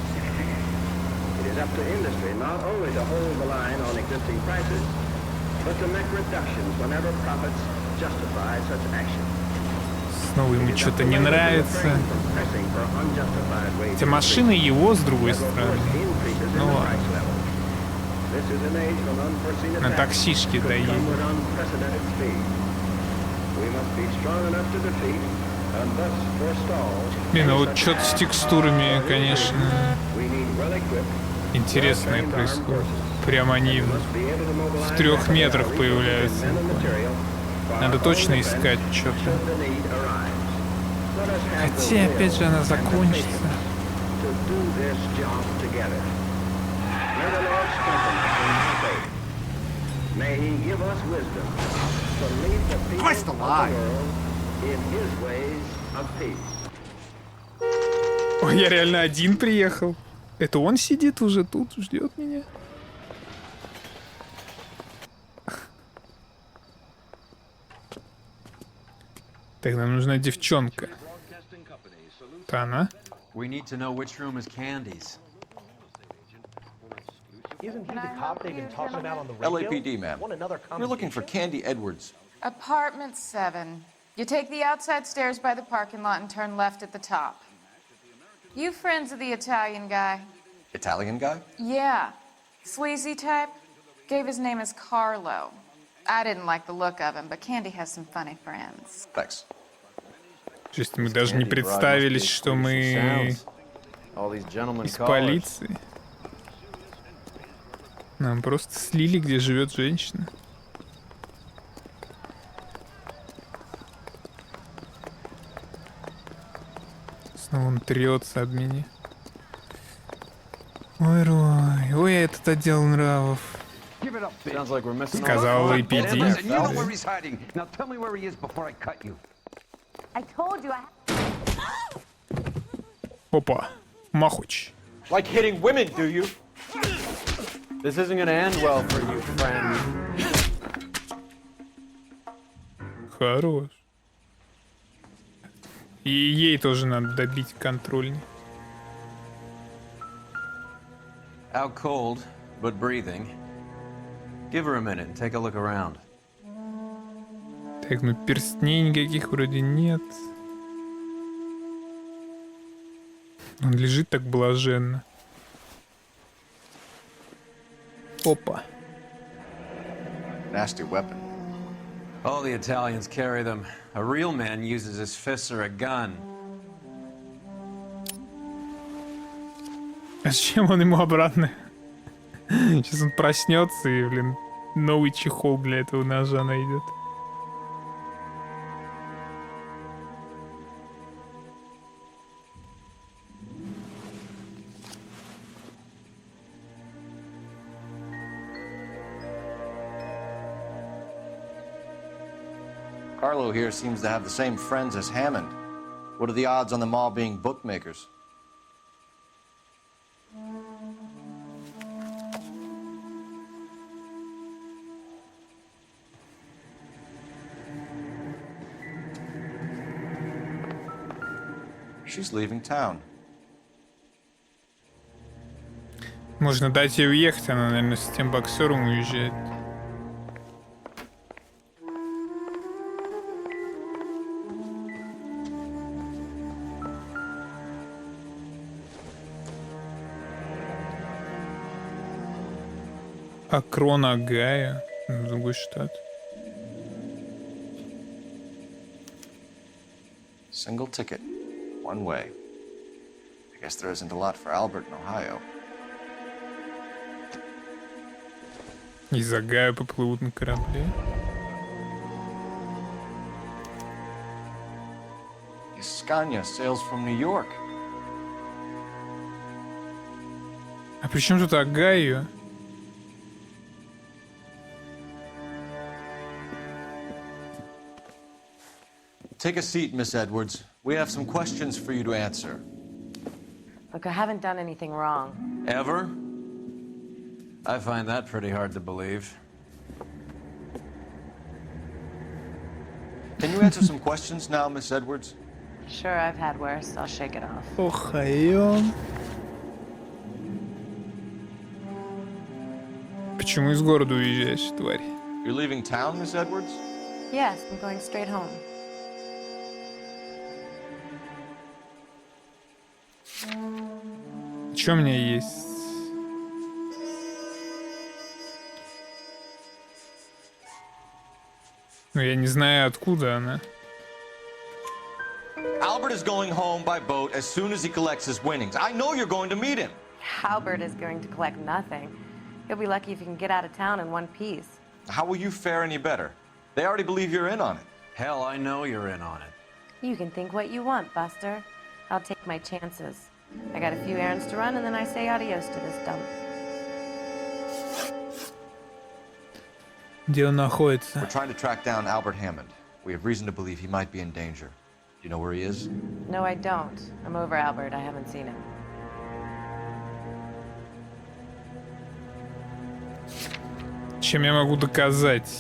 It is up to industry not only to hold the line on existing prices, but to make reductions whenever profits justify such action. Снова ему что-то не нравится. Эти машины его с другой стороны. Ну ладно. На таксишке доедет. Блин, а вот что-то с текстурами, конечно, интересное происходит. Прям они в 3 метрах появляются. Надо точно искать что-то. Хотя, опять же, она закончится. Christ alive! Ой, я реально один приехал. Это он сидит уже тут, ждет меня. Так, нам нужна девчонка. Это она? We need to know which room is Candy's. Isn't he the cop they've been talking about on the radio? LAPD, ma'am. We're looking for Candy Edwards. Apartment 7. You take the outside stairs by the parking lot and turn left at the top. You friends of the Italian guy? Italian guy? Yeah. Sleazy type? Gave his name as Carlo. I didn't like the look of him, but Candy has some funny friends. Thanks. То есть мы даже не представились, что мы из полиции. Нам просто слили, где живет женщина. Снова он трется об меня. Ой, ой, этот отдел нравов. Сказал LAPD. Опа, махуч. Like hitting women, do you? This isn't gonna end well for you, friend. Хорош. И ей тоже надо добить контрольный. Out cold, but breathing. Give her a minute and take a look around. Так, ну перстней никаких вроде нет. Он лежит так блаженно. Опа. Nasty weapon. All the Italians carry them. A real man uses his fists or a gun. А зачем он ему обратно? Сейчас он проснется и, блин, новый чехол для этого ножа найдет. Carlo here seems to have the same friends as Hammond. What are the odds on them all being bookmakers? She's leaving town. Можно дать ей уехать, она, наверное, с тем боксером уезжает. Акрона Гая, другой штат. Single ticket, one way. I guess there isn't a lot for Albert in Ohio. Из-за Гая поплывут на корабле. Scania sails from New York. А при чем тут Огайо? Take a seat, Miss Edwards. We have some questions for you to answer. Look, I haven't done anything wrong. Ever? I find that pretty hard to believe. Can you answer some questions now, Miss Edwards? Sure, I've had worse. I'll shake it off. Ohio. Почему из города уезжаешь, тварь? You're leaving town, Miss Edwards? Yes, I'm going straight home. Что у меня есть? Ну, я не знаю, откуда она. Albert is going home by boat as soon as he collects his winnings. I know you're going to meet him. Albert is going to collect nothing. He'll be lucky if he can get out of town in one piece. How will you fare any better? They already believe you're in on it. Hell, I know you're in on it. You can think what you want, Buster. I'll take my chances. I got a few errands to run, and then I say adios to this dump. Где он находится? We're trying to track down Albert Hammond. We have reason to believe he might be in danger. Do you know where he is? No, I don't. I'm over Albert. I haven't seen him. Чем я могу доказать?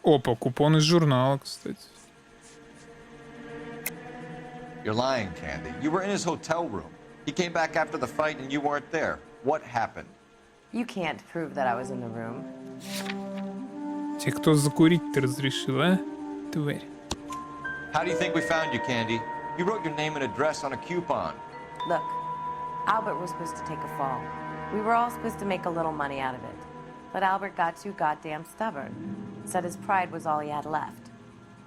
Опа, купон из журнала, кстати. You're lying, Candy. You were in his hotel room. He came back after the fight and you weren't there. What happened? You can't prove that I was in the room. Те, кто закурить-то разрешил, а? Тварь. How do you think we found you, Candy? You wrote your name and address on a coupon. Look, Albert was supposed to take a fall. We were all supposed to make a little money out of it. But Albert got too goddamn stubborn. Said his pride was all he had left.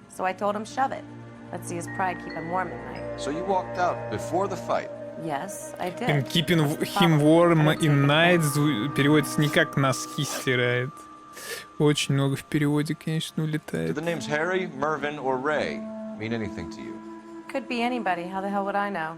So I told him shove it. Let's see his pride keep him warm at night. So you walked out before the fight? Yes, I did. And keeping him warm in night переводится не как носки стирает. Очень много в переводе, конечно, улетает. Do the names Harry, Mervyn, or Ray mean anything to you? Could be anybody. How the hell would I know?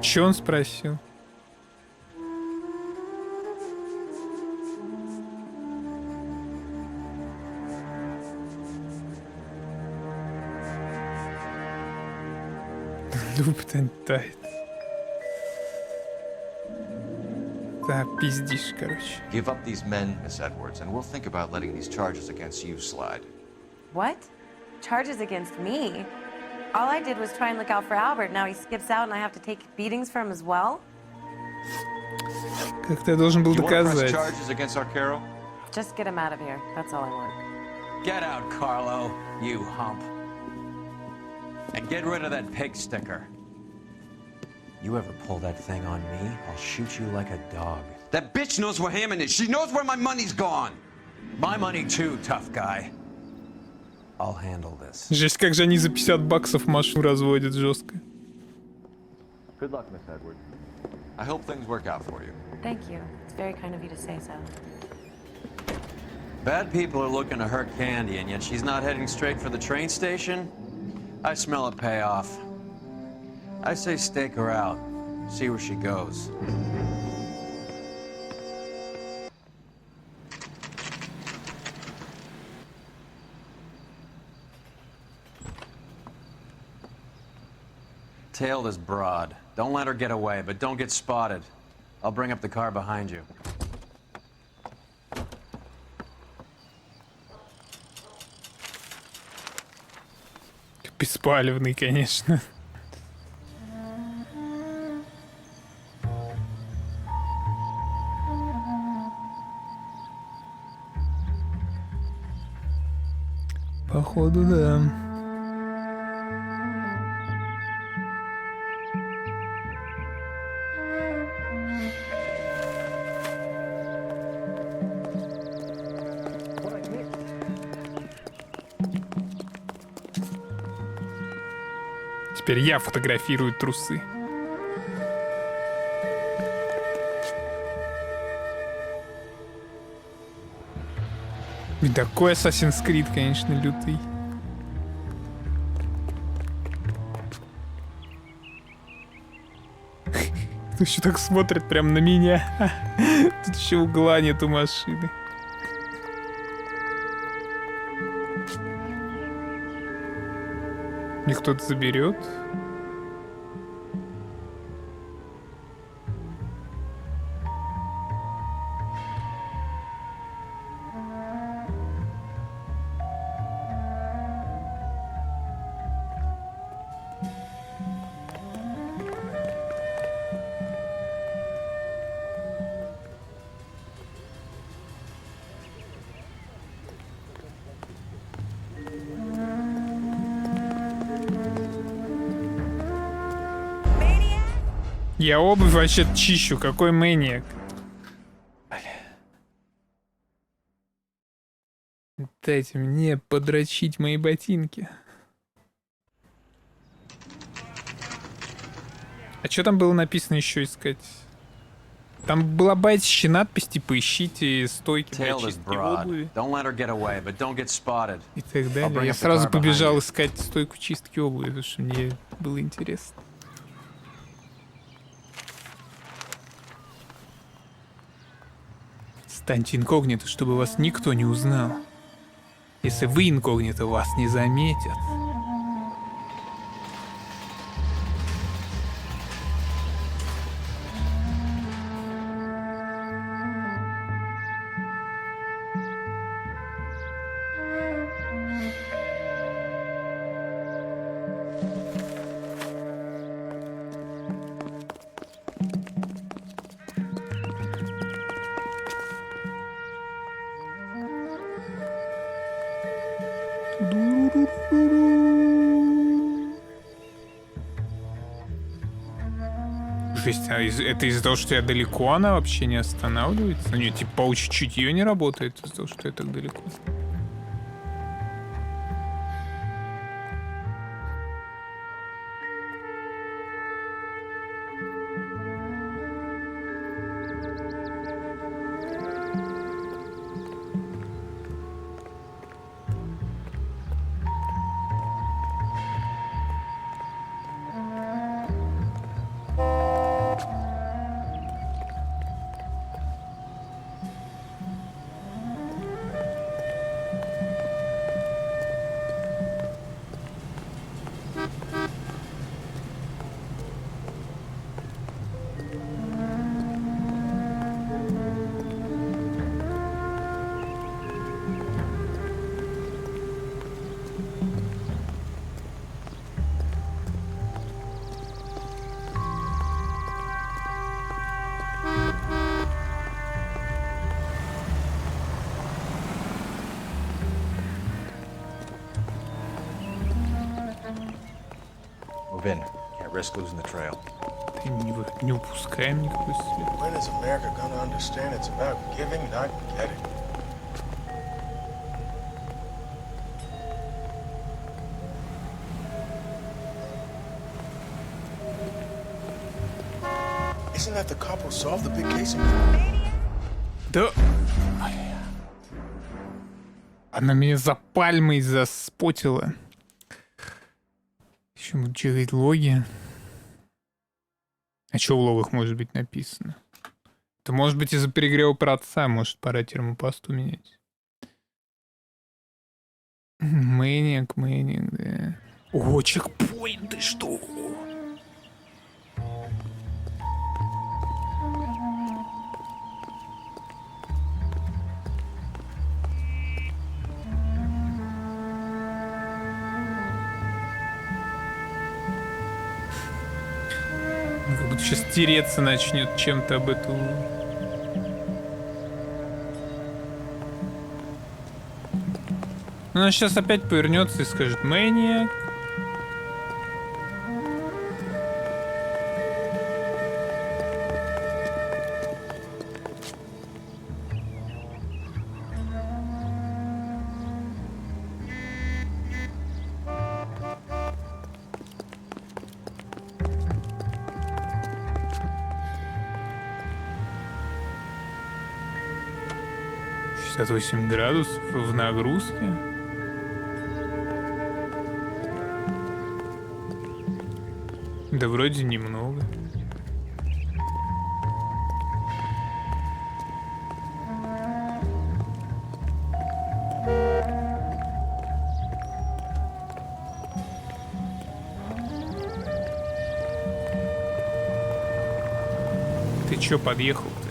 Че он спросил? Луптен тает. Да, пиздишь, короче. Give up these men, Miss Edwards, and we'll think about letting these charges against you slide. What? Charges against me? All I did was try and look out for Albert. Now he skips out and I have to take beatings for him as well? Как ты должен был Do you want to press доказать? charges against Arcaro? Just get him out of here. That's all I want. Get out, Carlo, you hump. And get rid of that pig sticker. You ever pull that thing on me, I'll shoot you like a dog. That bitch knows where Hammond is. She knows where my money's gone. My money too, tough guy. I'll handle this. Жесть, как же они за 50 баксов машину разводят, жестко. Good luck, Miss Edwards. I hope things work out for you. Thank you. It's very kind of you to say so. Bad people are looking to hurt Candy, and yet she's not heading straight for the train station? I smell a payoff. I say stake her out. See where she goes. Tail this broad. Don't let her get away, but don't get spotted. I'll bring up the car behind you. Беспалевный, конечно. Походу, да. Теперь я фотографирую трусы. И такой Assassin's Creed, конечно, лютый. Тут еще так смотрит прям на меня. Тут еще угла нету машины. Их кто-то заберет. Я обувь вообще чищу, какой мэниак. Дайте мне подрочить мои ботинки. А что там было написано еще искать? Там была байтящая надпись, типа ищите стойки для чистки обуви. И так далее. Я сразу побежал искать стойку чистки обуви, потому что мне было интересно. Станьте инкогнито, чтобы вас никто не узнал. Если вы инкогнито, вас не заметят. Жесть, а это из-за того, что я далеко, она вообще не останавливается? У нее типа паучье чутье не работает из-за того, что я так далеко. in. Can't risk losing the trail. Не упускаем никакой след. When is America gonna understand it's about giving, not getting? Isn't that the cop who solved the big case in Да. Она меня за пальмой заспотила. Еще буду чекать логи. А что в логах может быть написано? Это может быть из-за перегрева процесса. Может, пора термопасту менять. Мэниак, да. О, чекпоинт, ты что? Как будто сейчас тереться начнет чем-то об эту. Ну, она сейчас опять повернется и скажет: Мэниак. градусов в нагрузке. Да вроде немного. Ты чё подъехал-то?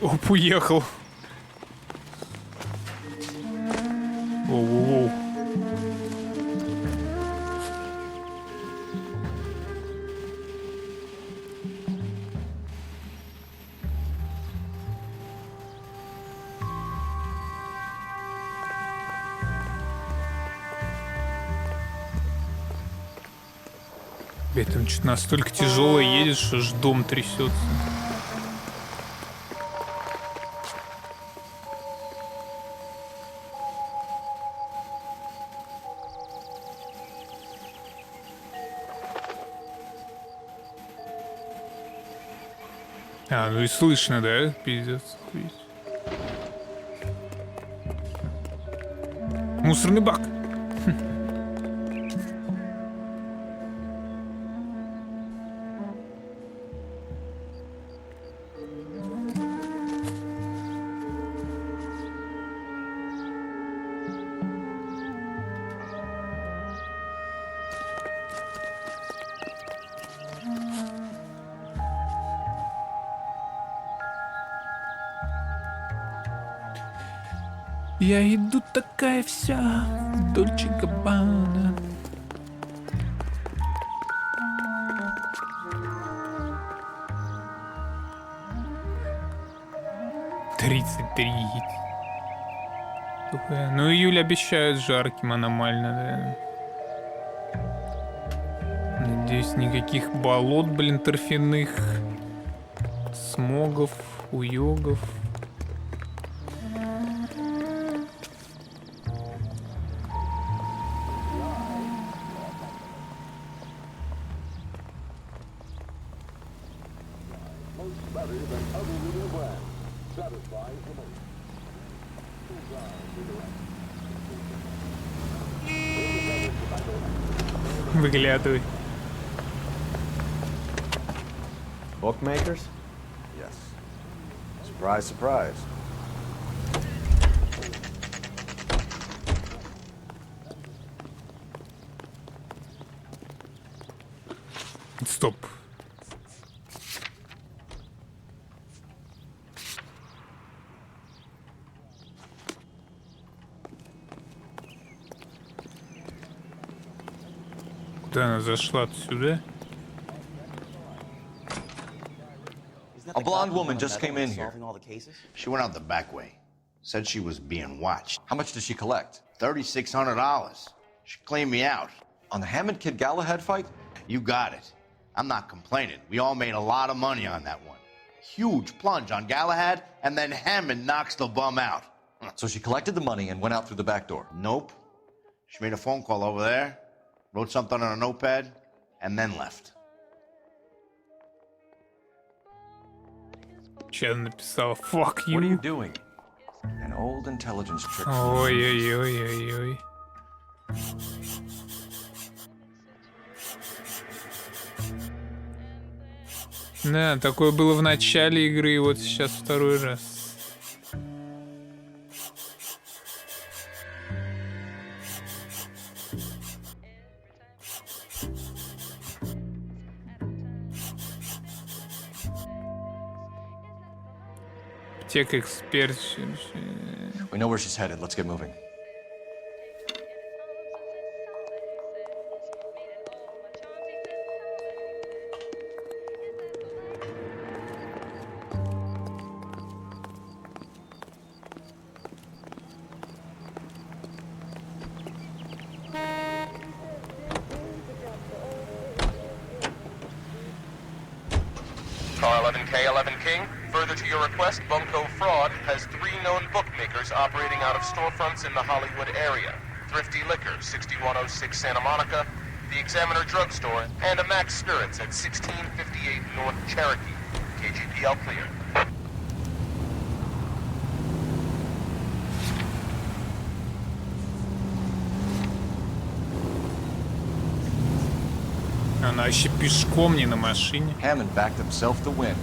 Оп, уехал. Воу-воу-воу. Там что-то настолько тяжело едет, что аж дом трясется. А, ну и слышно, да? Пиздец. Мусорный бак. Я иду такая вся, Дольче Габбана. Ну, июль обещают жарким аномально, да. Надеюсь, никаких болот, блин, торфяных, смогов, уёгов. Выглядывай. Bookmakers? Yes. Surprise, surprise. Стоп. Куда она зашла отсюда? A blonde woman just came in here. She went out the back way. Said she was being watched. How much did she collect? $3,600. She cleaned me out. On the Hammond Kid Galahad fight? You got it. I'm not complaining. We all made a lot of money on that one. Huge plunge on Galahad, and then Hammond knocks the bum out. So she collected the money and went out through the back door? Nope. She made a phone call over there, wrote something on a notepad, and then left. Че написал? Fuck you. What are you doing? An old intelligence trick. Ой-ой-ой-ой-ой. Да, такое было в начале игры, и вот сейчас второй раз. Эксперт. We know where she's headed. Let's get moving. Car 11K, 11 King. Further to your request, Bunko Fraud has 3 known bookmakers operating out of storefronts in the Hollywood area. Thrifty Liquor, 6106 Santa Monica, the Examiner Drugstore, and a Max Spirits at 1658 North Cherokee. KGPL clear. Она еще пешком, не на машине. Hammond backed himself to win.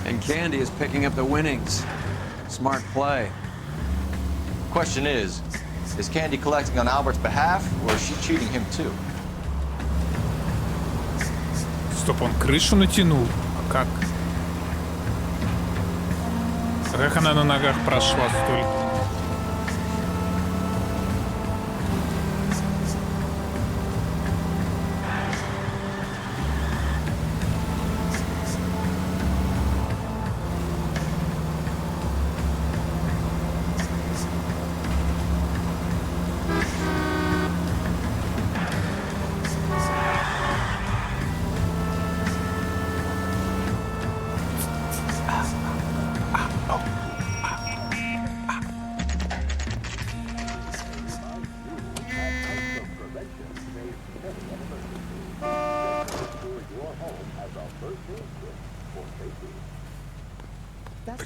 And Candy is picking up the winnings. Smart play. Question is Candy collecting on Albert's behalf, or is she cheating him too? Стоп, он крышу натянул? А как? А как она на ногах прошла столько?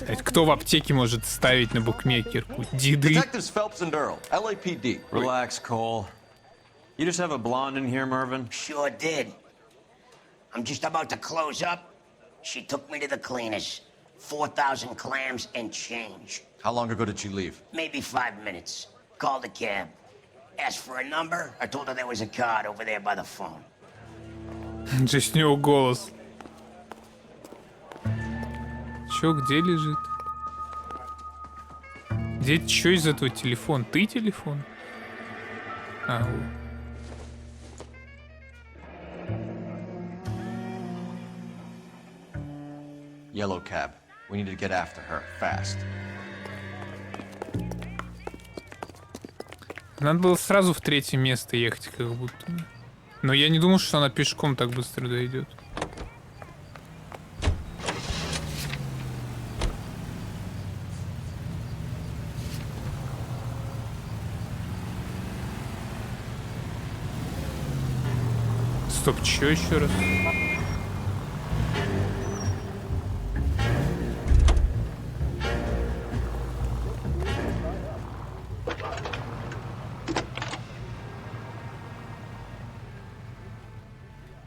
Блять, кто в аптеке может ставить на букмекерку? Деды. Detectives Phelps and Earl, LAPD. Relax, Cole. You just have a blonde in here, Mervyn? Sure did. I'm just about to close up. She took me to the cleaners. 4,000 clams and change. How long ago did she leave? Maybe 5 minutes. Called a cab. Asked for a number. I told her there was a card over there by the phone. Здесь у него голос. Чё, где лежит? Где, чё из этого телефон? Ты телефон? А, Yellow cab. We need to get after her, fast. Надо было сразу в третье место ехать, как будто. Но я не думал, что она пешком так быстро дойдет. Стоп, чё еще раз?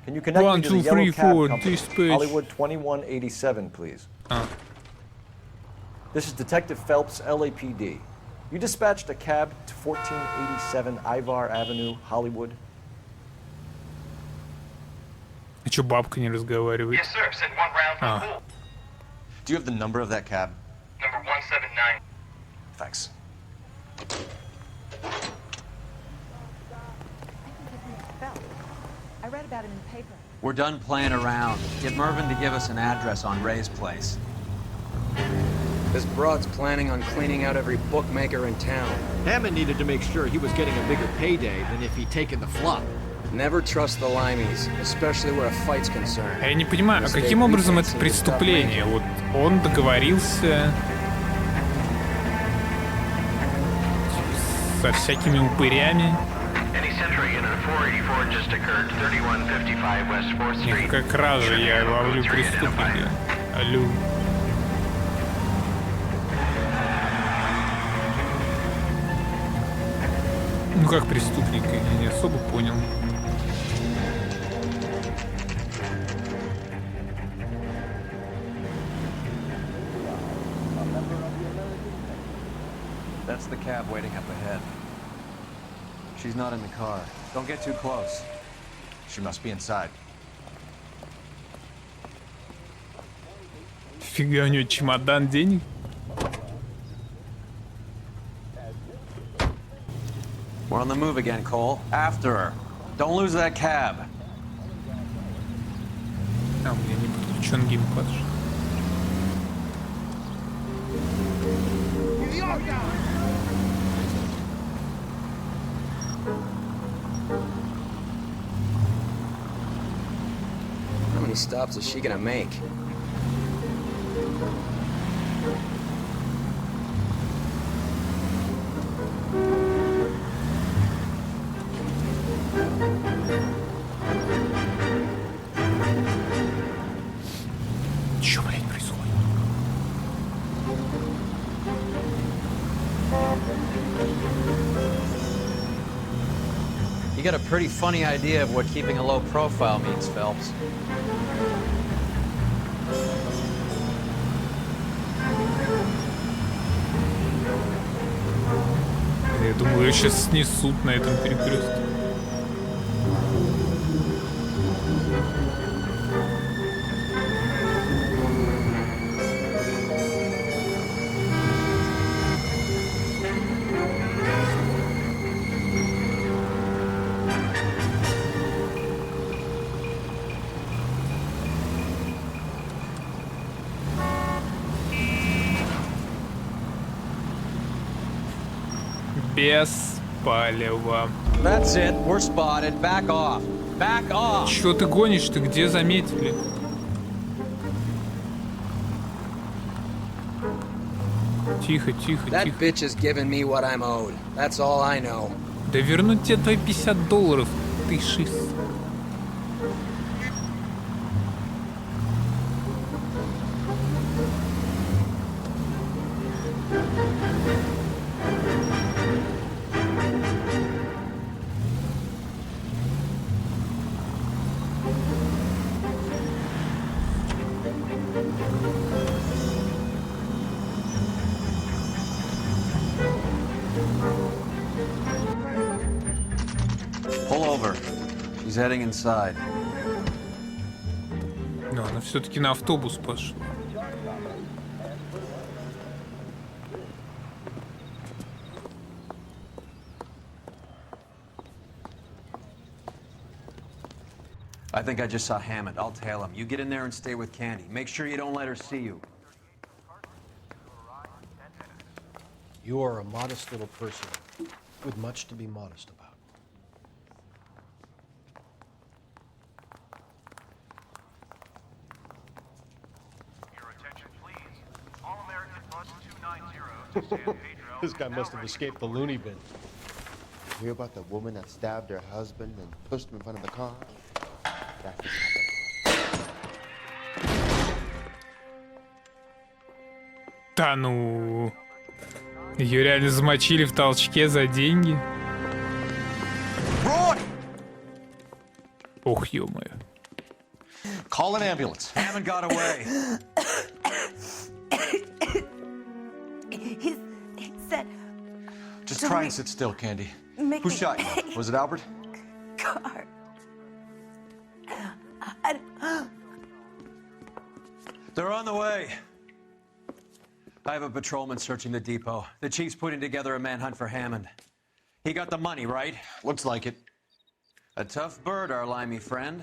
Can you connect me to the 1, 2, yellow 3, cab 4, company? dispatch. Hollywood 2187, please. This is Detective Phelps, LAPD. You dispatched a cab to 1487 Ivar Avenue, Hollywood. А чё бабка не разговаривает? Yes, sir. Send 1 round for the pool. Do you have the number of that cab? Number 179. Thanks. I read about him in the paper. We're done playing around. Get Mervyn to give us an address on Ray's place. This broad's planning on cleaning out every bookmaker in town. Hammond needed to make sure he was getting a bigger payday than if he'd taken the flop. Never trust the limeys, especially where a fight's concerned. Я не понимаю, а каким образом это преступление? Вот он договорился со всякими упырями. Никакая кража, я ловлю преступника. Алло. Ну как преступника, я не особо понял. That's the cab waiting up ahead. She's not in the car. Don't get too close. She must be inside. Фига, у нее чемодан денег. We're on the move again, Cole. After her. Don't lose that cab. А, у меня не подключен геймпад. How many stops is she gonna make? Чё, блядь, происходит? You got a pretty funny idea of what keeping a low profile means, Phelps. Я думаю, ее сейчас снесут на этом перекрестке. Без палева. That's it. We're spotted. Back off. Back off. Чё ты гонишь? Ты где заметили? Тихо, тихо, That тихо. bitch is giving me what I'm owed. That's all I know. Да вернуть тебе твои $50, ты шиз. Pull over. She's heading inside. Но она все-таки на автобус пошла. I think I just saw Hammond. I'll tail him. You get in there and stay with Candy. Make sure you don't let her see you. You are a modest little person with much to be modest about. Your attention, please. All American bus 290 to San Pedro. This guy must have escaped the loony bin. Hear about the woman that stabbed her husband and pushed him in front of the car? That's what happened. Да ну... Ее реально замочили в толчке за деньги. Ох, ё-моё. Call an ambulance. Hammond got away. He said... Just try and sit still, Candy. Make Who me shot you? Was it Albert? car. They're on the way. I have a patrolman searching the depot. The chief's putting together a manhunt for Hammond. He got the money, right? Looks like it. A tough bird, our limey friend.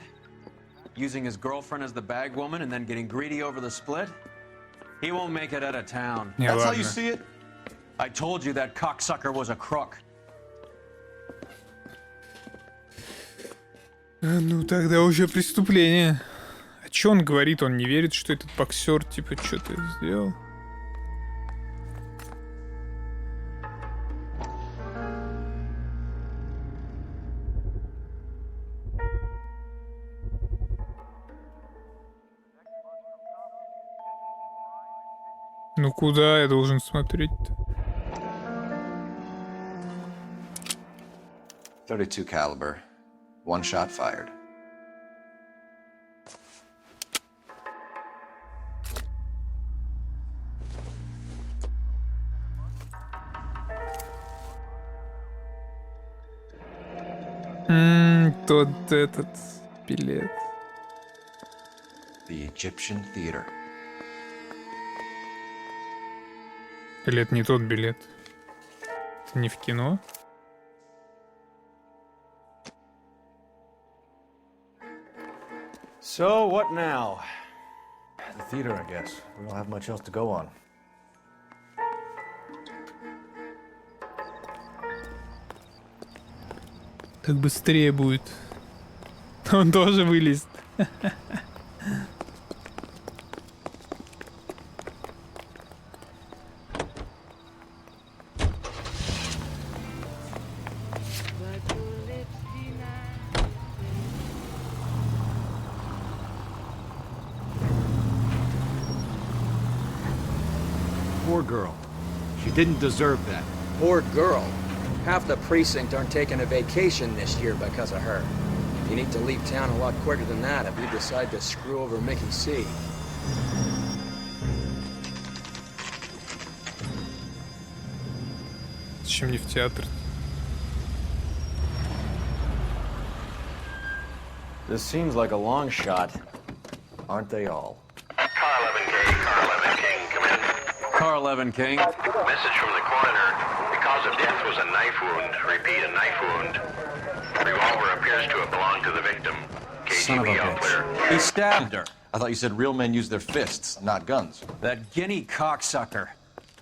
Using his girlfriend as the bag woman and then getting greedy over the split. He won't make it out of town. That's how you see it? I told you that cocksucker was a crook. Ну тогда уже преступление. А чё он говорит? Он не верит, что этот боксер типа что-то сделал? Ну куда я должен смотреть-то? 32 caliber. One shot fired. Тот этот билет. The Egyptian Theater. Или это не тот билет? Это не в кино? So, what now? The theater, I guess. We don't have much else to go on. Так быстрее будет. Он тоже вылез. Poor girl. She didn't deserve that. Poor girl. Half the precinct aren't taking a vacation this year because of her. You need to leave town a lot quicker than that if you decide to screw over Mickey C. Зачем не в театр? This seems like a long shot. Aren't they all? Car 11K, Car 11 King, come in. Car 11 King. Message from the coroner. The cause of death was a knife wound. Repeat, a knife wound. Revolver appears to have belonged to the victim. Son of a KGB all clear. bitch. He stabbed her. I thought you said real men use their fists, not guns. That guinea cocksucker.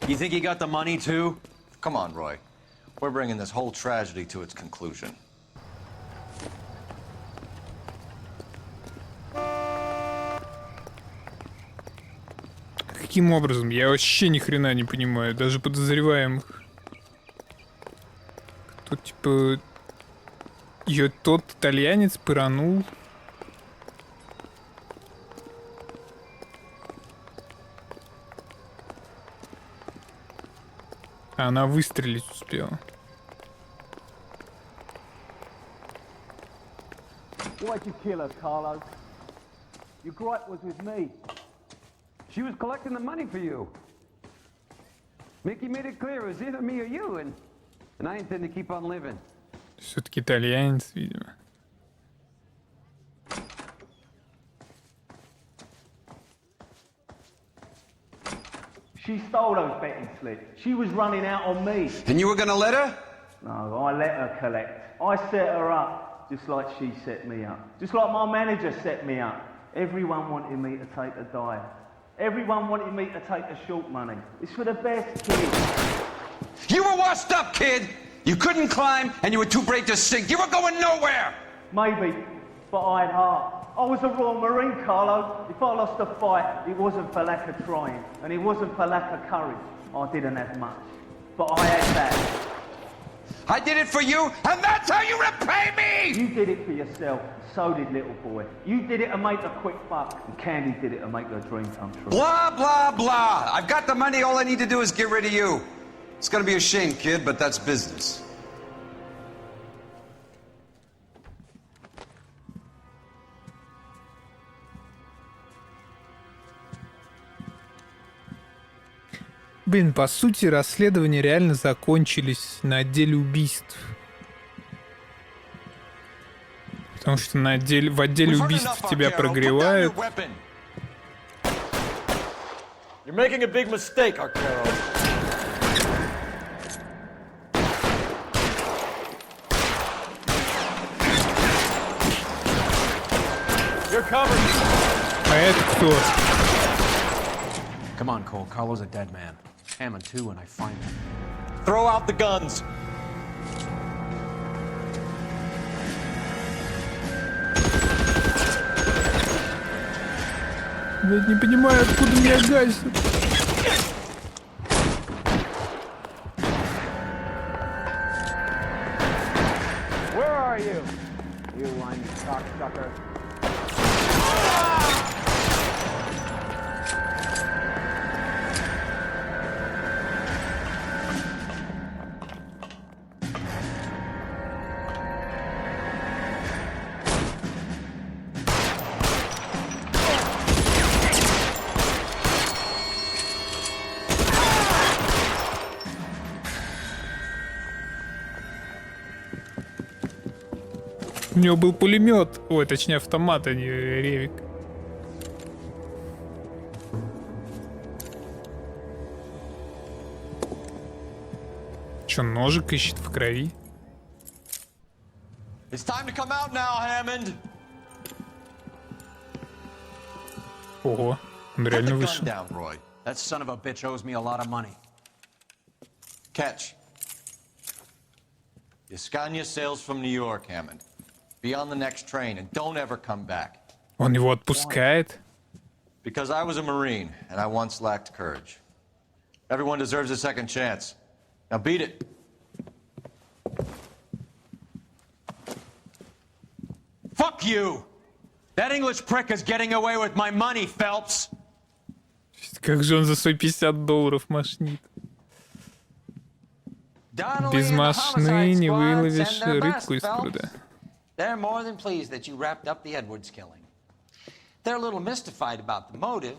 You think he got the money too? Come on, Roy. We're bringing this whole tragedy to its conclusion. Каким образом? Я вообще ни хрена не понимаю, даже подозреваемых. Тут типа ее тот итальянец пыранул. А она выстрелить успела. Why'd you kill her, Carlo? Your gripe was with me. She was collecting the money for you. Mickey made it clear it was either me or you, and I intend to keep on living. Все-таки итальянец, видимо. She stole those betting slips. She was running out on me. And you were gonna let her? No, I let her collect. I set her up, just like she set me up. Just like my manager set me up. Everyone wanted me to take a dive. Everyone wanted me to take the short money. It's for the best kid. You were washed up, kid! You couldn't climb, and you were too brave to sink. You were going nowhere! Maybe, but I had heart. I was a Royal Marine, Carlo. If I lost a fight, it wasn't for lack of trying, and it wasn't for lack of courage. I didn't have much, but I had that. I did it for you, and that's how you repay me! You did it for yourself, so did little boy. You did it to make a quick buck, and Candy did it to make her dream come true. Blah, blah, blah. I've got the money, all I need to do is get rid of you. It's gonna be a shame, kid, but that's business. Блин, по сути, расследования реально закончились на отделе убийств. Потому что в отделе убийств тебя прогревают. You're making a big mistake, Arcaro. You're covered. А это кто? Come on, Cole. Carlo's a dead man. Hammond too when I find him. Throw out the guns. Я не понимаю, откуда меня гасят. Where are you? You whiny cocksucker. У него был пулемет. Ой, точнее автомат, а не ревик. Чё, ножик ищет в крови? It's time to come out now, Hammond. Ого, он реально Put the вышел. gun down, Roy. That son of a bitch owes me a lot of money. Catch. Yascania sails from New York, Hammond. Be on the next train and don't ever come back. Он его отпускает? Because I was a Marine and I once lacked courage. Everyone deserves a second chance. Now beat it. Fuck you! That English prick is getting away with my money, Phelps! Как же он за свои $50 машнит? Без машины не выловишь рыбку из пруда. They're more than pleased that you wrapped up the Edwards killing. They're a little mystified about the motive.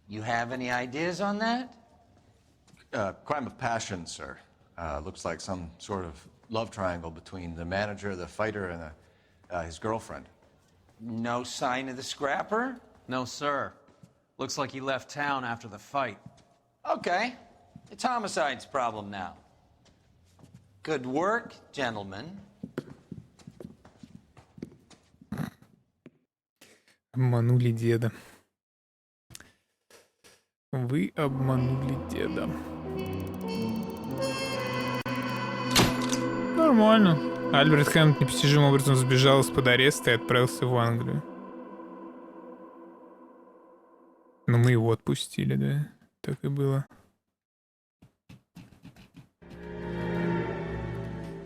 You have any ideas on that? Crime of passion, sir. Looks like some sort of love triangle between the manager, the fighter, and his girlfriend. No sign of the scrapper? No, sir. Looks like he left town after the fight. Okay. It's homicide's problem now. Good work, gentlemen. Обманули деда. Вы обманули деда. Нормально. Альберт Хэммонд непостижимым образом сбежал из-под ареста и отправился в Англию. Но мы его отпустили, да? Так и было.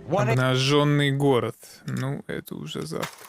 Обнаженный город. Ну, это уже завтра.